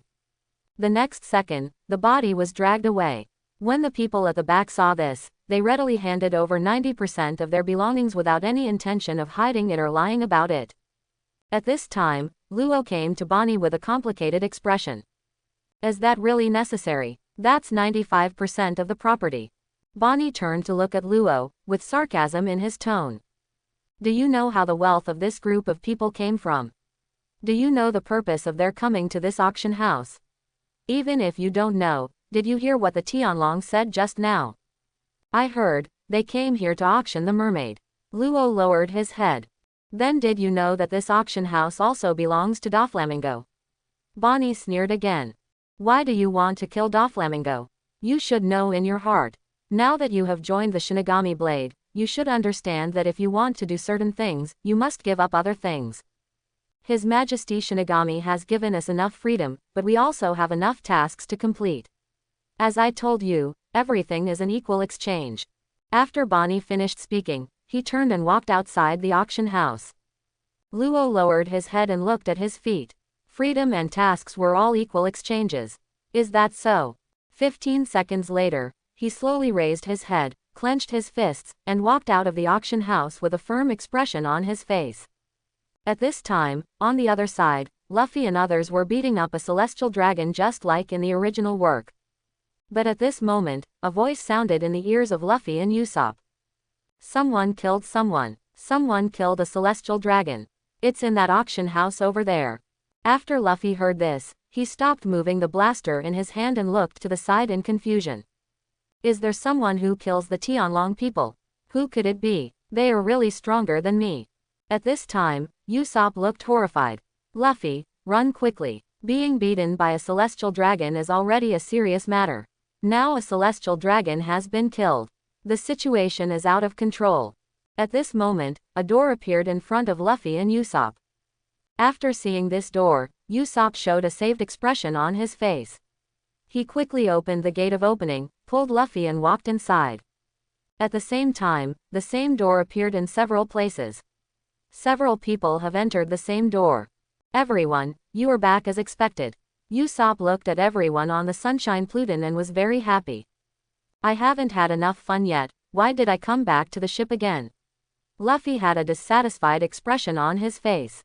The next second, the body was dragged away. When the people at the back saw this, they readily handed over 90% of their belongings without any intention of hiding it or lying about it. At this time, Luo came to Bonnie with a complicated expression. Is that really necessary? That's 95% of the property. Bonnie turned to look at Luo, with sarcasm in his tone. Do you know how the wealth of this group of people came from? Do you know the purpose of their coming to this auction house? Even if you don't know, did you hear what the Tianlong said just now? I heard, they came here to auction the mermaid. Luo lowered his head. Then did you know that this auction house also belongs to Doflamingo? Bonnie sneered again. Why do you want to kill Doflamingo? You should know in your heart. Now that you have joined the Shinigami Blade, you should understand that if you want to do certain things, you must give up other things. His Majesty Shinigami has given us enough freedom, but we also have enough tasks to complete. As I told you, everything is an equal exchange. After Bonnie finished speaking, he turned and walked outside the auction house. Luo lowered his head and looked at his feet. Freedom and tasks were all equal exchanges. Is that so? 15 seconds later, he slowly raised his head, clenched his fists, and walked out of the auction house with a firm expression on his face. At this time, on the other side, Luffy and others were beating up a celestial dragon just like in the original work. But at this moment, a voice sounded in the ears of Luffy and Usopp. Someone killed someone. Someone killed a celestial dragon. It's in that auction house over there. After Luffy heard this, he stopped moving the blaster in his hand and looked to the side in confusion. Is there someone who kills the Tianlong people? Who could it be? They are really stronger than me. At this time, Usopp looked horrified. Luffy, run quickly. Being beaten by a celestial dragon is already a serious matter. Now a celestial dragon has been killed. The situation is out of control. At this moment, a door appeared in front of Luffy and Usopp. After seeing this door, Usopp showed a saved expression on his face. He quickly opened the gate of opening, pulled Luffy and walked inside. At the same time, the same door appeared in several places. Several people have entered the same door. Everyone, you are back as expected. Usopp looked at everyone on the Sunshine Pluton and was very happy. I haven't had enough fun yet, why did I come back to the ship again? Luffy had a dissatisfied expression on his face.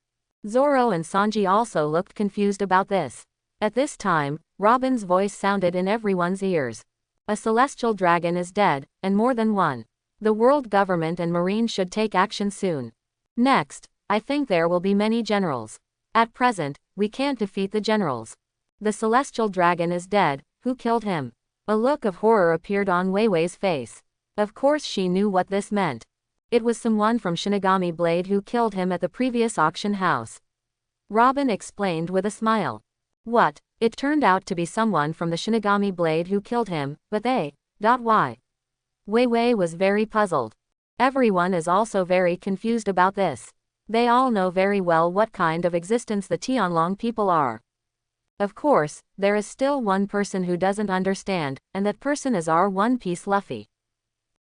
Zoro and Sanji also looked confused about this. At this time, Robin's voice sounded in everyone's ears. A celestial dragon is dead, and more than one. The world government and marine should take action soon. Next, I think there will be many generals. At present, we can't defeat the generals. The celestial dragon is dead, who killed him? A look of horror appeared on Wei Wei's face. Of course she knew what this meant. It was someone from Shinigami Blade who killed him at the previous auction house. Robin explained with a smile. What? It turned out to be someone from the Shinigami Blade who killed him, but why? Wei Wei was very puzzled. Everyone is also very confused about this. They all know very well what kind of existence the Tianlong people are. Of course, there is still one person who doesn't understand, and that person is our One Piece Luffy.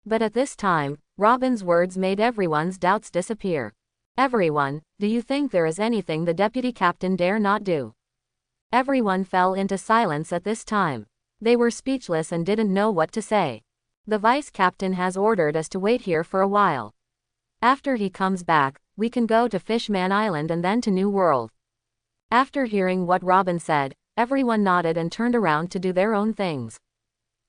But at this time, Robin's words made everyone's doubts disappear. Everyone, do you think there is anything the deputy captain dare not do? Everyone fell into silence at this time. They were speechless and didn't know what to say. The vice captain has ordered us to wait here for a while. After he comes back, we can go to Fishman Island and then to New World. After hearing what Robin said, everyone nodded and turned around to do their own things.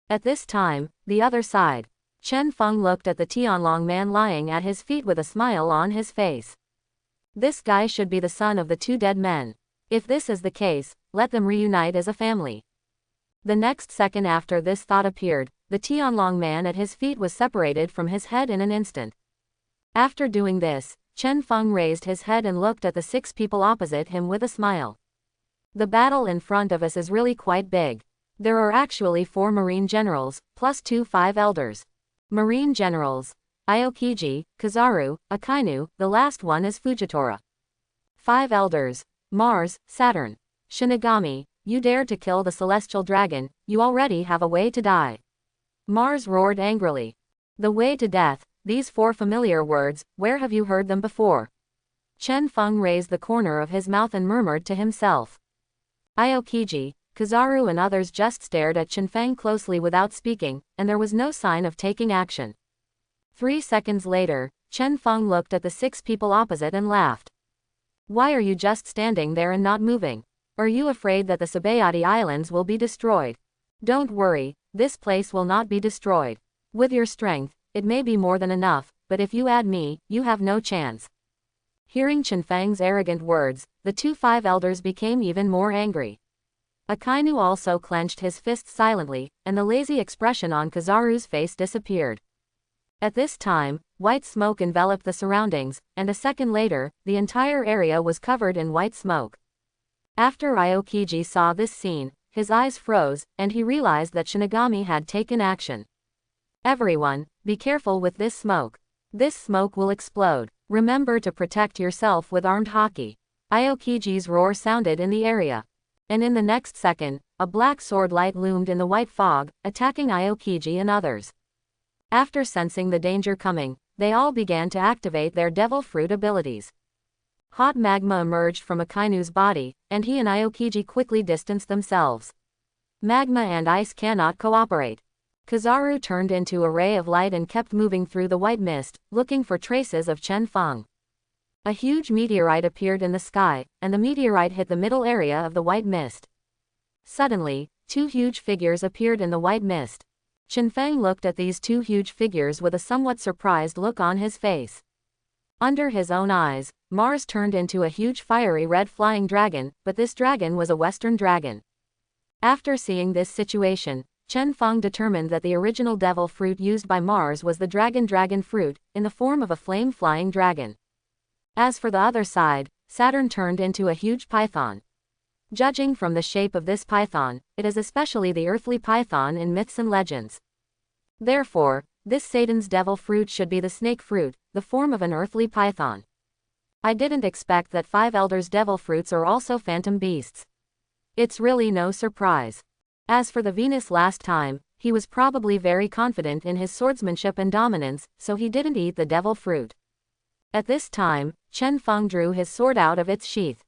At this time, the other side, Chen Feng looked at the Tianlong man lying at his feet with a smile on his face. This guy should be the son of the two dead men. If this is the case, let them reunite as a family. The next second after this thought appeared, the Tianlong man at his feet was separated from his head in an instant. After doing this, Chen Feng raised his head and looked at the 6 people opposite him with a smile. The battle in front of us is really quite big. There are actually 4 marine generals, plus 2 5 elders. Marine generals: Aokiji, Kizaru, Akainu, the last one is Fujitora. 5 elders: Mars, Saturn. Shinigami, you dared to kill the celestial dragon, you already have a way to die. Mars roared angrily. The way to death, these 4 familiar words, where have you heard them before? Chen Feng raised the corner of his mouth and murmured to himself. Aokiji, Kizaru and others just stared at Chen Feng closely without speaking, and there was no sign of taking action. 3 seconds later, Chen Feng looked at the 6 people opposite and laughed. Why are you just standing there and not moving? Are you afraid that the Sabayati Islands will be destroyed? Don't worry, this place will not be destroyed. With your strength, it may be more than enough, but if you add me, you have no chance. Hearing Chen Feng's arrogant words, the 2 5 elders became even more angry. Akainu also clenched his fists silently, and the lazy expression on Kizaru's face disappeared. At this time, white smoke enveloped the surroundings, and a second later, the entire area was covered in white smoke. After Aokiji saw this scene, his eyes froze, and he realized that Shinigami had taken action. Everyone, be careful with this smoke. This smoke will explode. Remember to protect yourself with armed haki. Aokiji's roar sounded in the area. And in the next second, a black sword light loomed in the white fog, attacking Aokiji and others. After sensing the danger coming, they all began to activate their devil fruit abilities. Hot magma emerged from Akainu's body, and he and Aokiji quickly distanced themselves. Magma and ice cannot cooperate. Kizaru turned into a ray of light and kept moving through the white mist, looking for traces of Chen Feng. A huge meteorite appeared in the sky, and the meteorite hit the middle area of the white mist. Suddenly, 2 huge figures appeared in the white mist. Chen Feng looked at these 2 huge figures with a somewhat surprised look on his face. Under his own eyes, Mars turned into a huge fiery red flying dragon, but this dragon was a Western dragon. After seeing this situation, Chen Feng determined that the original devil fruit used by Mars was the dragon fruit, in the form of a flame-flying dragon. As for the other side, Saturn turned into a huge python. Judging from the shape of this python, it is especially the earthly python in myths and legends. Therefore, this Satan's devil fruit should be the snake fruit, the form of an earthly python. I didn't expect that 5 elders' devil fruits are also phantom beasts. It's really no surprise. As for the Venus last time, he was probably very confident in his swordsmanship and dominance, so he didn't eat the devil fruit. At this time, Chen Feng drew his sword out of its sheath.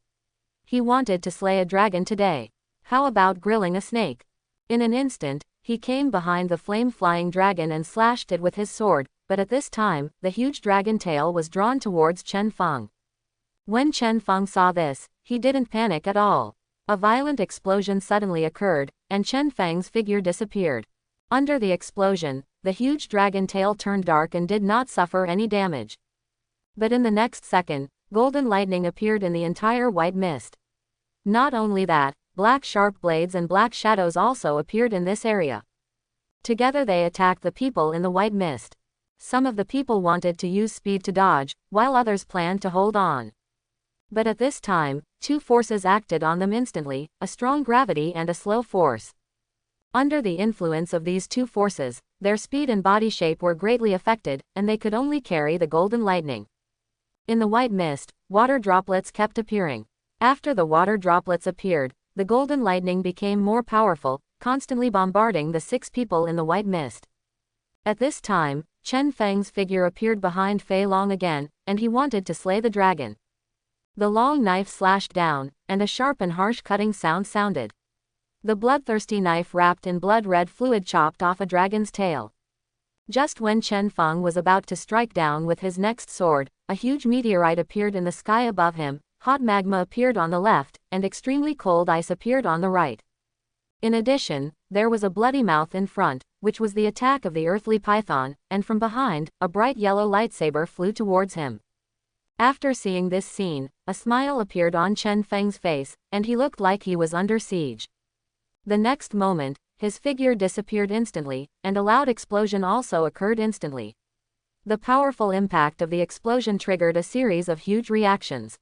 He wanted to slay a dragon today. How about grilling a snake? In an instant, he came behind the flame-flying dragon and slashed it with his sword, but at this time, the huge dragon tail was drawn towards Chen Feng. When Chen Feng saw this, he didn't panic at all. A violent explosion suddenly occurred, and Chen Feng's figure disappeared. Under the explosion, the huge dragon tail turned dark and did not suffer any damage. But in the next second, golden lightning appeared in the entire white mist. Not only that, black sharp blades and black shadows also appeared in this area. Together they attacked the people in the white mist. Some of the people wanted to use speed to dodge, while others planned to hold on. But at this time, two forces acted on them instantly, a strong gravity and a slow force. Under the influence of these two forces, their speed and body shape were greatly affected, and they could only carry the golden lightning. In the white mist, water droplets kept appearing. After the water droplets appeared, the golden lightning became more powerful, constantly bombarding the 6 people in the white mist. At this time, Chen Feng's figure appeared behind Fei Long again, and he wanted to slay the dragon. The long knife slashed down, and a sharp and harsh cutting sound sounded. The bloodthirsty knife wrapped in blood-red fluid chopped off a dragon's tail. Just when Chen Feng was about to strike down with his next sword, a huge meteorite appeared in the sky above him, hot magma appeared on the left, and extremely cold ice appeared on the right. In addition, there was a bloody mouth in front, which was the attack of the earthly python, and from behind, a bright yellow lightsaber flew towards him. After seeing this scene, a smile appeared on Chen Feng's face, and he looked like he was under siege. The next moment, his figure disappeared instantly, and a loud explosion also occurred instantly. The powerful impact of the explosion triggered a series of huge reactions.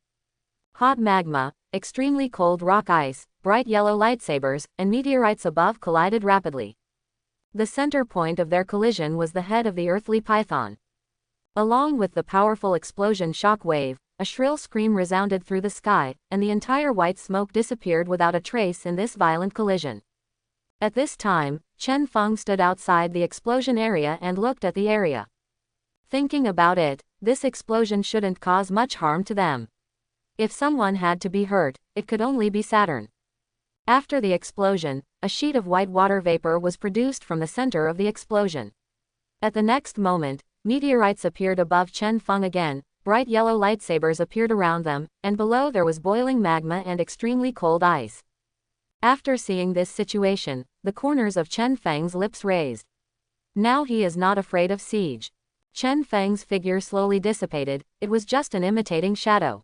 Hot magma, extremely cold rock ice, bright yellow lightsabers, and meteorites above collided rapidly. The center point of their collision was the head of the earthly python. Along with the powerful explosion shock wave, a shrill scream resounded through the sky, and the entire white smoke disappeared without a trace in this violent collision. At this time, Chen Feng stood outside the explosion area and looked at the area. Thinking about it, this explosion shouldn't cause much harm to them. If someone had to be hurt, it could only be Saturn. After the explosion, a sheet of white water vapor was produced from the center of the explosion. At the next moment, meteorites appeared above Chen Feng again, bright yellow lightsabers appeared around them, and below there was boiling magma and extremely cold ice. After seeing this situation, the corners of Chen Feng's lips raised. Now he is not afraid of siege. Chen Feng's figure slowly dissipated, it was just an imitating shadow.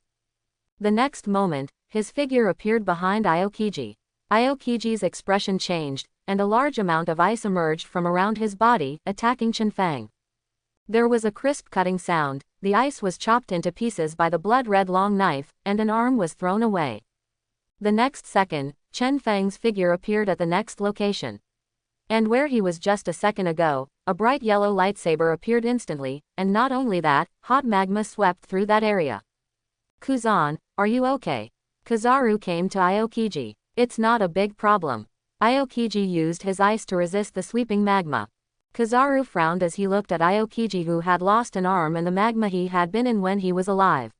The next moment, his figure appeared behind Aokiji. Aokiji's expression changed, and a large amount of ice emerged from around his body, attacking Chen Feng. There was a crisp cutting sound, the ice was chopped into pieces by the blood-red long knife, and an arm was thrown away. The next second, Chen Feng's figure appeared at the next location. And where he was just a second ago, a bright yellow lightsaber appeared instantly, and not only that, hot magma swept through that area. Kuzan, are you okay? Kizaru came to Aokiji. It's not a big problem. Aokiji used his ice to resist the sweeping magma. Kizaru frowned as he looked at Aokiji, who had lost an arm and the magma he had been in when he was alive.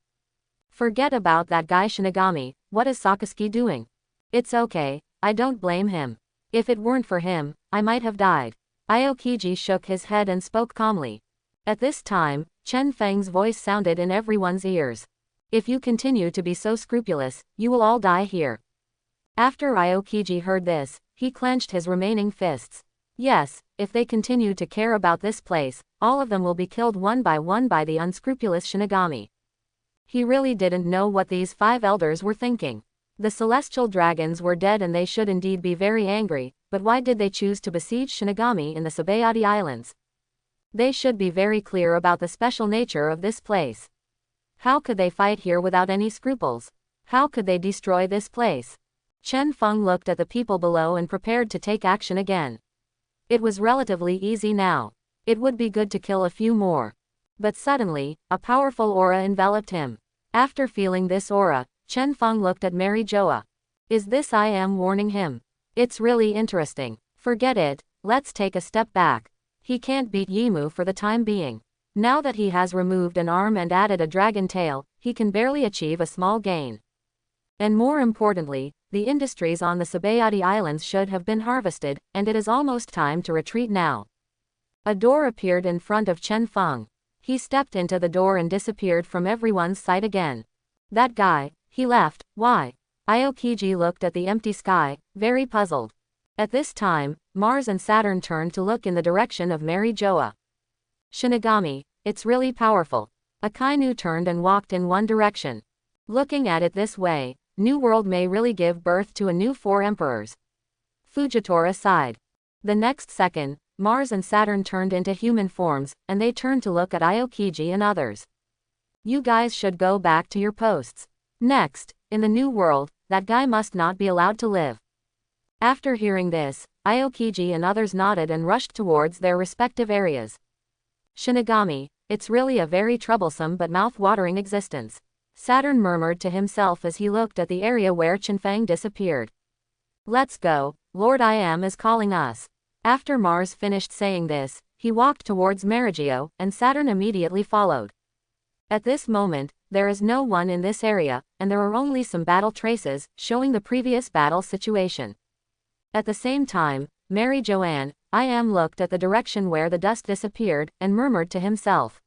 Forget about that guy Shinigami, what is Sakazuki doing? It's okay, I don't blame him. If it weren't for him, I might have died. Aokiji shook his head and spoke calmly. At this time, Chen Feng's voice sounded in everyone's ears. If you continue to be so scrupulous, you will all die here. After Aokiji heard this, he clenched his remaining fists. Yes, if they continue to care about this place, all of them will be killed one by the unscrupulous Shinigami. He really didn't know what these 5 elders were thinking. The celestial dragons were dead and they should indeed be very angry, but why did they choose to besiege Shinigami in the Sabayati Islands? They should be very clear about the special nature of this place. How could they fight here without any scruples? How could they destroy this place? Chen Feng looked at the people below and prepared to take action again. It was relatively easy now. It would be good to kill a few more. But suddenly, a powerful aura enveloped him. After feeling this aura, Chen Feng looked at Mary Joa. Is this I am warning him? It's really interesting. Forget it, let's take a step back. He can't beat Yimu for the time being. Now that he has removed an arm and added a dragon tail, he can barely achieve a small gain. And more importantly, the industries on the Sabayati Islands should have been harvested, and it is almost time to retreat now. A door appeared in front of Chen Feng. He stepped into the door and disappeared from everyone's sight again. That guy, he left, why? Aokiji looked at the empty sky, very puzzled. At this time, Mars and Saturn turned to look in the direction of Mary Joa. Shinigami, it's really powerful. Akainu turned and walked in one direction. Looking at it this way, New World may really give birth to a new 4 emperors. Fujitora sighed. The next second, Mars and Saturn turned into human forms, and they turned to look at Aokiji and others. You guys should go back to your posts. Next, in the New World, that guy must not be allowed to live. After hearing this, Aokiji and others nodded and rushed towards their respective areas. Shinigami, it's really a very troublesome but mouth-watering existence. Saturn murmured to himself as he looked at the area where Chenfeng disappeared. Let's go, Lord I Am is calling us. After Mars finished saying this, he walked towards Marigio, and Saturn immediately followed. At this moment, there is no one in this area, and there are only some battle traces, showing the previous battle situation. At the same time, Mary Joanne, I Am looked at the direction where the dust disappeared, and murmured to himself.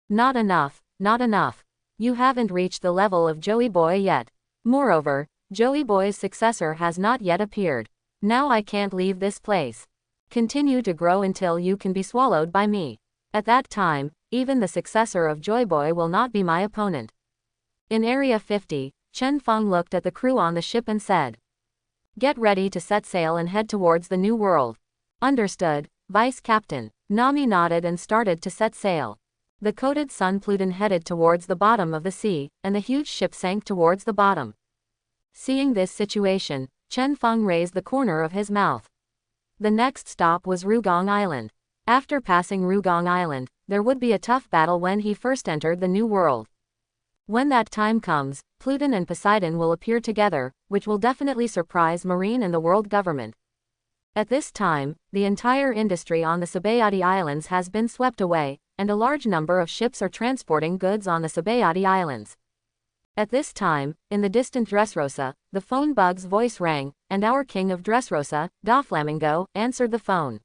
Not enough, not enough. You haven't reached the level of Joey Boy yet. Moreover, Joey Boy's successor has not yet appeared. Now I can't leave this place. Continue to grow until you can be swallowed by me. At that time, even the successor of Joy Boy will not be my opponent. In Area 50, Chen Feng looked at the crew on the ship and said, get ready to set sail and head towards the New World. Understood, Vice Captain. Nami nodded and started to set sail. The coated Sun Pluton headed towards the bottom of the sea, and the huge ship sank towards the bottom. Seeing this situation, Chen Feng raised the corner of his mouth. The next stop was Rugong Island. After passing Rugong Island, there would be a tough battle when he first entered the New World. When that time comes, Pluton and Poseidon will appear together, which will definitely surprise Marine and the world government. At this time, the entire industry on the Sabayati Islands has been swept away, and a large number of ships are transporting goods on the Sabayati Islands. At this time, in the distant Dressrosa, the phone bug's voice rang, and our king of Dressrosa, Doflamingo, answered the phone.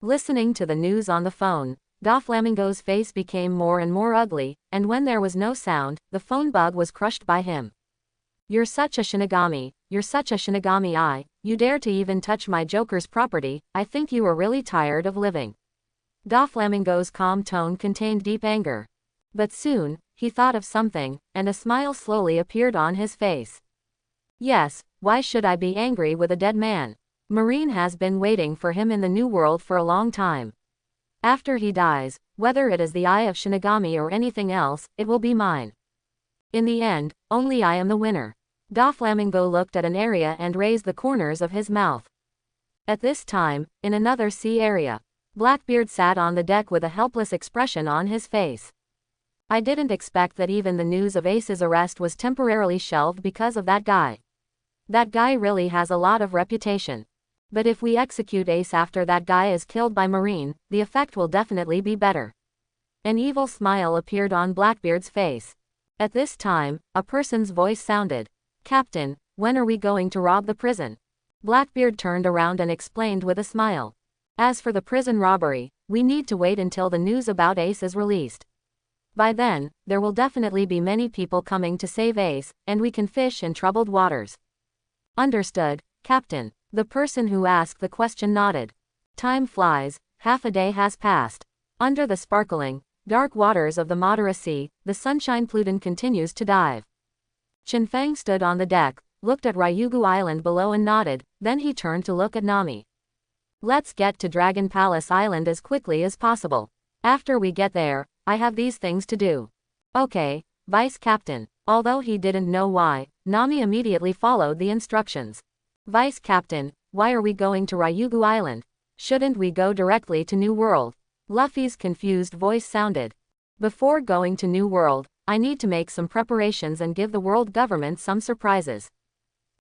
Listening to the news on the phone, Doflamingo's face became more and more ugly, and when there was no sound, the phone bug was crushed by him. You're such a Shinigami, you're such a Shinigami, you dare to even touch my Joker's property, I think you are really tired of living. Doflamingo's calm tone contained deep anger. But soon, he thought of something, and a smile slowly appeared on his face. Yes, why should I be angry with a dead man? Marine has been waiting for him in the New World for a long time. After he dies, whether it is the Eye of Shinigami or anything else, it will be mine. In the end, only I am the winner. Doflamingo looked at an area and raised the corners of his mouth. At this time, in another sea area, Blackbeard sat on the deck with a helpless expression on his face. I didn't expect that even the news of Ace's arrest was temporarily shelved because of that guy. That guy really has a lot of reputation. But if we execute Ace after that guy is killed by Marine, the effect will definitely be better. An evil smile appeared on Blackbeard's face. At this time, a person's voice sounded. Captain, when are we going to rob the prison? Blackbeard turned around and explained with a smile. As for the prison robbery, we need to wait until the news about Ace is released. By then, there will definitely be many people coming to save Ace, and we can fish in troubled waters. Understood, Captain. The person who asked the question nodded. Time flies, half a day has passed. Under the sparkling, dark waters of the Madara Sea, the Sunshine Pluton continues to dive. Chenfeng stood on the deck, looked at Ryugu Island below and nodded, then he turned to look at Nami. Let's get to Dragon Palace Island as quickly as possible. After we get there, I have these things to do. Okay, Vice Captain. Although he didn't know why, Nami immediately followed the instructions. Vice Captain, why are we going to Ryugu Island? Shouldn't we go directly to New World? Luffy's confused voice sounded. Before going to New World, I need to make some preparations and give the world government some surprises.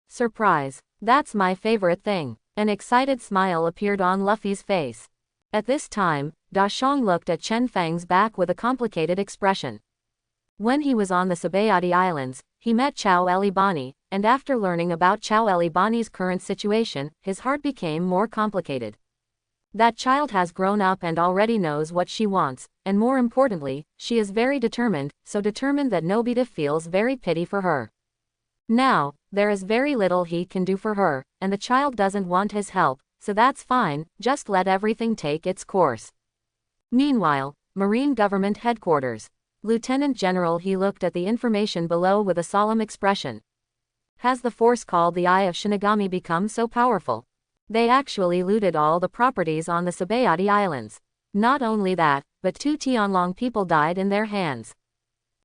Surprise. That's my favorite thing. An excited smile appeared on Luffy's face. At this time, Da Shang looked at Chen Feng's back with a complicated expression. When he was on the Sabayati Islands, he met Chow Elibani, and after learning about Chow Elibani's current situation, his heart became more complicated. That child has grown up and already knows what she wants, and more importantly, she is very determined, so determined that Nobita feels very pity for her. Now, there is very little he can do for her, and the child doesn't want his help, so that's fine, just let everything take its course. Meanwhile, Marine Government Headquarters. Lieutenant General he looked at the information below with a solemn expression. Has the force called the Eye of Shinigami become so powerful? They actually looted all the properties on the Sabayati Islands. Not only that, but 2 Tianlong people died in their hands.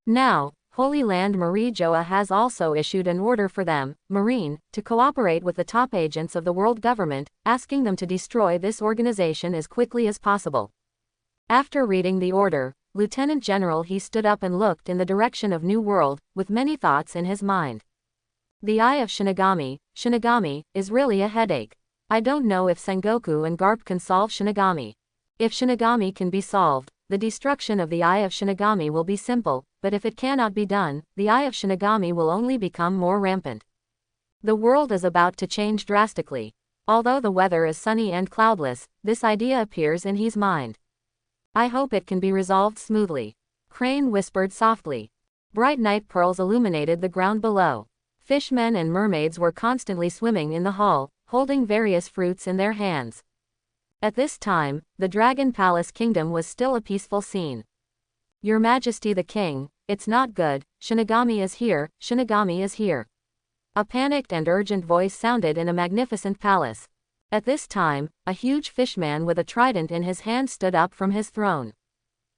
Now, Holy Land Marie Joa has also issued an order for them, Marine, to cooperate with the top agents of the world government, asking them to destroy this organization as quickly as possible. After reading the order, Lieutenant General he stood up and looked in the direction of New World, with many thoughts in his mind. The Eye of Shinigami, is really a headache. I don't know if Sengoku and Garp can solve Shinigami. If Shinigami can be solved, the destruction of the Eye of Shinigami will be simple, but if it cannot be done, the Eye of Shinigami will only become more rampant. The world is about to change drastically. Although the weather is sunny and cloudless, this idea appears in his mind. I hope it can be resolved smoothly. Crane whispered softly. Bright night pearls illuminated the ground below. Fishmen and mermaids were constantly swimming in the hall, holding various fruits in their hands. At this time, the Dragon Palace Kingdom was still a peaceful scene. Your Majesty the King, it's not good, Shinigami is here, Shinigami is here. A panicked and urgent voice sounded in a magnificent palace. At this time, a huge fishman with a trident in his hand stood up from his throne.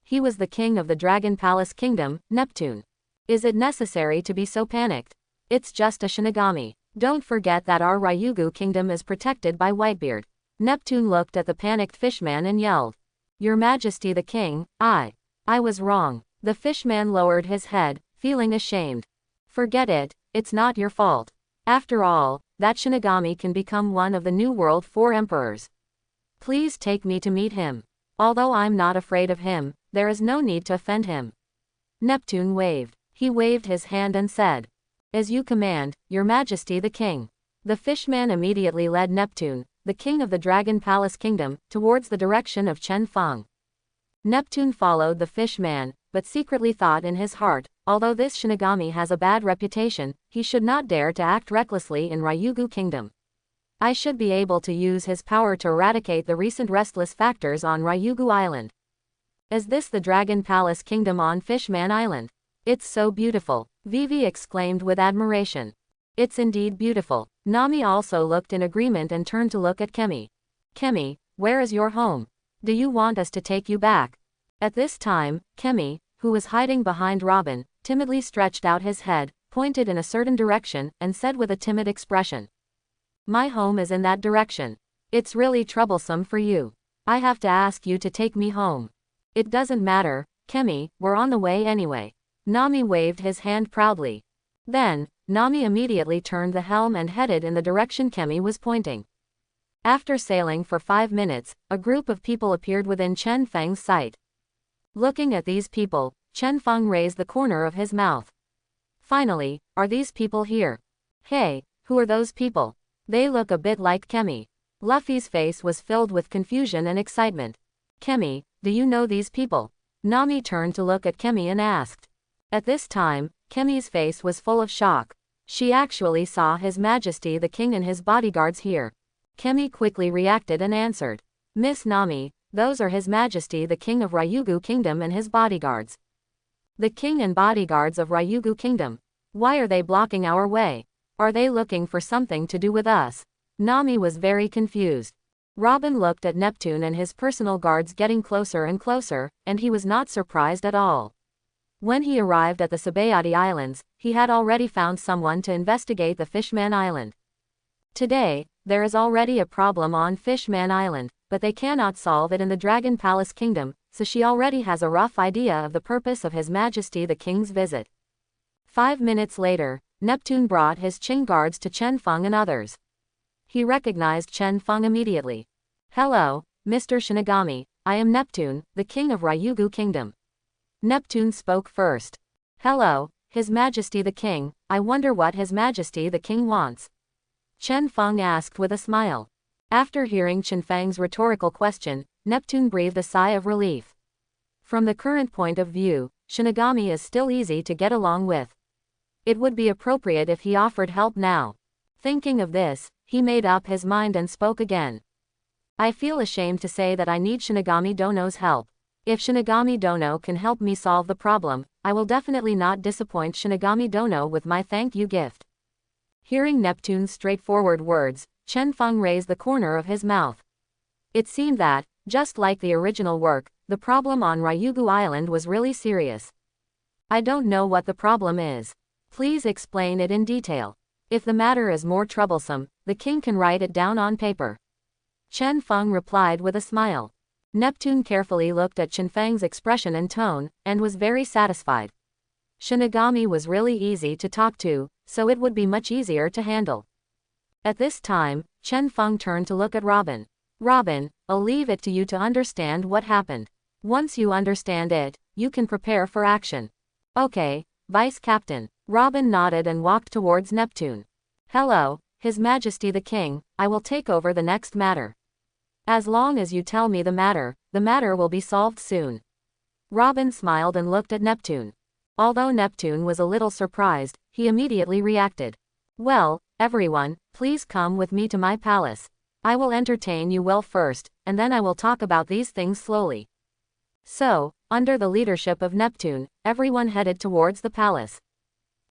He was the king of the Dragon Palace Kingdom, Neptune. Is it necessary to be so panicked? It's just a Shinigami. Don't forget that our Ryugu Kingdom is protected by Whitebeard. Neptune looked at the panicked fishman and yelled. Your Majesty the King, I was wrong. The fishman lowered his head, feeling ashamed. Forget it, it's not your fault. After all, that Shinigami can become one of the New World 4 emperors. Please take me to meet him. Although I'm not afraid of him, there is no need to offend him. Neptune waved. He waved his hand and said, as you command, Your Majesty the King. The fishman immediately led Neptune, the king of the Dragon Palace Kingdom, towards the direction of Chen Feng. Neptune followed the fishman, but secretly thought in his heart, although this Shinigami has a bad reputation, he should not dare to act recklessly in Ryugu Kingdom. I should be able to use his power to eradicate the recent restless factors on Ryugu Island. Is this the Dragon Palace Kingdom on Fishman Island? It's so beautiful, Vivi exclaimed with admiration. It's indeed beautiful. Nami also looked in agreement and turned to look at Kemi. Kemi, where is your home? Do you want us to take you back? At this time, Kemi, who was hiding behind Robin, timidly stretched out his head, pointed in a certain direction, and said with a timid expression. My home is in that direction. It's really troublesome for you. I have to ask you to take me home. It doesn't matter, Kemi, we're on the way anyway. Nami waved his hand proudly. Then, Nami immediately turned the helm and headed in the direction Kemi was pointing. After sailing for 5 minutes, a group of people appeared within Chen Feng's sight. Looking at these people, Chen Feng raised the corner of his mouth. Finally, are these people here? Hey, who are those people? They look a bit like Kemi. Luffy's face was filled with confusion and excitement. Kemi, do you know these people? Nami turned to look at Kemi and asked. At this time, Kemi's face was full of shock. She actually saw His Majesty the King and his bodyguards here. Kemi quickly reacted and answered. Miss Nami, those are His Majesty the King of Ryugu Kingdom and his bodyguards. The King and bodyguards of Ryugu Kingdom. Why are they blocking our way? Are they looking for something to do with us? Nami was very confused. Robin looked at Neptune and his personal guards getting closer and closer, and he was not surprised at all. When he arrived at the Sabayati Islands, he had already found someone to investigate the Fishman Island. Today, there is already a problem on Fishman Island, but they cannot solve it in the Dragon Palace Kingdom, so she already has a rough idea of the purpose of His Majesty the King's visit. 5 minutes later, Neptune brought his Qing guards to Chen Feng and others. He recognized Chen Feng immediately. Hello, Mr. Shinigami, I am Neptune, the King of Ryugu Kingdom. Neptune spoke first. Hello, His Majesty the King, I wonder what His Majesty the King wants. Chen Feng asked with a smile. After hearing Qinfang's rhetorical question, Neptune breathed a sigh of relief. From the current point of view, Shinigami is still easy to get along with. It would be appropriate if he offered help now. Thinking of this, he made up his mind and spoke again. I feel ashamed to say that I need Shinigami Dono's help. If Shinigami Dono can help me solve the problem, I will definitely not disappoint Shinigami Dono with my thank you gift. Hearing Neptune's straightforward words, Qinfeng raised the corner of his mouth. It seemed that, just like the original work, the problem on Ryugu Island was really serious. I don't know what the problem is. Please explain it in detail. If the matter is more troublesome, the king can write it down on paper. Qinfeng replied with a smile. Neptune carefully looked at Qinfeng's expression and tone, and was very satisfied. Shinigami was really easy to talk to, so it would be much easier to handle. At this time, Qinfeng turned to look at Robin. Robin, I'll leave it to you to understand what happened. Once you understand it, you can prepare for action. Okay, Vice Captain. Robin nodded and walked towards Neptune. Hello, His Majesty the King, I will take over the next matter. As long as you tell me the matter will be solved soon. Robin smiled and looked at Neptune. Although Neptune was a little surprised, he immediately reacted. Well, everyone, please come with me to my palace. I will entertain you well first, and then I will talk about these things slowly. So, under the leadership of Neptune, everyone headed towards the palace.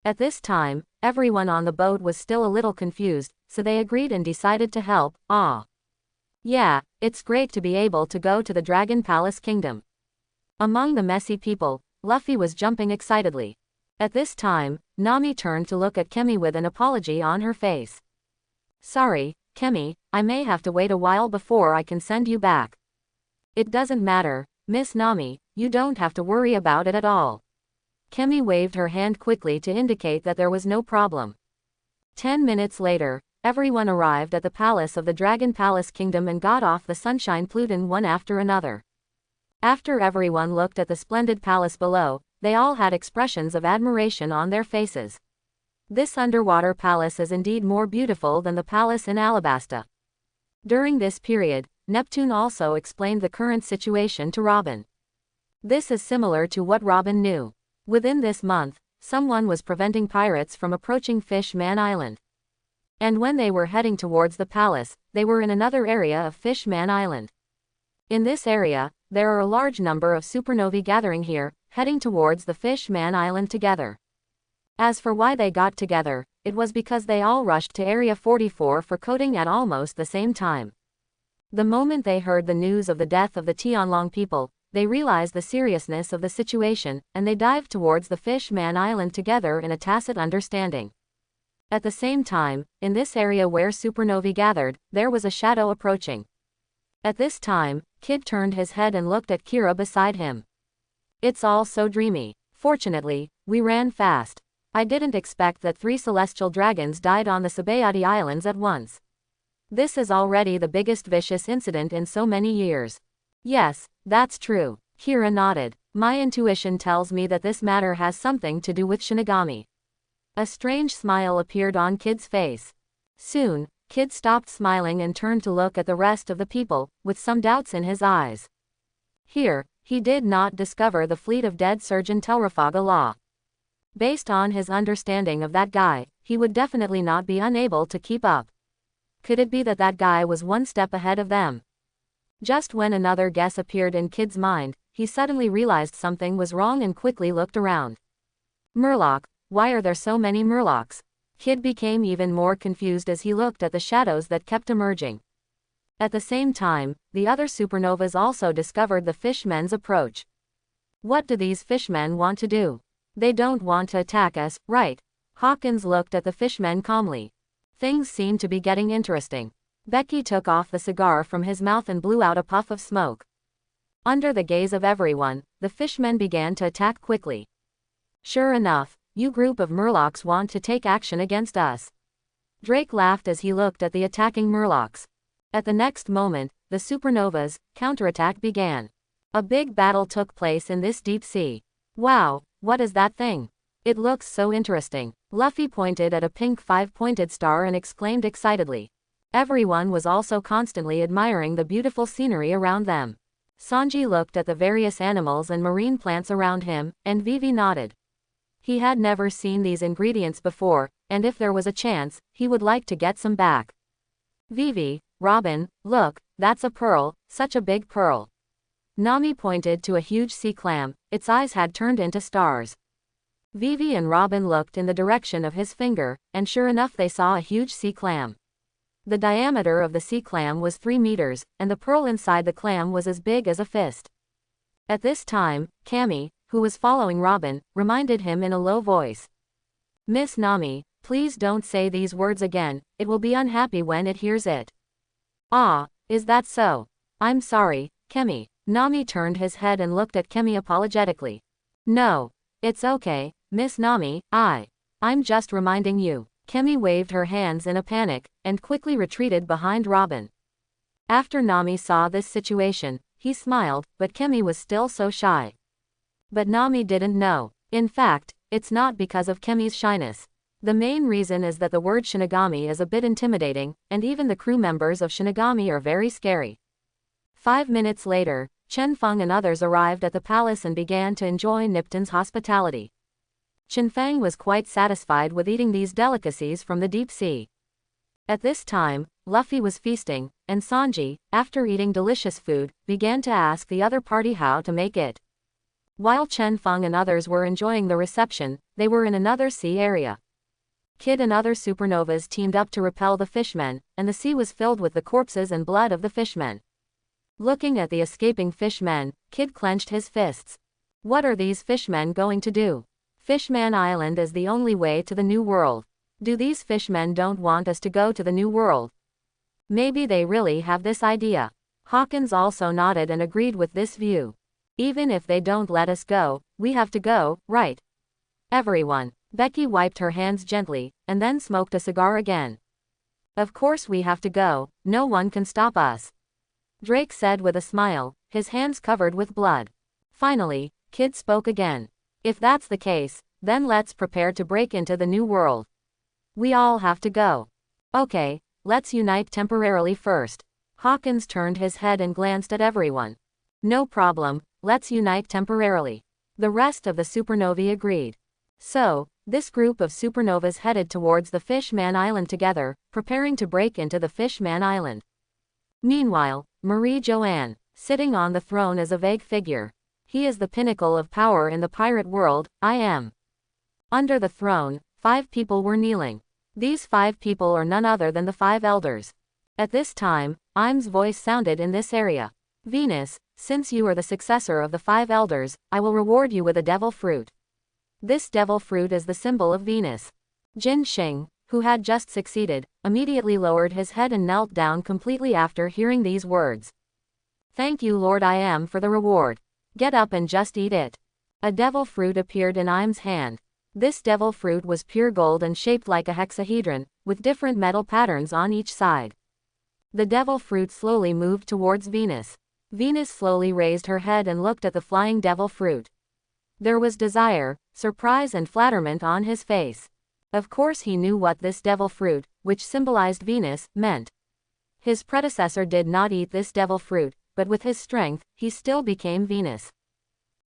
At this time, everyone on the boat was still a little confused, so they agreed and decided to help. Yeah, it's great to be able to go to the Dragon Palace Kingdom. Among the messy people, Luffy was jumping excitedly. At this time, Nami turned to look at Kemi with an apology on her face. Sorry, Kemi, I may have to wait a while before I can send you back. It doesn't matter, Miss Nami, you don't have to worry about it at all. Kemi waved her hand quickly to indicate that there was no problem. 10 minutes later, everyone arrived at the palace of the Dragon Palace Kingdom and got off the Sunshine Pluton one after another. After everyone looked at the splendid palace below, they all had expressions of admiration on their faces. This underwater palace is indeed more beautiful than the palace in Alabasta. During this period, Neptune also explained the current situation to Robin. This is similar to what Robin knew. Within this month, someone was preventing pirates from approaching Fish-Man Island. And when they were heading towards the palace, they were in another area of Fish-Man Island. In this area, there are a large number of supernovae gathering here, heading towards the Fish-Man Island together. As for why they got together, it was because they all rushed to Area 44 for coding at almost the same time. The moment they heard the news of the death of the Tianlong people, they realized the seriousness of the situation, and they dived towards the Fish-Man Island together in a tacit understanding. At the same time, in this area where supernovae gathered, there was a shadow approaching. At this time, Kid turned his head and looked at Kira beside him. It's all so dreamy. Fortunately, we ran fast. I didn't expect that 3 celestial dragons died on the Sabayati Islands at once. This is already the biggest vicious incident in so many years. Yes, that's true. Kira nodded. My intuition tells me that this matter has something to do with Shinigami. A strange smile appeared on Kid's face. Soon, Kid stopped smiling and turned to look at the rest of the people, with some doubts in his eyes. Here, he did not discover the fleet of dead Surgeon Telrafaga Law. Based on his understanding of that guy, he would definitely not be unable to keep up. Could it be that that guy was one step ahead of them? Just when another guess appeared in Kid's mind, he suddenly realized something was wrong and quickly looked around. Murloc, why are there so many Murlocs? Kid became even more confused as he looked at the shadows that kept emerging. At the same time, the other supernovas also discovered the Fishmen's approach. What do these Fishmen want to do? They don't want to attack us, right? Hawkins looked at the Fishmen calmly. Things seem to be getting interesting. Becky took off the cigar from his mouth and blew out a puff of smoke. Under the gaze of everyone, the Fishmen began to attack quickly. Sure enough, you group of Murlocs want to take action against us. Drake laughed as he looked at the attacking Murlocs. At the next moment, the supernovas' counterattack began. A big battle took place in this deep sea. Wow, what is that thing? It looks so interesting. Luffy pointed at a pink 5-pointed star and exclaimed excitedly. Everyone was also constantly admiring the beautiful scenery around them. Sanji looked at the various animals and marine plants around him, and Vivi nodded. He had never seen these ingredients before, and if there was a chance, he would like to get some back. Vivi, Robin, look, that's a pearl, such a big pearl. Nami pointed to a huge sea clam, its eyes had turned into stars. Vivi and Robin looked in the direction of his finger, and sure enough they saw a huge sea clam. The diameter of the sea clam was 3 meters, and the pearl inside the clam was as big as a fist. At this time, Cammy, who was following Robin, reminded him in a low voice. Miss Nami, please don't say these words again, it will be unhappy when it hears it. Ah, is that so? I'm sorry, Kemi. Nami turned his head and looked at Kemi apologetically. No. It's okay, Miss Nami, I'm just reminding you. Kemi waved her hands in a panic, and quickly retreated behind Robin. After Nami saw this situation, he smiled, but Kemi was still so shy. But Nami didn't know. In fact, it's not because of Kemi's shyness. The main reason is that the word Shinigami is a bit intimidating, and even the crew members of Shinigami are very scary. 5 minutes later, Chen Feng and others arrived at the palace and began to enjoy Nipton's hospitality. Chen Feng was quite satisfied with eating these delicacies from the deep sea. At this time, Luffy was feasting, and Sanji, after eating delicious food, began to ask the other party how to make it. While Chen Feng and others were enjoying the reception, they were in another sea area. Kid and other supernovas teamed up to repel the fishmen, and the sea was filled with the corpses and blood of the fishmen. Looking at the escaping fishmen, Kid clenched his fists. What are these fishmen going to do? Fishman Island is the only way to the New World. Do these fishmen don't want us to go to the New World? Maybe they really have this idea. Hawkins also nodded and agreed with this view. Even if they don't let us go, we have to go, right? Everyone. Becky wiped her hands gently, and then smoked a cigar again. Of course we have to go, no one can stop us. Drake said with a smile, his hands covered with blood. Finally, Kid spoke again. If that's the case, then let's prepare to break into the New World. We all have to go. Okay, let's unite temporarily first. Hawkins turned his head and glanced at everyone. No problem, let's unite temporarily. The rest of the supernovae agreed. So, this group of supernovas headed towards the Fishman Island together, preparing to break into the Fishman Island. Meanwhile, Marie-Joanne, sitting on the throne as a vague figure. He is the pinnacle of power in the pirate world, I am. Under the throne, 5 people were kneeling. These 5 people are none other than the 5 elders. At this time, Im's voice sounded in this area. Venus, since you are the successor of the 5 elders, I will reward you with a devil fruit. This devil fruit is the symbol of Venus. Jin Xing, who had just succeeded, immediately lowered his head and knelt down completely after hearing these words. Thank you Lord I am for the reward. Get up and just eat it. A devil fruit appeared in Im's hand. This devil fruit was pure gold and shaped like a hexahedron, with different metal patterns on each side. The devil fruit slowly moved towards Venus. Venus slowly raised her head and looked at the flying devil fruit. There was desire, surprise and flatterment on his face. Of course he knew what this devil fruit, which symbolized Venus, meant. His predecessor did not eat this devil fruit, but with his strength, he still became Venus.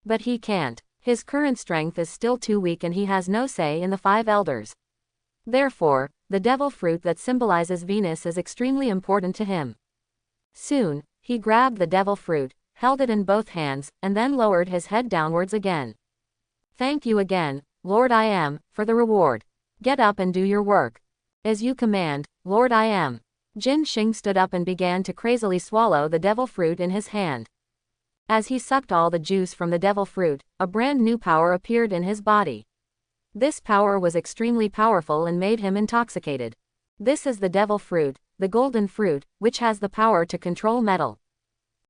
But he can't. His current strength is still too weak and he has no say in the 5 elders. Therefore, the devil fruit that symbolizes Venus is extremely important to him. Soon, he grabbed the devil fruit, held it in both hands, and then lowered his head downwards again. Thank you again, Lord I am, for the reward. Get up and do your work. As you command, Lord I am. Jin Xing stood up and began to crazily swallow the devil fruit in his hand. As he sucked all the juice from the devil fruit, a brand new power appeared in his body. This power was extremely powerful and made him intoxicated. This is the devil fruit, the golden fruit, which has the power to control metal.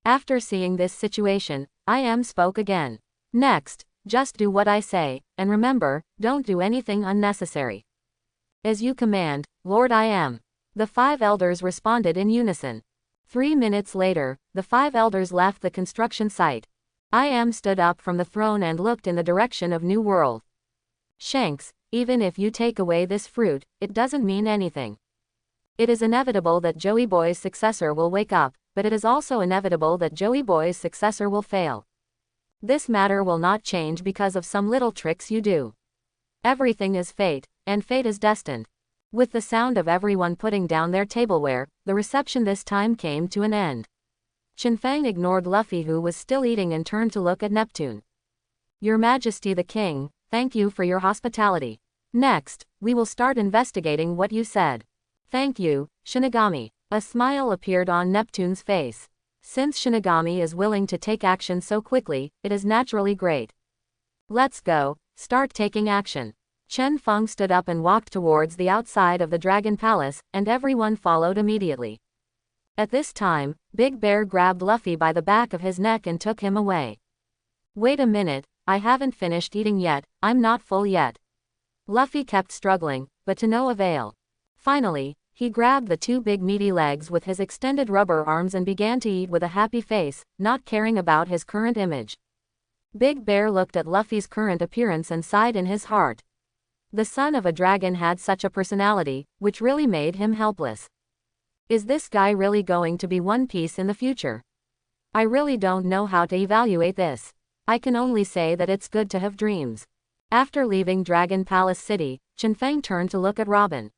After seeing this situation, I am spoke again. Next, just do what I say, and remember, don't do anything unnecessary. As you command, Lord I am. The 5 elders responded in unison. 3 minutes later, the 5 elders left the construction site. I am stood up from the throne and looked in the direction of New World. Shanks, even if you take away this fruit, it doesn't mean anything. It is inevitable that Joey Boy's successor will wake up, but it is also inevitable that Joey Boy's successor will fail. This matter will not change because of some little tricks you do. Everything is fate, and fate is destined. With the sound of everyone putting down their tableware, the reception this time came to an end. Chen Feng ignored Luffy, who was still eating, and turned to look at Neptune. Your Majesty the King, thank you for your hospitality. Next, we will start investigating what you said. Thank you, Shinigami. A smile appeared on Neptune's face. Since Shinigami is willing to take action so quickly, it is naturally great. Let's go, start taking action. Chen Feng stood up and walked towards the outside of the Dragon Palace, and everyone followed immediately. At this time, Big Bear grabbed Luffy by the back of his neck and took him away. Wait a minute, I haven't finished eating yet, I'm not full yet. Luffy kept struggling, but to no avail. Finally, he grabbed the two big meaty legs with his extended rubber arms and began to eat with a happy face, not caring about his current image. Big Bear looked at Luffy's current appearance and sighed in his heart. The son of a dragon had such a personality, which really made him helpless. Is this guy really going to be One Piece in the future? I really don't know how to evaluate this. I can only say that it's good to have dreams. After leaving Dragon Palace City, Chen Feng turned to look at Robin.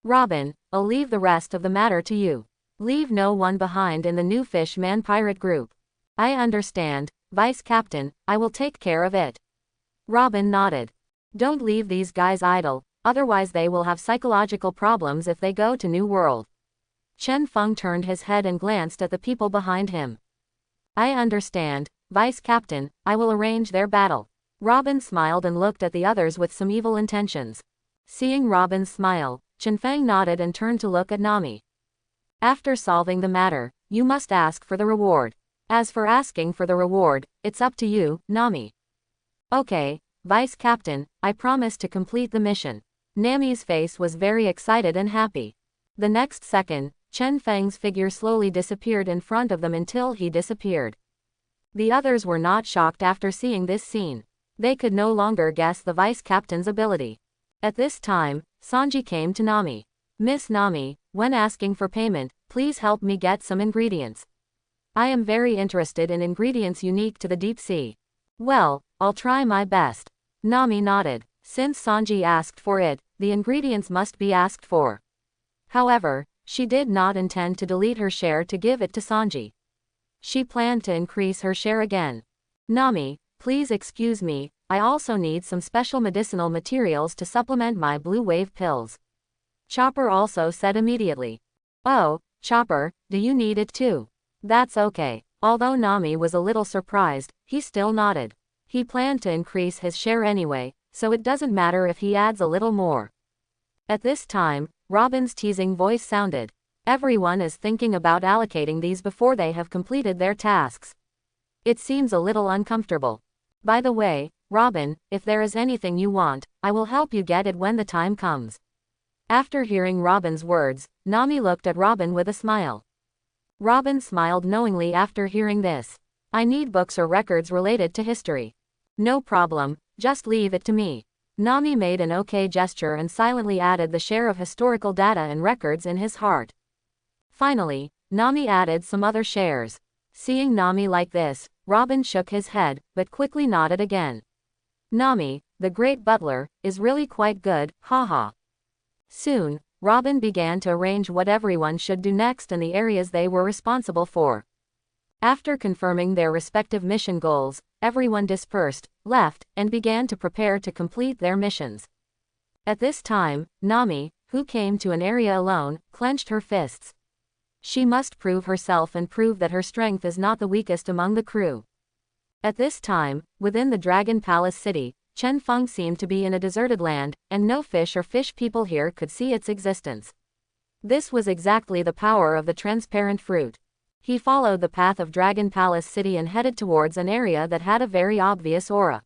Robin, I'll leave the rest of the matter to you. Leave no one behind in the new Fish-Man pirate group. I understand, Vice Captain, I will take care of it. Robin nodded. Don't leave these guys idle, otherwise they will have psychological problems if they go to New World. Chen Feng turned his head and glanced at the people behind him. I understand, Vice Captain, I will arrange their battle. Robin smiled and looked at the others with some evil intentions. Seeing Robin's smile, Chen Feng nodded and turned to look at Nami. After solving the matter, you must ask for the reward. As for asking for the reward, it's up to you, Nami. Okay, Vice Captain, I promise to complete the mission. Nami's face was very excited and happy. The next second, Chen Feng's figure slowly disappeared in front of them until he disappeared. The others were not shocked after seeing this scene. They could no longer guess the Vice Captain's ability. At this time, Sanji came to Nami. Miss Nami, when asking for payment, please help me get some ingredients. I am very interested in ingredients unique to the deep sea. Well, I'll try my best. Nami nodded. Since Sanji asked for it, the ingredients must be asked for. However, she did not intend to delete her share to give it to Sanji. She planned to increase her share again. Nami, please excuse me, I also need some special medicinal materials to supplement my blue wave pills. Chopper also said immediately. Oh, Chopper, do you need it too? That's okay. Although Nami was a little surprised, he still nodded. He planned to increase his share anyway, so it doesn't matter if he adds a little more. At this time, Robin's teasing voice sounded. Everyone is thinking about allocating these before they have completed their tasks. It seems a little uncomfortable. By the way, Robin, if there is anything you want, I will help you get it when the time comes. After hearing Robin's words, Nami looked at Robin with a smile. Robin smiled knowingly after hearing this. I need books or records related to history. No problem, just leave it to me. Nami made an okay gesture and silently added the share of historical data and records in his heart. Finally, Nami added some other shares. Seeing Nami like this, Robin shook his head, but quickly nodded again. Nami, the great butler, is really quite good, haha. Soon, Robin began to arrange what everyone should do next in the areas they were responsible for. After confirming their respective mission goals, everyone dispersed, left, and began to prepare to complete their missions. At this time, Nami, who came to an area alone, clenched her fists. She must prove herself and prove that her strength is not the weakest among the crew. At this time, within the Dragon Palace city, Chen Feng seemed to be in a deserted land, and no fish or fish people here could see its existence. This was exactly the power of the transparent fruit. He followed the path of Dragon Palace City and headed towards an area that had a very obvious aura.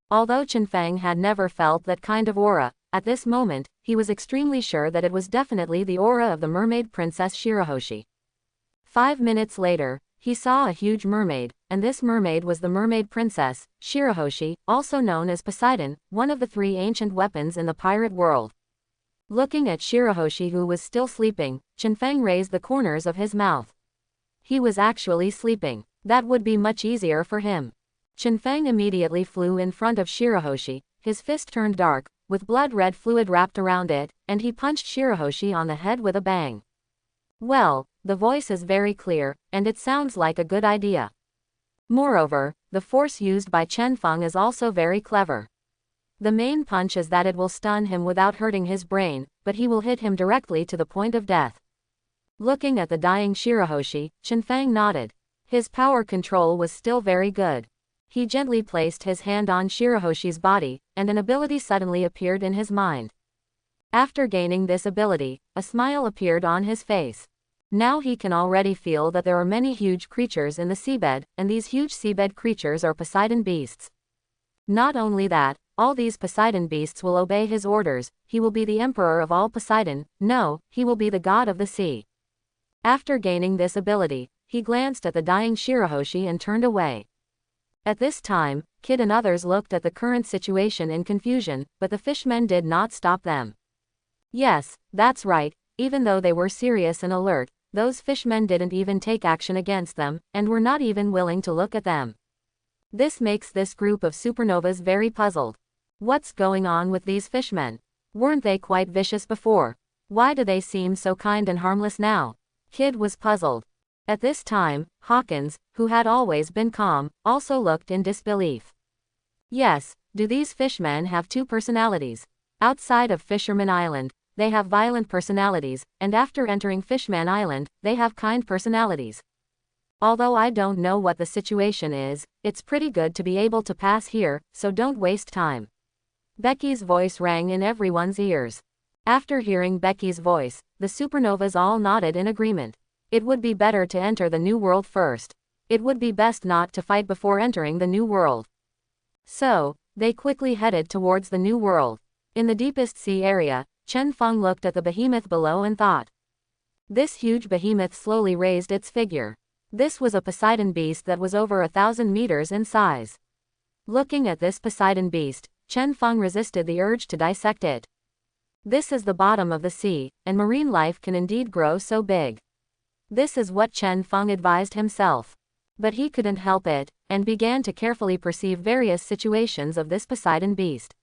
Although Chen Feng had never felt that kind of aura, at this moment, he was extremely sure that it was definitely the aura of the mermaid princess Shirahoshi. 5 minutes later, he saw a huge mermaid, and this mermaid was the mermaid princess, Shirahoshi, also known as Poseidon, one of the 3 ancient weapons in the pirate world. Looking at Shirahoshi, who was still sleeping, Chenfeng raised the corners of his mouth. He was actually sleeping. That would be much easier for him. Chenfeng immediately flew in front of Shirahoshi, his fist turned dark, with blood-red fluid wrapped around it, and he punched Shirahoshi on the head with a bang. Well, the voice is very clear, and it sounds like a good idea. Moreover, the force used by Chenfeng is also very clever. The main punch is that it will stun him without hurting his brain, but he will hit him directly to the point of death. Looking at the dying Shirahoshi, Chenfeng nodded. His power control was still very good. He gently placed his hand on Shirahoshi's body, and an ability suddenly appeared in his mind. After gaining this ability, a smile appeared on his face. Now he can already feel that there are many huge creatures in the seabed, and these huge seabed creatures are Poseidon beasts. Not only that, all these Poseidon beasts will obey his orders. He will be the emperor of all Poseidon. No, he will be the god of the sea. After gaining this ability, he glanced at the dying Shirahoshi and turned away. At this time, Kid and others looked at the current situation in confusion, but the fishmen did not stop them. Yes, that's right, even though they were serious and alert, those fishmen didn't even take action against them, and were not even willing to look at them. This makes this group of supernovas very puzzled. What's going on with these fishmen? Weren't they quite vicious before? Why do they seem so kind and harmless now? Kid was puzzled. At this time, Hawkins, who had always been calm, also looked in disbelief. Yes, do these fishmen have two personalities? Outside of Fisherman Island, they have violent personalities, and after entering Fishman Island, they have kind personalities. Although I don't know what the situation is, it's pretty good to be able to pass here, so don't waste time. Becky's voice rang in everyone's ears. After hearing Becky's voice, the supernovas all nodded in agreement. It would be better to enter the new world first. It would be best not to fight before entering the new world. So, they quickly headed towards the new world. In the deepest sea area, Chenfeng looked at the behemoth below and thought. This huge behemoth slowly raised its figure. This was a Poseidon beast that was over 1,000 meters in size. Looking at this Poseidon beast, Chenfeng resisted the urge to dissect it. This is the bottom of the sea, and marine life can indeed grow so big. This is what Chenfeng advised himself. But he couldn't help it, and began to carefully perceive various situations of this Poseidon beast.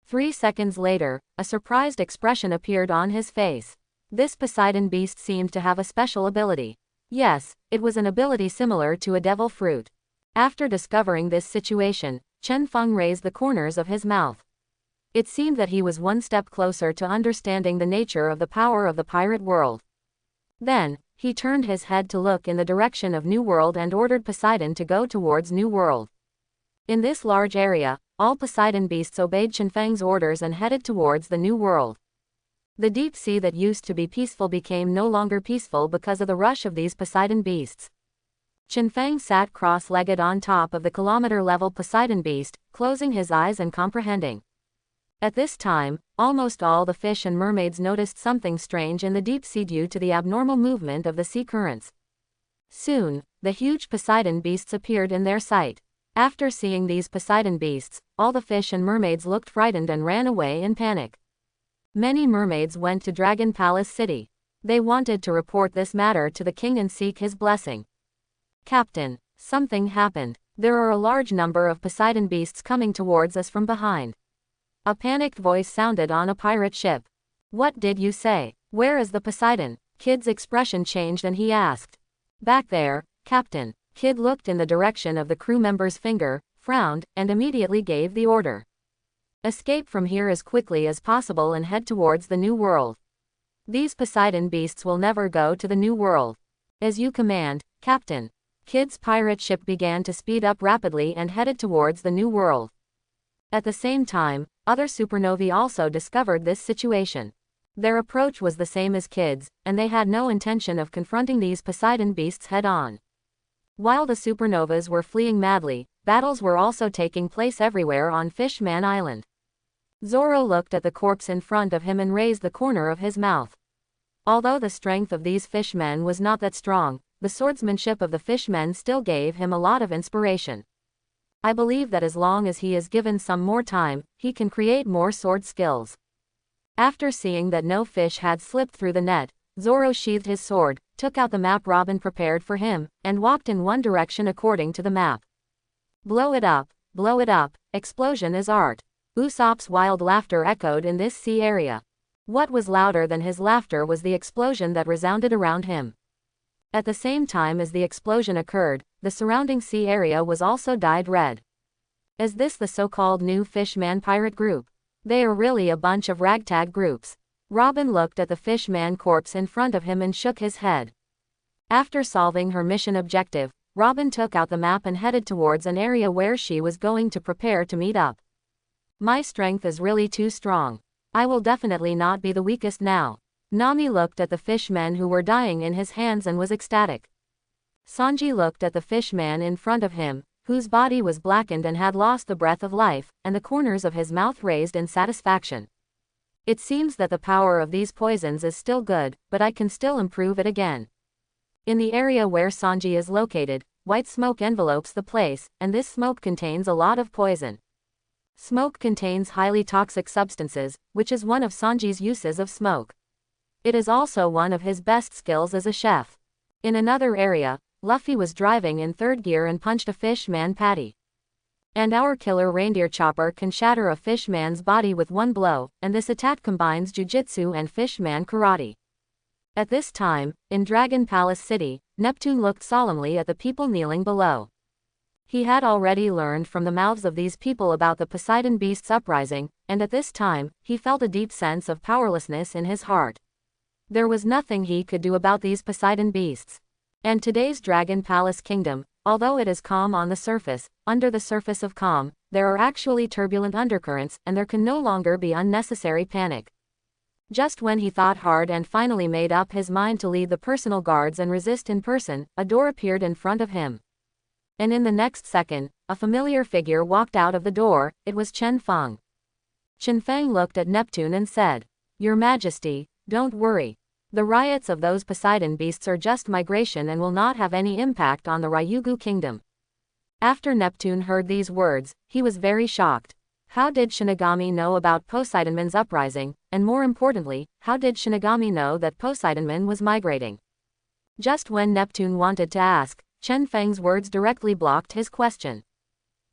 3 seconds later, a surprised expression appeared on his face. This Poseidon beast seemed to have a special ability. Yes, it was an ability similar to a devil fruit. After discovering this situation, Chenfeng raised the corners of his mouth. It seemed that he was one step closer to understanding the nature of the power of the pirate world. Then, he turned his head to look in the direction of New World and ordered Poseidon to go towards New World. In this large area, all Poseidon beasts obeyed Chenfeng's orders and headed towards the New World. The deep sea that used to be peaceful became no longer peaceful because of the rush of these Poseidon beasts. Chenfeng sat cross-legged on top of the kilometer-level Poseidon beast, closing his eyes and comprehending. At this time, almost all the fish and mermaids noticed something strange in the deep sea due to the abnormal movement of the sea currents. Soon, the huge Poseidon beasts appeared in their sight. After seeing these Poseidon beasts, all the fish and mermaids looked frightened and ran away in panic. Many mermaids went to Dragon Palace City. They wanted to report this matter to the king and seek his blessing. Captain, something happened. There are a large number of Poseidon beasts coming towards us from behind. A panicked voice sounded on a pirate ship. What did you say? Where is the Poseidon? Kid's expression changed and he asked. Back there, Captain. Kid looked in the direction of the crew member's finger, frowned, and immediately gave the order. Escape from here as quickly as possible and head towards the New World. These Poseidon beasts will never go to the New World. As you command, Captain. Kid's pirate ship began to speed up rapidly and headed towards the New World. At the same time, other supernovae also discovered this situation. Their approach was the same as Kid's, and they had no intention of confronting these Poseidon beasts head-on. While the supernovas were fleeing madly, battles were also taking place everywhere on Fishman Island. Zoro looked at the corpse in front of him and raised the corner of his mouth. Although the strength of these fishmen was not that strong, the swordsmanship of the fishmen still gave him a lot of inspiration. I believe that as long as he is given some more time, he can create more sword skills. After seeing that no fish had slipped through the net, Zoro sheathed his sword, took out the map Robin prepared for him, and walked in one direction according to the map. Blow it up, explosion is art. Usopp's wild laughter echoed in this sea area. What was louder than his laughter was the explosion that resounded around him. At the same time as the explosion occurred, the surrounding sea area was also dyed red. Is this the so-called new Fishman pirate group? They are really a bunch of ragtag groups. Robin looked at the Fishman corpse in front of him and shook his head. After solving her mission objective, Robin took out the map and headed towards an area where she was going to prepare to meet up. My strength is really too strong. I will definitely not be the weakest now. Nami looked at the fishmen who were dying in his hands and was ecstatic. Sanji looked at the fishman in front of him, whose body was blackened and had lost the breath of life, and the corners of his mouth raised in satisfaction. It seems that the power of these poisons is still good, but I can still improve it again. In the area where Sanji is located, white smoke envelopes the place, and this smoke contains a lot of poison. Smoke contains highly toxic substances, which is one of Sanji's uses of smoke. It is also one of his best skills as a chef. In another area, Luffy was driving in third gear and punched a fishman patty. And our killer reindeer chopper can shatter a fishman's body with one blow, and this attack combines jujitsu and fishman karate. At this time, in Dragon Palace City, Neptune looked solemnly at the people kneeling below. He had already learned from the mouths of these people about the Poseidon Beast's uprising, and at this time, he felt a deep sense of powerlessness in his heart. There was nothing he could do about these Poseidon Beasts. And today's Dragon Palace Kingdom, although it is calm on the surface, under the surface of calm, there are actually turbulent undercurrents, and there can no longer be unnecessary panic. Just when he thought hard and finally made up his mind to lead the personal guards and resist in person, a door appeared in front of him. And in the next second, a familiar figure walked out of the door. It was Chen Feng. Chen Feng looked at Neptune and said, "Your Majesty, don't worry. The riots of those Poseidon beasts are just migration and will not have any impact on the Ryugu kingdom." After Neptune heard these words, he was very shocked. How did Shinigami know about Poseidonman's uprising, and more importantly, how did Shinigami know that Poseidonman was migrating? Just when Neptune wanted to ask, Chen Feng's words directly blocked his question.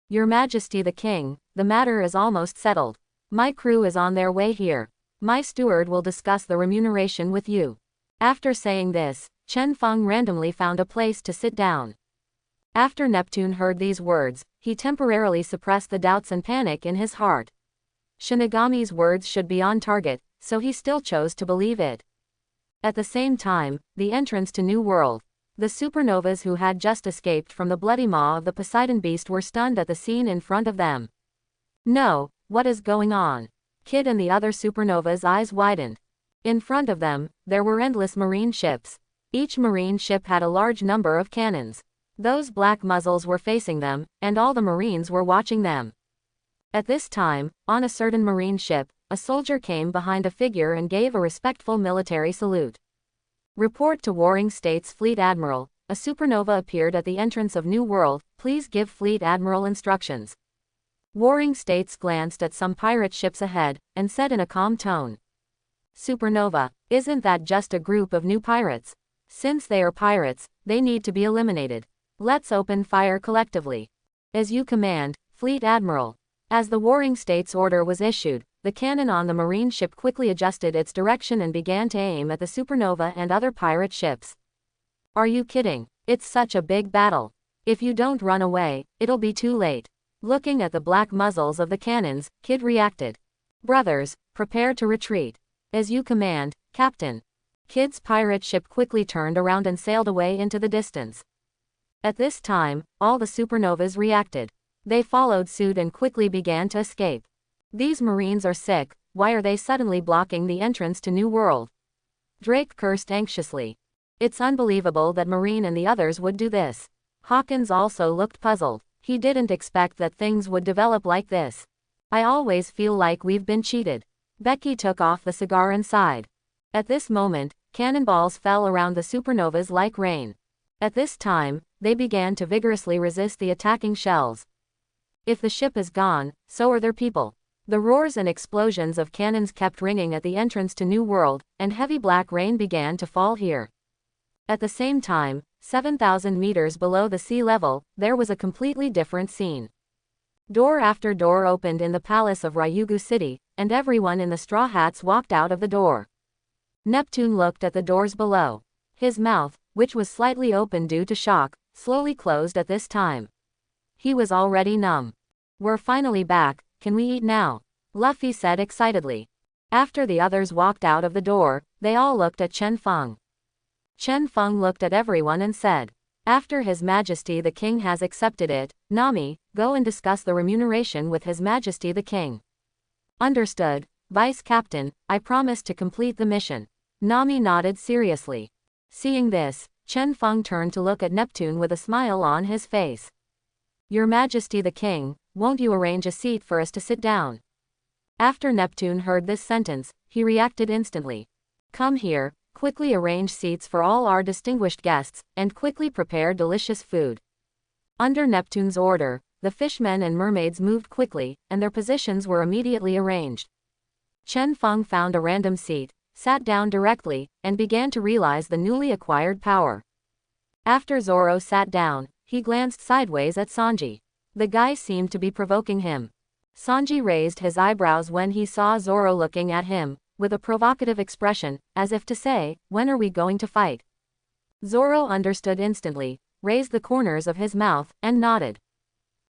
"Your Majesty the King, the matter is almost settled. My crew is on their way here. My steward will discuss the remuneration with you." After saying this, Chen Feng randomly found a place to sit down. After Neptune heard these words, he temporarily suppressed the doubts and panic in his heart. Shinigami's words should be on target, so he still chose to believe it. At the same time, the entrance to New World. The supernovas who had just escaped from the bloody maw of the Poseidon Beast were stunned at the scene in front of them. "No, what is going on?" Kid and the other supernovas' eyes widened. In front of them, there were endless marine ships. Each marine ship had a large number of cannons. Those black muzzles were facing them, and all the marines were watching them. At this time, on a certain marine ship, a soldier came behind a figure and gave a respectful military salute. "Report to Warring States Fleet Admiral, a supernova appeared at the entrance of New World, please give Fleet Admiral instructions." Warring States glanced at some pirate ships ahead, and said in a calm tone, "Supernova, isn't that just a group of new pirates? Since they are pirates, they need to be eliminated. Let's open fire collectively." "As you command, Fleet Admiral." As the Warring States order was issued, the cannon on the marine ship quickly adjusted its direction and began to aim at the supernova and other pirate ships. "Are you kidding? It's such a big battle. If you don't run away, it'll be too late." Looking at the black muzzles of the cannons, Kid reacted. "Brothers, prepare to retreat." "As you command, Captain." Kid's pirate ship quickly turned around and sailed away into the distance. At this time, all the supernovas reacted. They followed suit and quickly began to escape. "These marines are sick, why are they suddenly blocking the entrance to New World?" Drake cursed anxiously. "It's unbelievable that Marine and the others would do this." Hawkins also looked puzzled. He didn't expect that things would develop like this. "I always feel like we've been cheated." Becky took off the cigar and sighed. At this moment, cannonballs fell around the supernovas like rain. At this time, they began to vigorously resist the attacking shells. "If the ship is gone, so are their people. The roars and explosions of cannons kept ringing at the entrance to New World, and heavy black rain began to fall here. At the same time, 7,000 meters below the sea level, there was a completely different scene. Door after door opened in the palace of Ryugu City, and everyone in the straw hats walked out of the door. Neptune looked at the doors below. His mouth, which was slightly open due to shock, slowly closed at this time. He was already numb. We're finally back, can we eat now? Luffy said excitedly. After the others walked out of the door, they all looked at Chen Feng. Chen Feng looked at everyone and said, after His Majesty the King has accepted it, Nami, go and discuss the remuneration with His Majesty the King. Understood, Vice Captain, I promise to complete the mission. Nami nodded seriously. Seeing this, Chen Feng turned to look at Neptune with a smile on his face. Your Majesty the King, won't you arrange a seat for us to sit down? After Neptune heard this sentence, he reacted instantly. Come here, quickly arrange seats for all our distinguished guests, and quickly prepare delicious food. Under Neptune's order, the fishmen and mermaids moved quickly, and their positions were immediately arranged. Chen Feng found a random seat, sat down directly, and began to realize the newly acquired power. After Zoro sat down, he glanced sideways at Sanji. The guy seemed to be provoking him. Sanji raised his eyebrows when he saw Zoro looking at him, with a provocative expression, as if to say, when are we going to fight? Zoro understood instantly, raised the corners of his mouth, and nodded.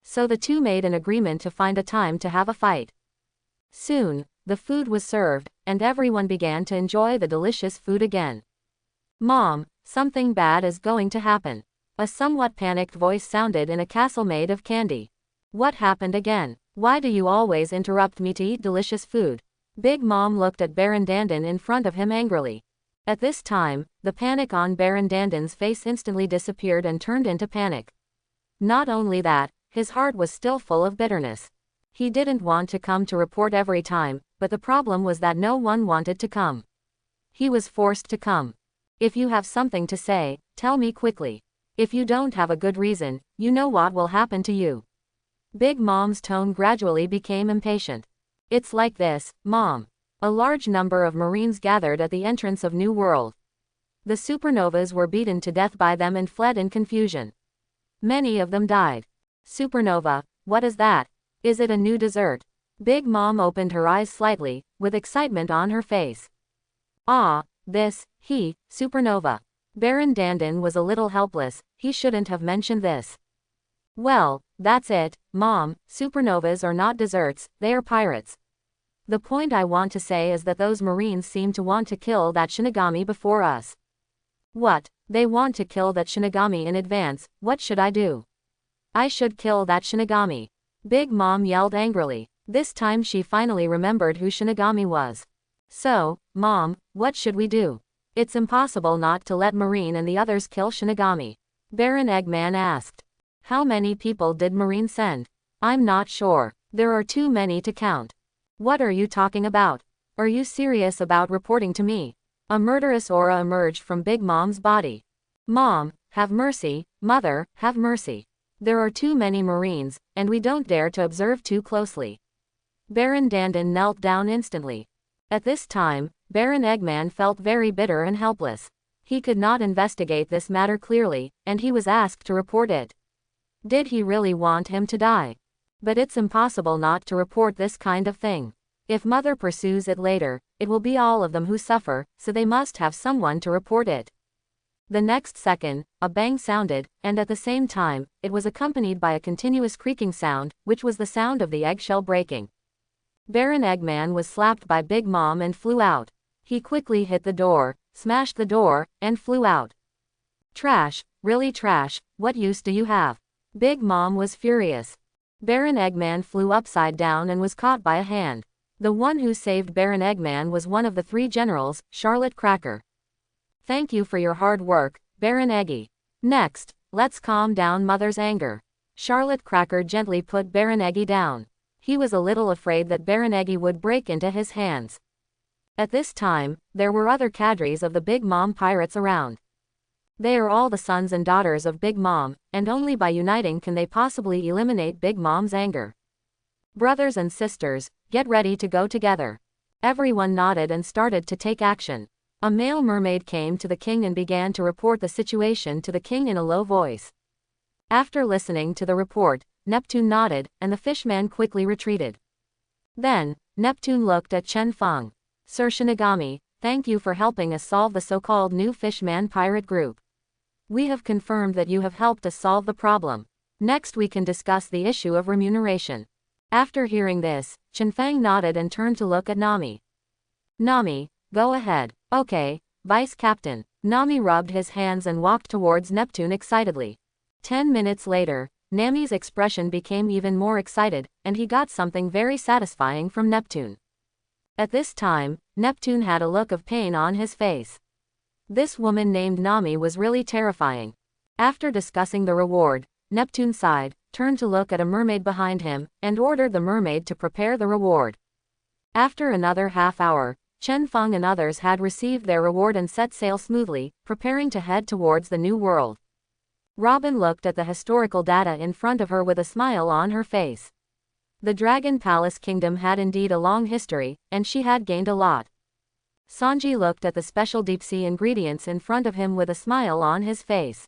So the two made an agreement to find a time to have a fight. Soon, the food was served, and everyone began to enjoy the delicious food again. Mom, something bad is going to happen. A somewhat panicked voice sounded in a castle made of candy. What happened again? Why do you always interrupt me to eat delicious food? Big Mom looked at Baron Dandan in front of him angrily. At this time, the panic on Baron Dandan's face instantly disappeared and turned into panic. Not only that, his heart was still full of bitterness. He didn't want to come to report every time, but the problem was that no one wanted to come. He was forced to come. If you have something to say, tell me quickly. If you don't have a good reason, you know what will happen to you. Big Mom's tone gradually became impatient. It's like this, Mom. A large number of Marines gathered at the entrance of New World. The supernovas were beaten to death by them and fled in confusion. Many of them died. Supernova, what is that? Is it a new dessert? Big Mom opened her eyes slightly, with excitement on her face. Ah, supernova. Baron Dandan was a little helpless, he shouldn't have mentioned this. Well, that's it, Mom, supernovas are not desserts, they are pirates. The point I want to say is that those Marines seem to want to kill that Shinigami before us. What? They want to kill that Shinigami in advance, what should I do? I should kill that Shinigami. Big Mom yelled angrily. This time she finally remembered who Shinigami was. So, Mom, what should we do? It's impossible not to let Marine and the others kill Shinigami. Baron Eggman asked. How many people did Marine send? I'm not sure. There are too many to count. What are you talking about? Are you serious about reporting to me? A murderous aura emerged from Big Mom's body. Mom, have mercy, Mother, have mercy. There are too many Marines, and we don't dare to observe too closely. Baron Dandan knelt down instantly. At this time, Baron Eggman felt very bitter and helpless. He could not investigate this matter clearly, and he was asked to report it. Did he really want him to die? But it's impossible not to report this kind of thing. If Mother pursues it later, it will be all of them who suffer, so they must have someone to report it. The next second, a bang sounded, and at the same time, it was accompanied by a continuous creaking sound, which was the sound of the eggshell breaking. Baron Eggman was slapped by Big Mom and flew out. He quickly hit the door, smashed the door, and flew out. Trash, really trash, what use do you have? Big Mom was furious. Baron Eggman flew upside down and was caught by a hand. The one who saved Baron Eggman was one of the three generals, Charlotte Cracker. Thank you for your hard work, Baron Eggy. Next, let's calm down Mother's anger. Charlotte Cracker gently put Baron Eggy down. He was a little afraid that Baron Eggy would break into his hands. At this time, there were other cadres of the Big Mom pirates around. They are all the sons and daughters of Big Mom, and only by uniting can they possibly eliminate Big Mom's anger. Brothers and sisters, get ready to go together. Everyone nodded and started to take action. A male mermaid came to the king and began to report the situation to the king in a low voice. After listening to the report, Neptune nodded, and the fishman quickly retreated. Then, Neptune looked at Chen Feng. Sir Shinigami, thank you for helping us solve the so-called new fishman pirate group. We have confirmed that you have helped us solve the problem. Next we can discuss the issue of remuneration. After hearing this, Chen Feng nodded and turned to look at Nami. Nami, go ahead. Okay, Vice Captain. Nami rubbed his hands and walked towards Neptune excitedly. 10 minutes later, Nami's expression became even more excited, and he got something very satisfying from Neptune. At this time, Neptune had a look of pain on his face. This woman named Nami was really terrifying. After discussing the reward, Neptune sighed, turned to look at a mermaid behind him, and ordered the mermaid to prepare the reward. After another half hour, Chen Feng and others had received their reward and set sail smoothly, preparing to head towards the new world. Robin looked at the historical data in front of her with a smile on her face. The Dragon Palace Kingdom had indeed a long history, and she had gained a lot. Sanji looked at the special deep-sea ingredients in front of him with a smile on his face.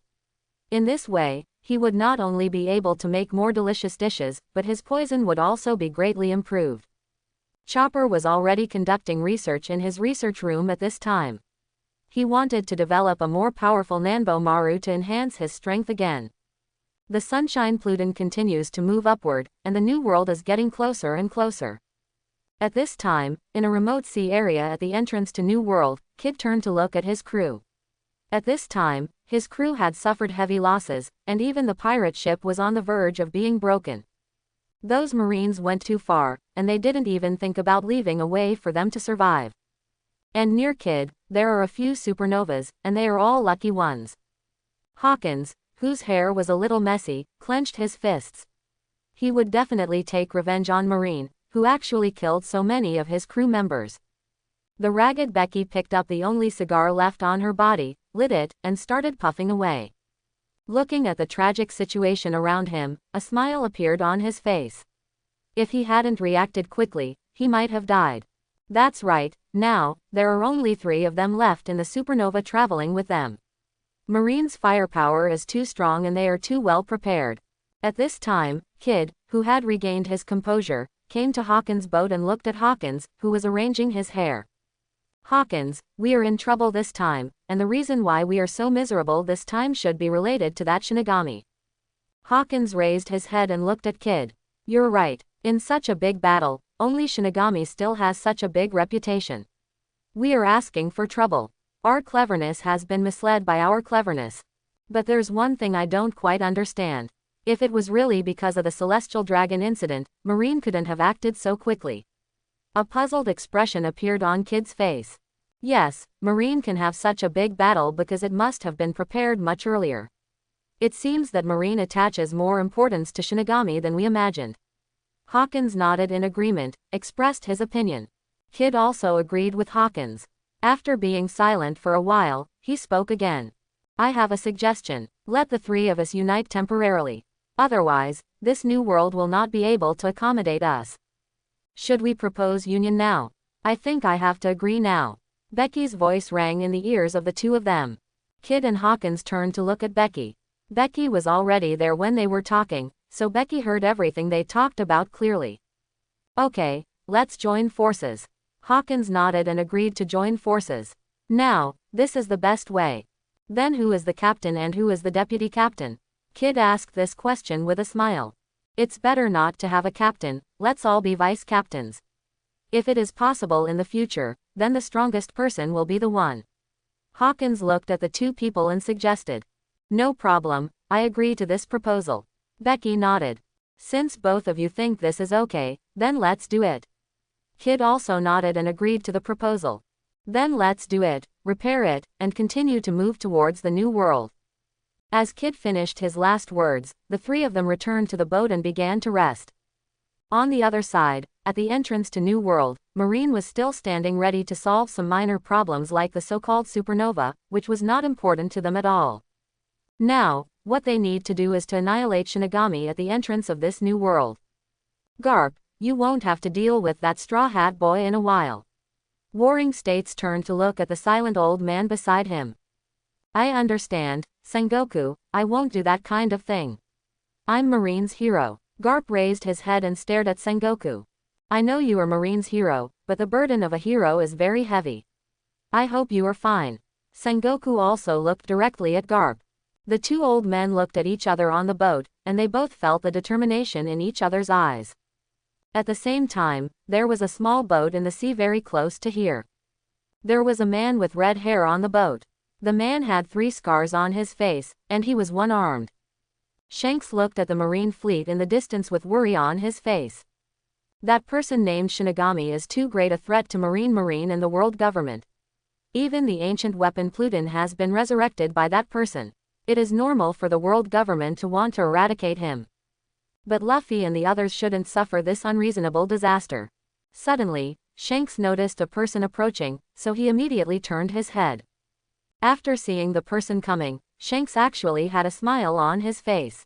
In this way, he would not only be able to make more delicious dishes, but his poison would also be greatly improved. Chopper was already conducting research in his research room at this time. He wanted to develop a more powerful Nanbo Maru to enhance his strength again. The Sunshine Pluton continues to move upward, and the new world is getting closer and closer. At this time, in a remote sea area at the entrance to New World, Kid turned to look at his crew. At this time, his crew had suffered heavy losses, and even the pirate ship was on the verge of being broken. Those Marines went too far, and they didn't even think about leaving a way for them to survive. And near Kid, there are a few supernovas, and they are all lucky ones. Hawkins, whose hair was a little messy, clenched his fists. He would definitely take revenge on Marine, who actually killed so many of his crew members. The ragged Becky picked up the only cigar left on her body, lit it, and started puffing away. Looking at the tragic situation around him, a smile appeared on his face. If he hadn't reacted quickly, he might have died. That's right, now, there are only 3 of them left in the supernova traveling with them. Marine's firepower is too strong and they are too well prepared. At this time, Kid, who had regained his composure, came to Hawkins' boat and looked at Hawkins, who was arranging his hair. Hawkins, we are in trouble this time, and the reason why we are so miserable this time should be related to that Shinigami. Hawkins raised his head and looked at Kid. You're right, in such a big battle, only Shinigami still has such a big reputation. We are asking for trouble. Our cleverness has been misled by our cleverness. But there's one thing I don't quite understand. If it was really because of the Celestial Dragon incident, Marine couldn't have acted so quickly. A puzzled expression appeared on Kid's face. Yes, Marine can have such a big battle because it must have been prepared much earlier. It seems that Marine attaches more importance to Shinigami than we imagined. Hawkins nodded in agreement, expressed his opinion. Kid also agreed with Hawkins. After being silent for a while, he spoke again. I have a suggestion. Let the 3 of us unite temporarily. Otherwise, this new world will not be able to accommodate us. Should we propose union now? I think I have to agree now. Becky's voice rang in the ears of the 2 of them. Kid and Hawkins turned to look at Becky. Becky was already there when they were talking, so Becky heard everything they talked about clearly. Okay, let's join forces. Hawkins nodded and agreed to join forces. Now, this is the best way. Then who is the captain and who is the deputy captain? Kid asked this question with a smile. It's better not to have a captain, let's all be vice captains. If it is possible in the future, then the strongest person will be the one. Hawkins looked at the 2 people and suggested. No problem, I agree to this proposal. Becky nodded. Since both of you think this is okay, then let's do it. Kid also nodded and agreed to the proposal. Then let's do it, repair it, and continue to move towards the new world. As Kid finished his last words, the 3 of them returned to the boat and began to rest. On the other side, at the entrance to New World, Marine was still standing ready to solve some minor problems like the so-called supernova, which was not important to them at all. Now, what they need to do is to annihilate Shinigami at the entrance of this new world. Garp, You won't have to deal with that straw hat boy in a while. Warring States turned to look at the silent old man beside him. I understand, Sengoku, I won't do that kind of thing. I'm Marine's hero. Garp raised his head and stared at Sengoku. I know you are Marine's hero, but the burden of a hero is very heavy. I hope you are fine. Sengoku also looked directly at Garp. The two old men looked at each other on the boat, and they both felt the determination in each other's eyes. At the same time, there was a small boat in the sea very close to here. There was a man with red hair on the boat. The man had 3 scars on his face, and he was one-armed. Shanks looked at the marine fleet in the distance with worry on his face. That person named Shinigami is too great a threat to Marine and the world government. Even the ancient weapon Pluton has been resurrected by that person. It is normal for the world government to want to eradicate him. But Luffy and the others shouldn't suffer this unreasonable disaster. Suddenly, Shanks noticed a person approaching, so he immediately turned his head. After seeing the person coming, Shanks actually had a smile on his face.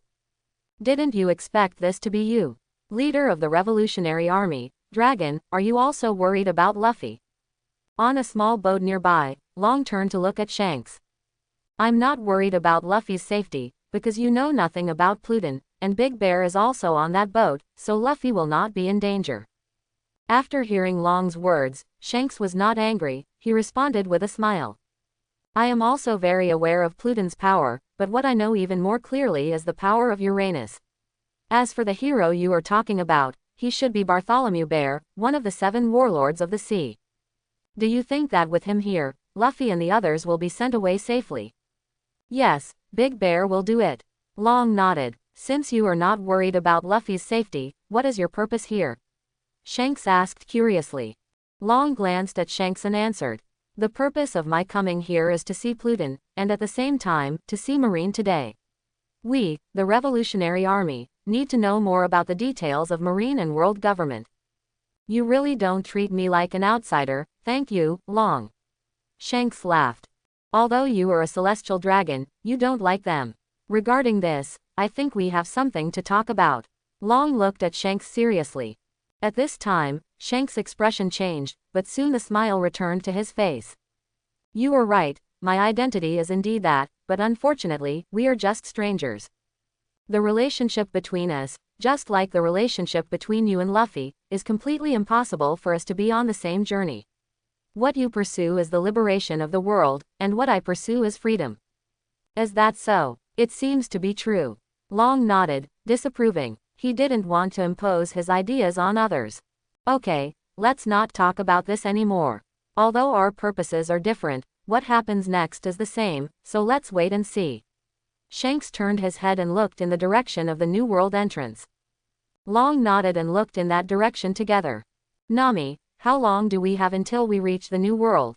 Didn't you expect this to be you? Leader of the Revolutionary Army, Dragon, are you also worried about Luffy? On a small boat nearby, Long turned to look at Shanks. I'm not worried about Luffy's safety, because you know nothing about Pluton, and Big Bear is also on that boat, so Luffy will not be in danger. After hearing Long's words, Shanks was not angry, he responded with a smile. I am also very aware of Pluton's power, but what I know even more clearly is the power of Uranus. As for the hero you are talking about, he should be Bartholomew Bear, one of the 7 warlords of the sea. Do you think that with him here, Luffy and the others will be sent away safely? Yes, Big Bear will do it. Long nodded. Since you are not worried about Luffy's safety, what is your purpose here? Shanks asked curiously. Long glanced at Shanks and answered. The purpose of my coming here is to see Pluton, and at the same time, to see Marine today. We, the Revolutionary Army, need to know more about the details of Marine and world government. You really don't treat me like an outsider, thank you, Long. Shanks laughed. Although you are a celestial dragon, you don't like them. Regarding this, I think we have something to talk about. Long looked at Shanks seriously. At this time, Shanks' expression changed, but soon the smile returned to his face. You are right, my identity is indeed that, but unfortunately, we are just strangers. The relationship between us, just like the relationship between you and Luffy, is completely impossible for us to be on the same journey. What you pursue is the liberation of the world, and what I pursue is freedom. Is that so? It seems to be true. Long nodded, disapproving. He didn't want to impose his ideas on others. Okay, let's not talk about this anymore. Although our purposes are different, what happens next is the same, so let's wait and see. Shanks turned his head and looked in the direction of the New World entrance. Long nodded and looked in that direction together. Nami, how long do we have until we reach the New World?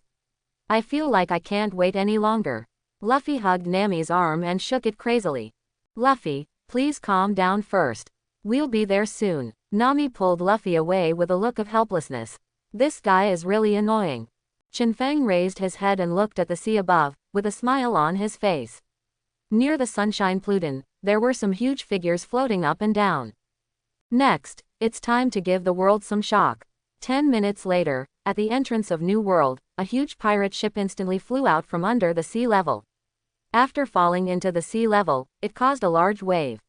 I feel like I can't wait any longer. Luffy hugged Nami's arm and shook it crazily. Luffy, please calm down first. We'll be there soon. Nami pulled Luffy away with a look of helplessness. This guy is really annoying. Chinfeng raised his head and looked at the sea above, with a smile on his face. Near the Sunshine Pluton, there were some huge figures floating up and down. Next, it's time to give the world some shock. 10 minutes later, at the entrance of New World, a huge pirate ship instantly flew out from under the sea level. After falling into the sea level, it caused a large wave.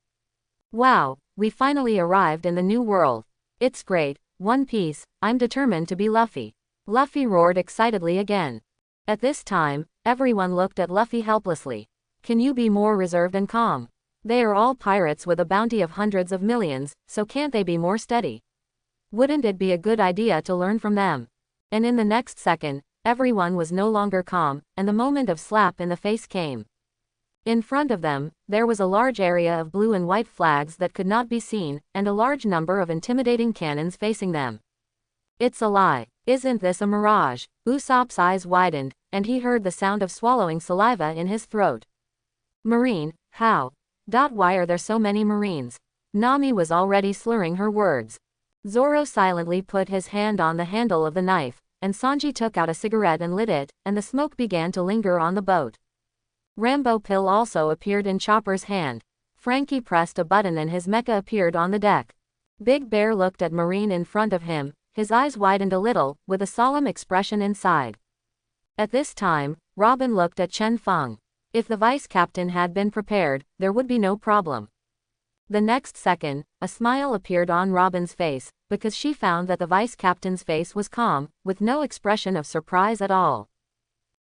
Wow, we finally arrived in the New World. It's great, One Piece, I'm determined to be Luffy. Luffy roared excitedly again. At this time, everyone looked at Luffy helplessly. Can you be more reserved and calm? They are all pirates with a bounty of hundreds of millions, so can't they be more steady? Wouldn't it be a good idea to learn from them? And in the next second, everyone was no longer calm, and the moment of slap in the face came. In front of them, there was a large area of blue and white flags that could not be seen, and a large number of intimidating cannons facing them. It's a lie. Isn't this a mirage? Usopp's eyes widened, and he heard the sound of swallowing saliva in his throat. Marine, how? Why are there so many Marines? Nami was already slurring her words. Zoro silently put his hand on the handle of the knife, and Sanji took out a cigarette and lit it, and the smoke began to linger on the boat. Rambo Pill also appeared in Chopper's hand. Frankie pressed a button and his mecha appeared on the deck. Big Bear looked at Marine in front of him, his eyes widened a little, with a solemn expression inside. At this time, Robin looked at Chen Feng. If the vice captain had been prepared, there would be no problem. The next second, a smile appeared on Robin's face, because she found that the vice captain's face was calm, with no expression of surprise at all.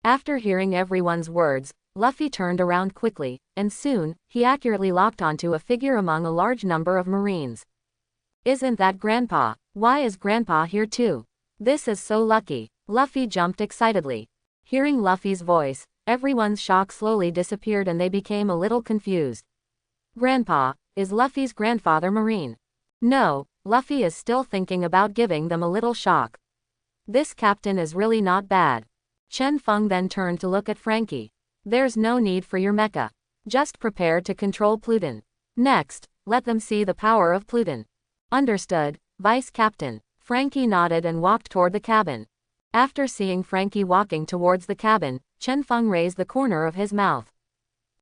After hearing everyone's words, Luffy turned around quickly, and soon, he accurately locked onto a figure among a large number of Marines. Isn't that Grandpa? Why is Grandpa here too? This is so lucky. Luffy jumped excitedly. Hearing Luffy's voice, everyone's shock slowly disappeared and they became a little confused. Grandpa, is Luffy's grandfather Marine? No, Luffy is still thinking about giving them a little shock. This captain is really not bad. Chen Feng then turned to look at Frankie. There's no need for your mecha. Just prepare to control Pluton. Next, let them see the power of Pluton. Understood, Vice Captain. Frankie nodded and walked toward the cabin. After seeing Frankie walking towards the cabin, Chen Feng raised the corner of his mouth.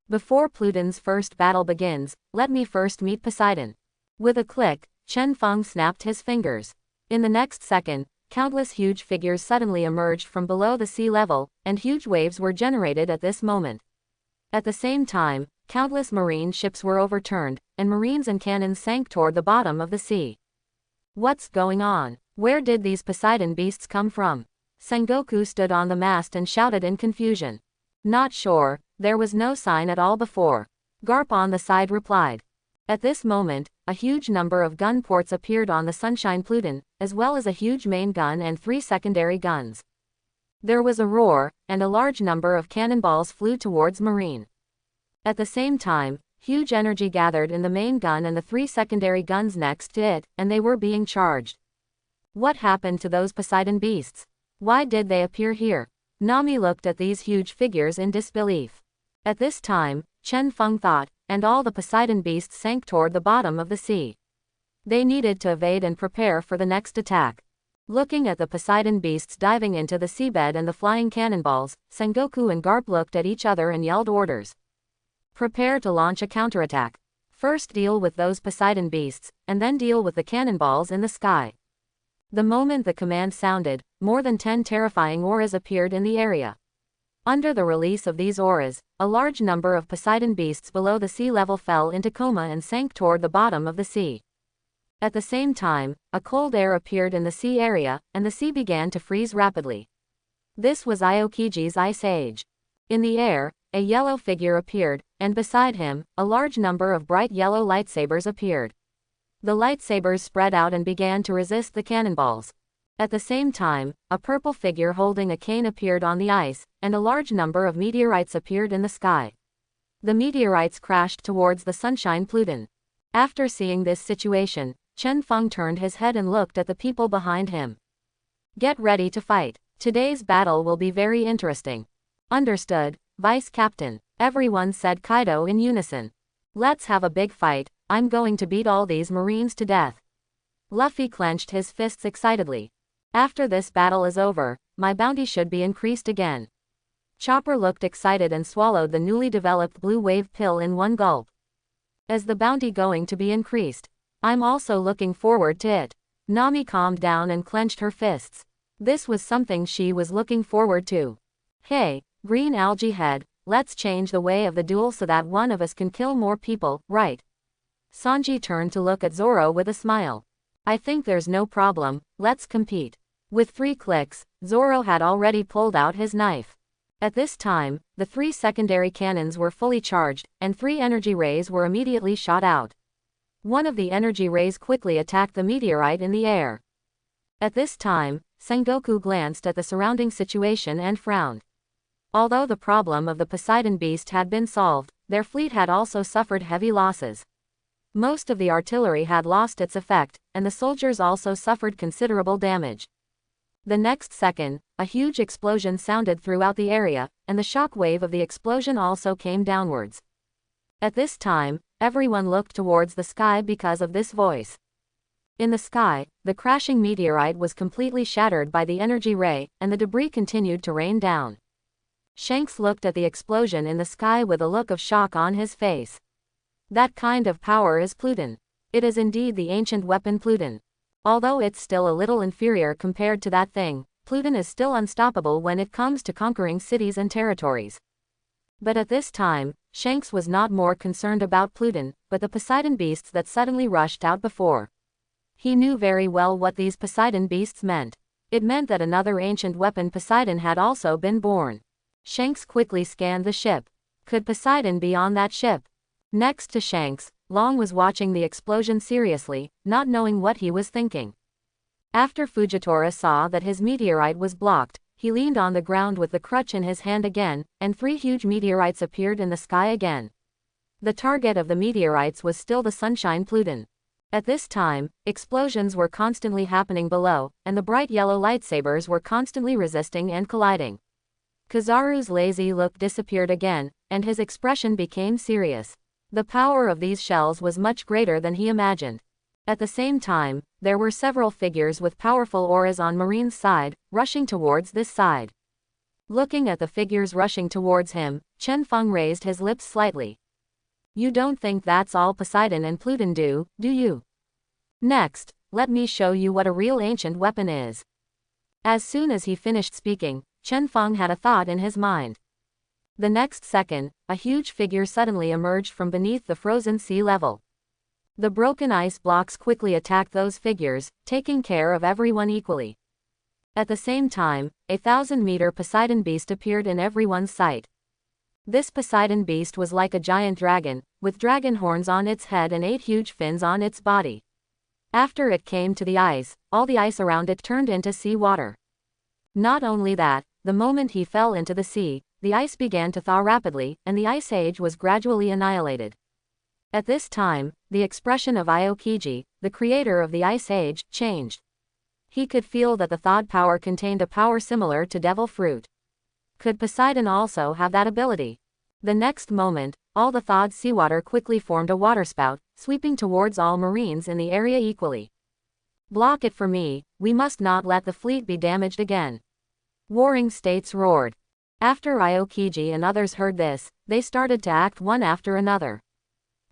Before Pluton's first battle begins, let me first meet Poseidon. With a click, Chen Feng snapped his fingers. In the next second, countless huge figures suddenly emerged from below the sea level, and huge waves were generated at this moment. At the same time, countless marine ships were overturned, and marines and cannons sank toward the bottom of the sea. What's going on? Where did these Poseidon beasts come from? Sengoku stood on the mast and shouted in confusion. Not sure, there was no sign at all before. Garp on the side replied. At this moment, a huge number of gun ports appeared on the Sunshine Pluton, as well as a huge main gun and 3 secondary guns. There was a roar, and a large number of cannonballs flew towards Marine. At the same time, huge energy gathered in the main gun and the 3 secondary guns next to it, and they were being charged. What happened to those Poseidon beasts? Why did they appear here? Nami looked at these huge figures in disbelief. At this time, Chen Feng thought, and all the Poseidon beasts sank toward the bottom of the sea. They needed to evade and prepare for the next attack. Looking at the Poseidon beasts diving into the seabed and the flying cannonballs, Sengoku and Garp looked at each other and yelled orders. Prepare to launch a counterattack. First deal with those Poseidon beasts, and then deal with the cannonballs in the sky. The moment the command sounded, more than 10 terrifying auras appeared in the area. Under the release of these auras, a large number of Poseidon beasts below the sea level fell into coma and sank toward the bottom of the sea. At the same time, a cold air appeared in the sea area, and the sea began to freeze rapidly. This was Aokiji's Ice Age. In the air, a yellow figure appeared, and beside him, a large number of bright yellow lightsabers appeared. The lightsabers spread out and began to resist the cannonballs. At the same time, a purple figure holding a cane appeared on the ice, and a large number of meteorites appeared in the sky. The meteorites crashed towards the Sunshine Pluton. After seeing this situation, Chen Feng turned his head and looked at the people behind him. Get ready to fight. Today's battle will be very interesting. Understood, Vice Captain. Everyone said Kaido in unison. Let's have a big fight. I'm going to beat all these Marines to death. Luffy clenched his fists excitedly. After this battle is over, my bounty should be increased again. Chopper looked excited and swallowed the newly developed blue wave pill in one gulp. Is the bounty going to be increased? I'm also looking forward to it. Nami calmed down and clenched her fists. This was something she was looking forward to. Hey, Green Algae Head, let's change the way of the duel so that one of us can kill more people, right? Sanji turned to look at Zoro with a smile. I think there's no problem, let's compete. With 3 clicks, Zoro had already pulled out his knife. At this time, the 3 secondary cannons were fully charged, and 3 energy rays were immediately shot out. One of the energy rays quickly attacked the meteorite in the air. At this time, Sengoku glanced at the surrounding situation and frowned. Although the problem of the Poseidon beast had been solved, their fleet had also suffered heavy losses. Most of the artillery had lost its effect, and the soldiers also suffered considerable damage. The next second, a huge explosion sounded throughout the area, and the shock wave of the explosion also came downwards. At this time, everyone looked towards the sky because of this voice. In the sky, the crashing meteorite was completely shattered by the energy ray, and the debris continued to rain down. Shanks looked at the explosion in the sky with a look of shock on his face. That kind of power is Pluton. It is indeed the ancient weapon Pluton. Although it's still a little inferior compared to that thing, Pluton is still unstoppable when it comes to conquering cities and territories. But at this time, Shanks was not more concerned about Pluton, but the Poseidon beasts that suddenly rushed out before. He knew very well what these Poseidon beasts meant. It meant that another ancient weapon Poseidon had also been born. Shanks quickly scanned the ship. Could Poseidon be on that ship? Next to Shanks, Long was watching the explosion seriously, not knowing what he was thinking. After Fujitora saw that his meteorite was blocked, he leaned on the ground with the crutch in his hand again, and 3 huge meteorites appeared in the sky again. The target of the meteorites was still the sunshine Pluton. At this time, explosions were constantly happening below, and the bright yellow lightsabers were constantly resisting and colliding. Kizaru's lazy look disappeared again, and his expression became serious. The power of these shells was much greater than he imagined. At the same time, there were several figures with powerful auras on Marine's side, rushing towards this side. Looking at the figures rushing towards him, Chen Feng raised his lips slightly. You don't think that's all Poseidon and Pluton do you? Next, let me show you what a real ancient weapon is. As soon as he finished speaking, Chen Feng had a thought in his mind. The next second, a huge figure suddenly emerged from beneath the frozen sea level. The broken ice blocks quickly attacked those figures, taking care of everyone equally. At the same time, a 1,000-meter Poseidon beast appeared in everyone's sight. This Poseidon beast was like a giant dragon, with dragon horns on its head and 8 huge fins on its body. After it came to the ice, all the ice around it turned into sea water. Not only that, the moment he fell into the sea, the ice began to thaw rapidly, and the Ice Age was gradually annihilated. At this time, the expression of Aokiji, the creator of the Ice Age, changed. He could feel that the thawed power contained a power similar to devil fruit. Could Poseidon also have that ability? The next moment, all the thawed seawater quickly formed a waterspout, sweeping towards all marines in the area equally. Block it for me, we must not let the fleet be damaged again. Warring states roared. After Aokiji and others heard this, they started to act one after another.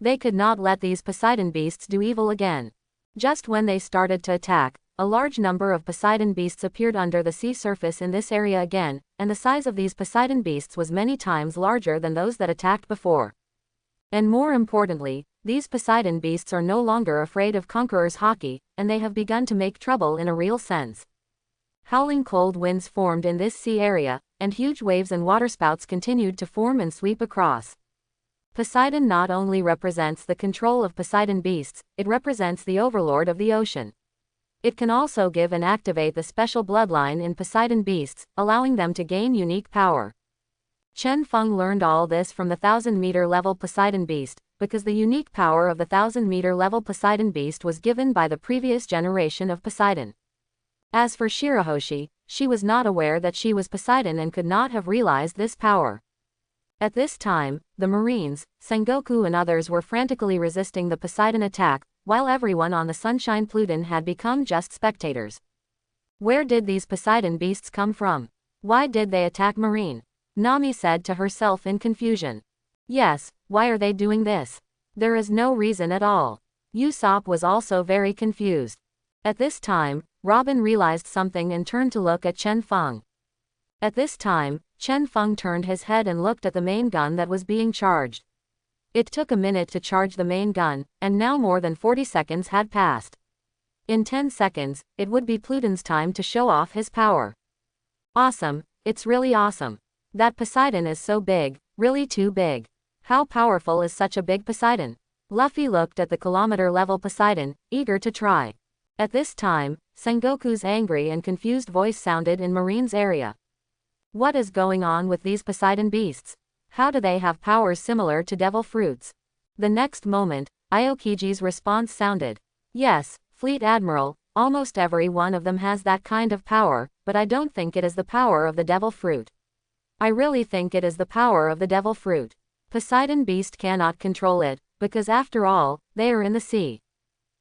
They could not let these Poseidon beasts do evil again. Just when they started to attack, a large number of Poseidon beasts appeared under the sea surface in this area again, and the size of these Poseidon beasts was many times larger than those that attacked before. And more importantly, these Poseidon beasts are no longer afraid of Conqueror's Haki, and they have begun to make trouble in a real sense. Howling cold winds formed in this sea area, and huge waves and waterspouts continued to form and sweep across. Poseidon not only represents the control of Poseidon beasts, it represents the overlord of the ocean. It can also give and activate the special bloodline in Poseidon beasts, allowing them to gain unique power. Chen Feng learned all this from the 1,000-meter level Poseidon beast, because the unique power of the 1,000-meter level Poseidon beast was given by the previous generation of Poseidon. As for Shirahoshi, she was not aware that she was Poseidon and could not have realized this power. At this time, the Marines, Sengoku and others were frantically resisting the Poseidon attack, while everyone on the Sunshine Pluton had become just spectators. Where did these Poseidon beasts come from? Why did they attack Marine? Nami said to herself in confusion. Yes, why are they doing this? There is no reason at all. Usopp was also very confused. At this time, Robin realized something and turned to look at Chen Feng. At this time, Chen Feng turned his head and looked at the main gun that was being charged. It took a minute to charge the main gun, and now more than 40 seconds had passed. In 10 seconds, it would be Pluton's time to show off his power. Awesome, it's really awesome. That Poseidon is so big, really too big. How powerful is such a big Poseidon? Luffy looked at the kilometer-level Poseidon, eager to try. At this time, Sengoku's angry and confused voice sounded in Marine's area. What is going on with these Poseidon beasts? How do they have powers similar to devil fruits? The next moment, Aokiji's response sounded. Yes, Fleet Admiral, almost every one of them has that kind of power, but I don't think it is the power of the devil fruit. I really think it is the power of the devil fruit. Poseidon beast cannot control it, because after all, they are in the sea.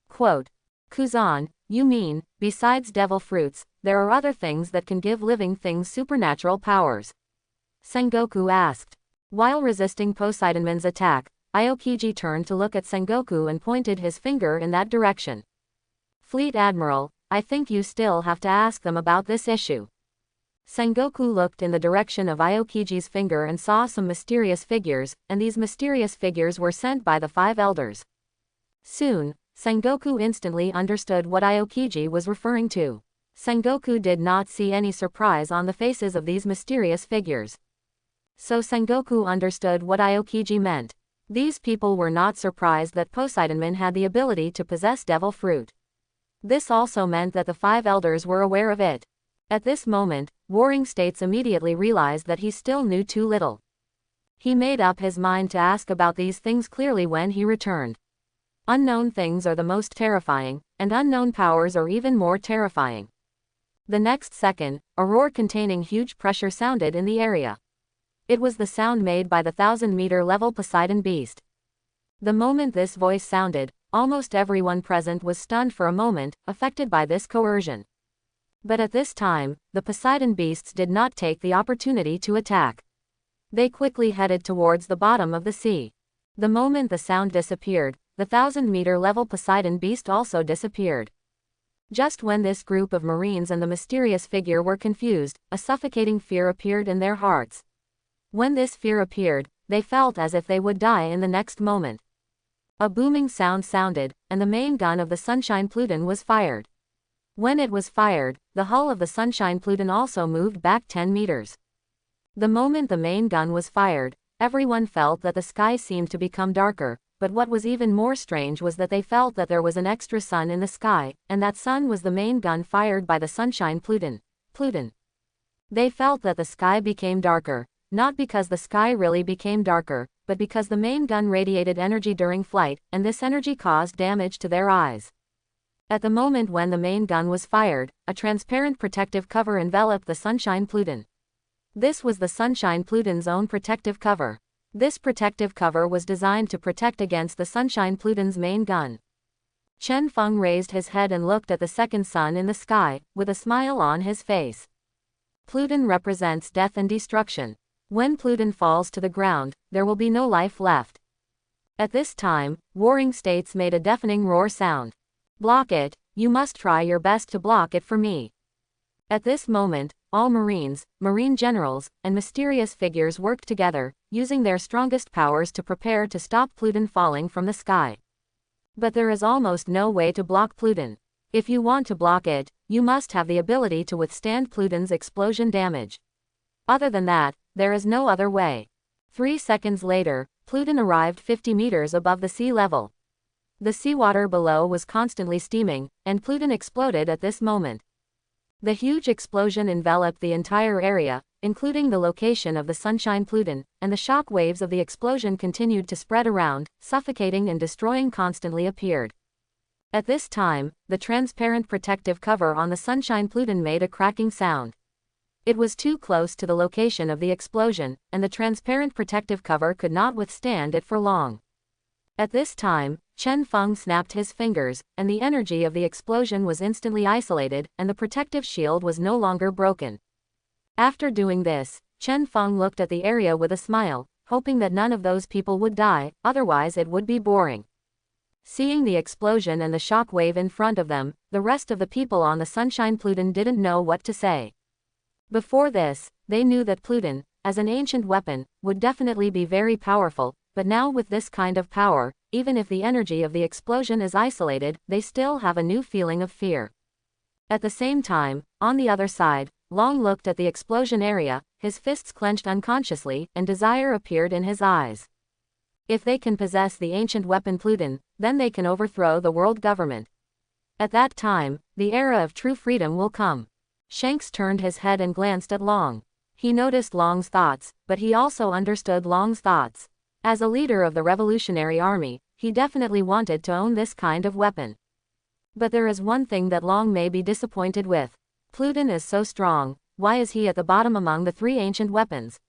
Quote. Kuzan, you mean, besides devil fruits, there are other things that can give living things supernatural powers? Sengoku asked. While resisting Poseidon's attack, Aokiji turned to look at Sengoku and pointed his finger in that direction. Fleet Admiral, I think you still have to ask them about this issue. Sengoku looked in the direction of Aokiji's finger and saw some mysterious figures, and these mysterious figures were sent by the 5 elders. Soon, Sengoku instantly understood what Aokiji was referring to. Sengoku did not see any surprise on the faces of these mysterious figures. So Sengoku understood what Aokiji meant. These people were not surprised that Poseidonman had the ability to possess devil fruit. This also meant that the 5 elders were aware of it. At this moment, Warring States immediately realized that he still knew too little. He made up his mind to ask about these things clearly when he returned. Unknown things are the most terrifying, and unknown powers are even more terrifying. The next second, a roar containing huge pressure sounded in the area. It was the sound made by the 1,000-meter level Poseidon beast. The moment this voice sounded, almost everyone present was stunned for a moment, affected by this coercion. But at this time, the Poseidon beasts did not take the opportunity to attack. They quickly headed towards the bottom of the sea. The moment the sound disappeared, the 1,000-meter level Poseidon beast also disappeared. Just when this group of marines and the mysterious figure were confused, a suffocating fear appeared in their hearts. When this fear appeared, they felt as if they would die in the next moment. A booming sound sounded, and the main gun of the Sunshine Pluton was fired. When it was fired, the hull of the Sunshine Pluton also moved back 10 meters. The moment the main gun was fired, everyone felt that the sky seemed to become darker, but what was even more strange was that they felt that there was an extra sun in the sky, and that sun was the main gun fired by the Sunshine Pluton. They felt that the sky became darker, not because the sky really became darker, but because the main gun radiated energy during flight, and this energy caused damage to their eyes. At the moment when the main gun was fired, a transparent protective cover enveloped the Sunshine Pluton. This was the Sunshine Pluton's own protective cover. This protective cover was designed to protect against the Sunshine Pluton's main gun. Chen Feng raised his head and looked at the second sun in the sky, with a smile on his face. Pluton represents death and destruction. When Pluton falls to the ground, there will be no life left. At this time, Warring States made a deafening roar sound. Block it, you must try your best to block it for me. At this moment, all marines, marine generals, and mysterious figures worked together, using their strongest powers to prepare to stop Pluton falling from the sky. But there is almost no way to block Pluton. If you want to block it, you must have the ability to withstand Pluton's explosion damage. Other than that, there is no other way. 3 seconds later, Pluton arrived 50 meters above the sea level. The seawater below was constantly steaming, and Pluton exploded at this moment. The huge explosion enveloped the entire area, including the location of the Sunshine Pluton, and the shock waves of the explosion continued to spread around, suffocating and destroying constantly appeared. At this time, the transparent protective cover on the Sunshine Pluton made a cracking sound. It was too close to the location of the explosion, and the transparent protective cover could not withstand it for long. At this time, Chen Feng snapped his fingers, and the energy of the explosion was instantly isolated, and the protective shield was no longer broken. After doing this, Chen Feng looked at the area with a smile, hoping that none of those people would die, otherwise it would be boring. Seeing the explosion and the shock wave in front of them, the rest of the people on the Sunshine Pluton didn't know what to say. Before this, they knew that Pluton, as an ancient weapon, would definitely be very powerful, but now with this kind of power, even if the energy of the explosion is isolated, they still have a new feeling of fear. At the same time, on the other side, Long looked at the explosion area, his fists clenched unconsciously, and desire appeared in his eyes. If they can possess the ancient weapon Pluton, then they can overthrow the world government. At that time, the era of true freedom will come. Shanks turned his head and glanced at Long. He noticed Long's thoughts, but he also understood Long's thoughts. As a leader of the Revolutionary Army, he definitely wanted to own this kind of weapon. But there is one thing that Long may be disappointed with. Pluton is so strong, why is he at the bottom among the 3 ancient weapons?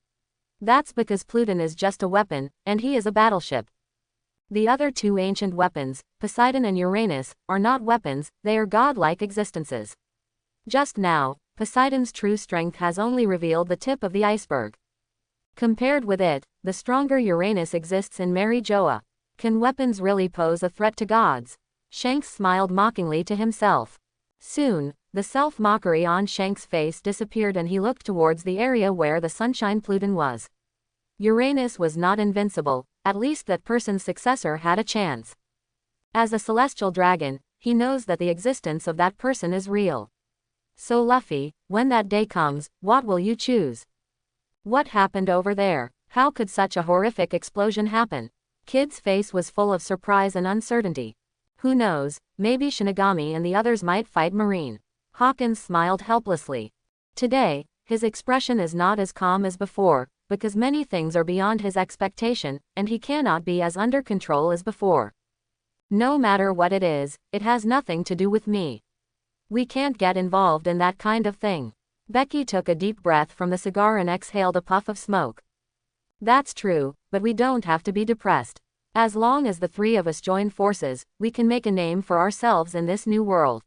That's because Pluton is just a weapon, and he is a battleship. The other 2 ancient weapons, Poseidon and Uranus, are not weapons, they are godlike existences. Just now, Poseidon's true strength has only revealed the tip of the iceberg. Compared with it, the stronger Uranus exists in Mary Joa. Can weapons really pose a threat to gods? Shanks smiled mockingly to himself. Soon, the self-mockery on Shanks' face disappeared and he looked towards the area where the Sunshine Pluton was. Uranus was not invincible, at least that person's successor had a chance. As a celestial dragon, he knows that the existence of that person is real. So Luffy, when that day comes, what will you choose? What happened over there? How could such a horrific explosion happen? Kid's face was full of surprise and uncertainty. Who knows, maybe Shinigami and the others might fight Marine. Hawkins smiled helplessly. Today, his expression is not as calm as before, because many things are beyond his expectation, and he cannot be as under control as before. No matter what it is, it has nothing to do with me. We can't get involved in that kind of thing. Becky took a deep breath from the cigar and exhaled a puff of smoke. That's true, but we don't have to be depressed. As long as the three of us join forces, we can make a name for ourselves in this new world.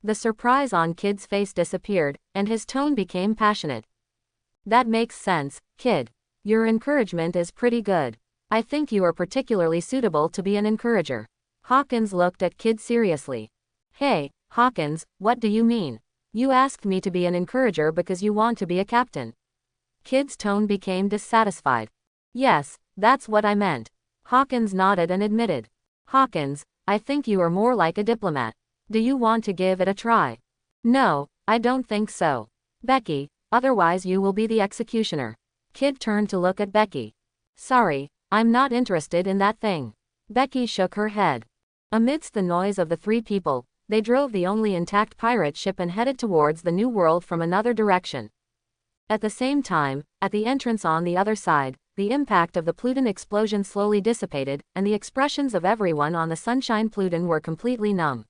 The surprise on Kid's face disappeared, and his tone became passionate. That makes sense, Kid. Your encouragement is pretty good. I think you are particularly suitable to be an encourager. Hawkins looked at Kid seriously. Hey, Hawkins, what do you mean? You asked me to be an encourager because you want to be a captain. Kid's tone became dissatisfied. Yes, that's what I meant. Hawkins nodded and admitted. Hawkins, I think you are more like a diplomat. Do you want to give it a try? No, I don't think so. Becky, otherwise you will be the executioner. Kid turned to look at Becky. Sorry, I'm not interested in that thing. Becky shook her head. Amidst the noise of the three people, they drove the only intact pirate ship and headed towards the new world from another direction. At the same time, at the entrance on the other side, the impact of the Pluton explosion slowly dissipated, and the expressions of everyone on the Sunshine Pluton were completely numb.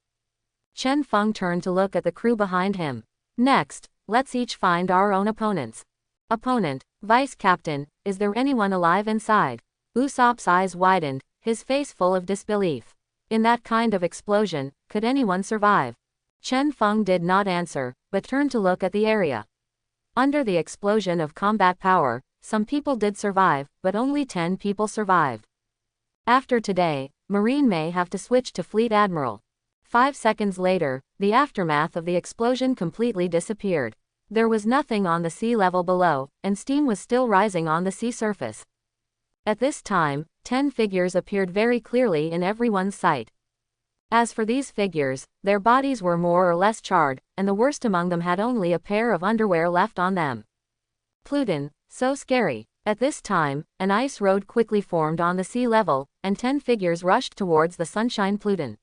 Chen Feng turned to look at the crew behind him. Next, let's each find our own opponents. Opponent, Vice Captain, is there anyone alive inside? Usopp's eyes widened, his face full of disbelief. In that kind of explosion, could anyone survive? Chen Feng did not answer, but turned to look at the area. Under the explosion of combat power, some people did survive, but only 10 people survived. After today, Marine may have to switch to Fleet Admiral. 5 seconds later, the aftermath of the explosion completely disappeared. There was nothing on the sea level below, and steam was still rising on the sea surface. At this time, 10 figures appeared very clearly in everyone's sight. As for these figures, their bodies were more or less charred, and the worst among them had only a pair of underwear left on them. Pluton, so scary. At this time, an ice road quickly formed on the sea level, and 10 figures rushed towards the Sunshine Pluton.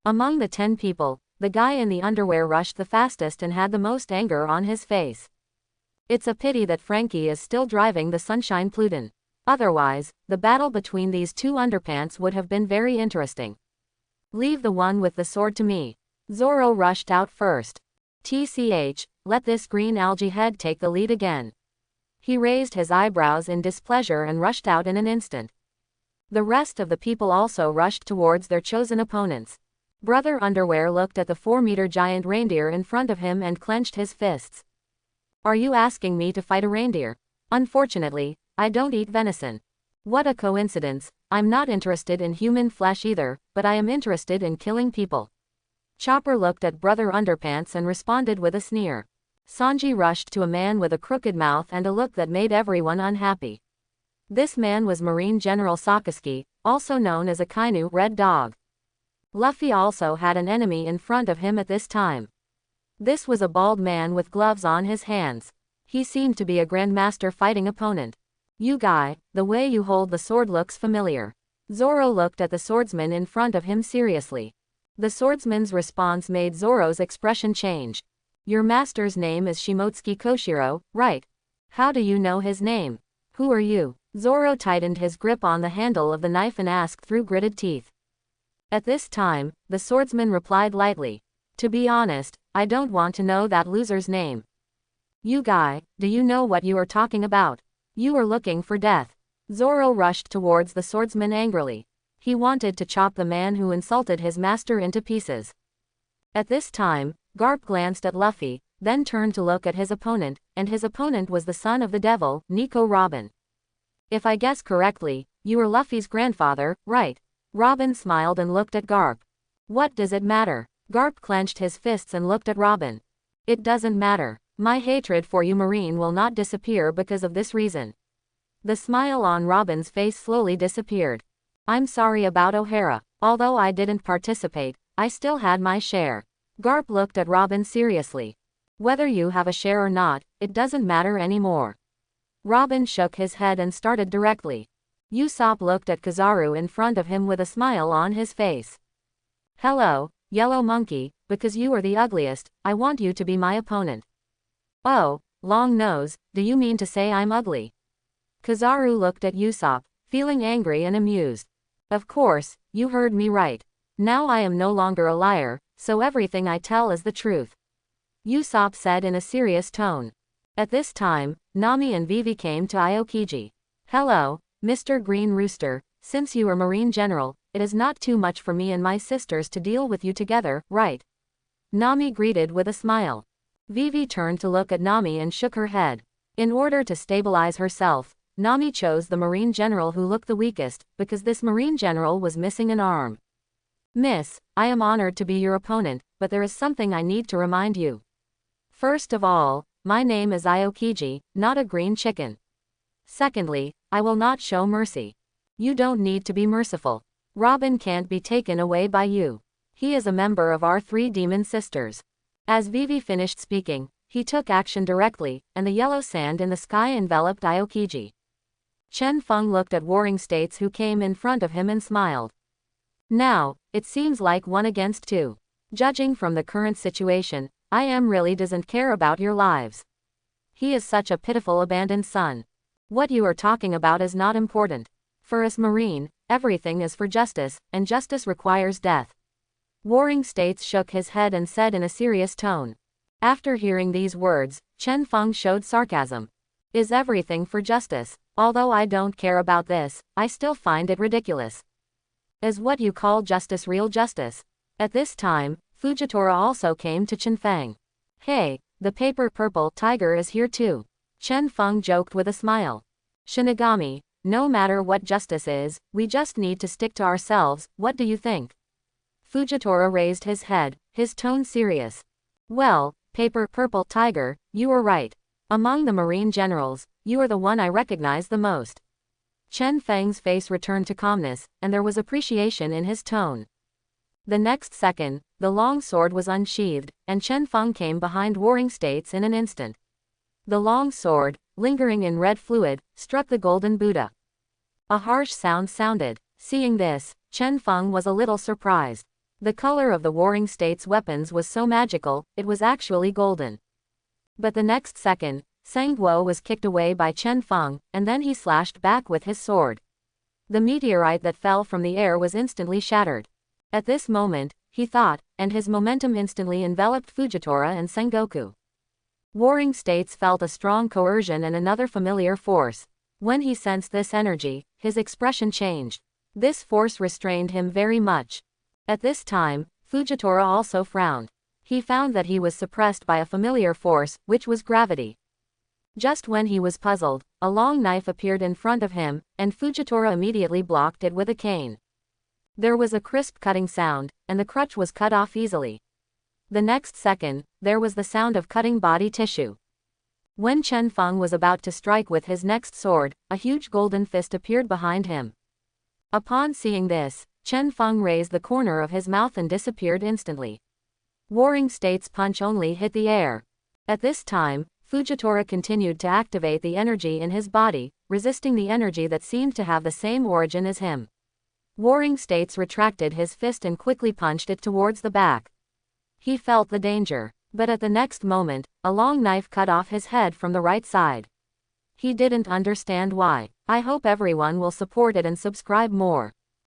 Among the 10 people, the guy in the underwear rushed the fastest and had the most anger on his face. It's a pity that Frankie is still driving the Sunshine Pluton. Otherwise, the battle between these two underpants would have been very interesting. Leave the one with the sword to me. Zoro rushed out first. TCH, let this green algae head take the lead again. He raised his eyebrows in displeasure and rushed out in an instant. The rest of the people also rushed towards their chosen opponents. Brother Underwear looked at the 4-meter giant reindeer in front of him and clenched his fists. Are you asking me to fight a reindeer? Unfortunately, I don't eat venison. What a coincidence, I'm not interested in human flesh either, but I am interested in killing people. Chopper looked at Brother Underpants and responded with a sneer. Sanji rushed to a man with a crooked mouth and a look that made everyone unhappy. This man was Marine General Sakazuki, also known as Akainu Red Dog. Luffy also had an enemy in front of him at this time. This was a bald man with gloves on his hands. He seemed to be a grandmaster fighting opponent. You guy, the way you hold the sword looks familiar. Zoro looked at the swordsman in front of him seriously. The swordsman's response made Zoro's expression change. Your master's name is Shimotsuki Koshiro, right? How do you know his name? Who are you? Zoro tightened his grip on the handle of the knife and asked through gritted teeth. At this time, the swordsman replied lightly. To be honest, I don't want to know that loser's name. You guy, do you know what you are talking about? You are looking for death. Zoro rushed towards the swordsman angrily. He wanted to chop the man who insulted his master into pieces. At this time, Garp glanced at Luffy, then turned to look at his opponent, and his opponent was the son of the devil, Nico Robin. If I guess correctly, you were Luffy's grandfather, right? Robin smiled and looked at Garp. What does it matter? Garp clenched his fists and looked at Robin. It doesn't matter. My hatred for you Marine will not disappear because of this reason. The smile on Robin's face slowly disappeared. I'm sorry about O'Hara. Although I didn't participate, I still had my share. Garp looked at Robin seriously. Whether you have a share or not, it doesn't matter anymore. Robin shook his head and started directly. Usopp looked at Kizaru in front of him with a smile on his face. Hello, Yellow Monkey, because you are the ugliest, I want you to be my opponent. Oh, Long Nose, do you mean to say I'm ugly? Kizaru looked at Usopp, feeling angry and amused. Of course, you heard me right. Now I am no longer a liar, so everything I tell is the truth. Usopp said in a serious tone. At this time, Nami and Vivi came to Aokiji. Hello, Mr. Green Rooster, since you are Marine General, it is not too much for me and my sisters to deal with you together, right? Nami greeted with a smile. Vivi turned to look at Nami and shook her head. In order to stabilize herself, Nami chose the Marine General who looked the weakest, because this Marine General was missing an arm. Miss, I am honored to be your opponent, but there is something I need to remind you. First of all, my name is Aokiji, not a green chicken. Secondly, I will not show mercy. You don't need to be merciful. Robin can't be taken away by you. He is a member of our 3 demon sisters. As Vivi finished speaking, he took action directly, and the yellow sand in the sky enveloped Aokiji. Chen Feng looked at warring states who came in front of him and smiled. Now, it seems like 1 against 2. Judging from the current situation, I am really doesn't care about your lives. He is such a pitiful abandoned son. What you are talking about is not important. For us Marine, everything is for justice, and justice requires death. Warring States shook his head and said in a serious tone. After hearing these words, Chen Feng showed sarcasm. Is everything for justice? Although I don't care about this, I still find it ridiculous. Is what you call justice real justice? At this time, Fujitora also came to Chen Feng. Hey, the paper purple tiger is here too. Chen Feng joked with a smile. Shinigami, no matter what justice is, we just need to stick to ourselves, what do you think? Fujitora raised his head, his tone serious. Well, paper purple tiger, you are right. Among the Marine generals, you are the one I recognize the most. Chen Feng's face returned to calmness, and there was appreciation in his tone. The next second, the long sword was unsheathed, and Chen Feng came behind Warring States in an instant. The long sword, lingering in red fluid, struck the golden Buddha. A harsh sound sounded. Seeing this, Chen Feng was a little surprised. The color of the Warring States' weapons was so magical, it was actually golden. But the next second, Sang Guo was kicked away by Chen Feng, and then he slashed back with his sword. The meteorite that fell from the air was instantly shattered. At this moment, he thought, and his momentum instantly enveloped Fujitora and Sengoku. Warring States felt a strong coercion and another familiar force. When he sensed this energy, his expression changed. This force restrained him very much. At this time, Fujitora also frowned. He found that he was suppressed by a familiar force, which was gravity. Just when he was puzzled, a long knife appeared in front of him, and Fujitora immediately blocked it with a cane. There was a crisp cutting sound, and the crutch was cut off easily. The next second, there was the sound of cutting body tissue. When Chen Feng was about to strike with his next sword, a huge golden fist appeared behind him. Upon seeing this, Chen Feng raised the corner of his mouth and disappeared instantly. Warring States' punch only hit the air. At this time, Fujitora continued to activate the energy in his body, resisting the energy that seemed to have the same origin as him. Warring States retracted his fist and quickly punched it towards the back. He felt the danger, but at the next moment, a long knife cut off his head from the right side. He didn't understand why. I hope everyone will support it and subscribe more.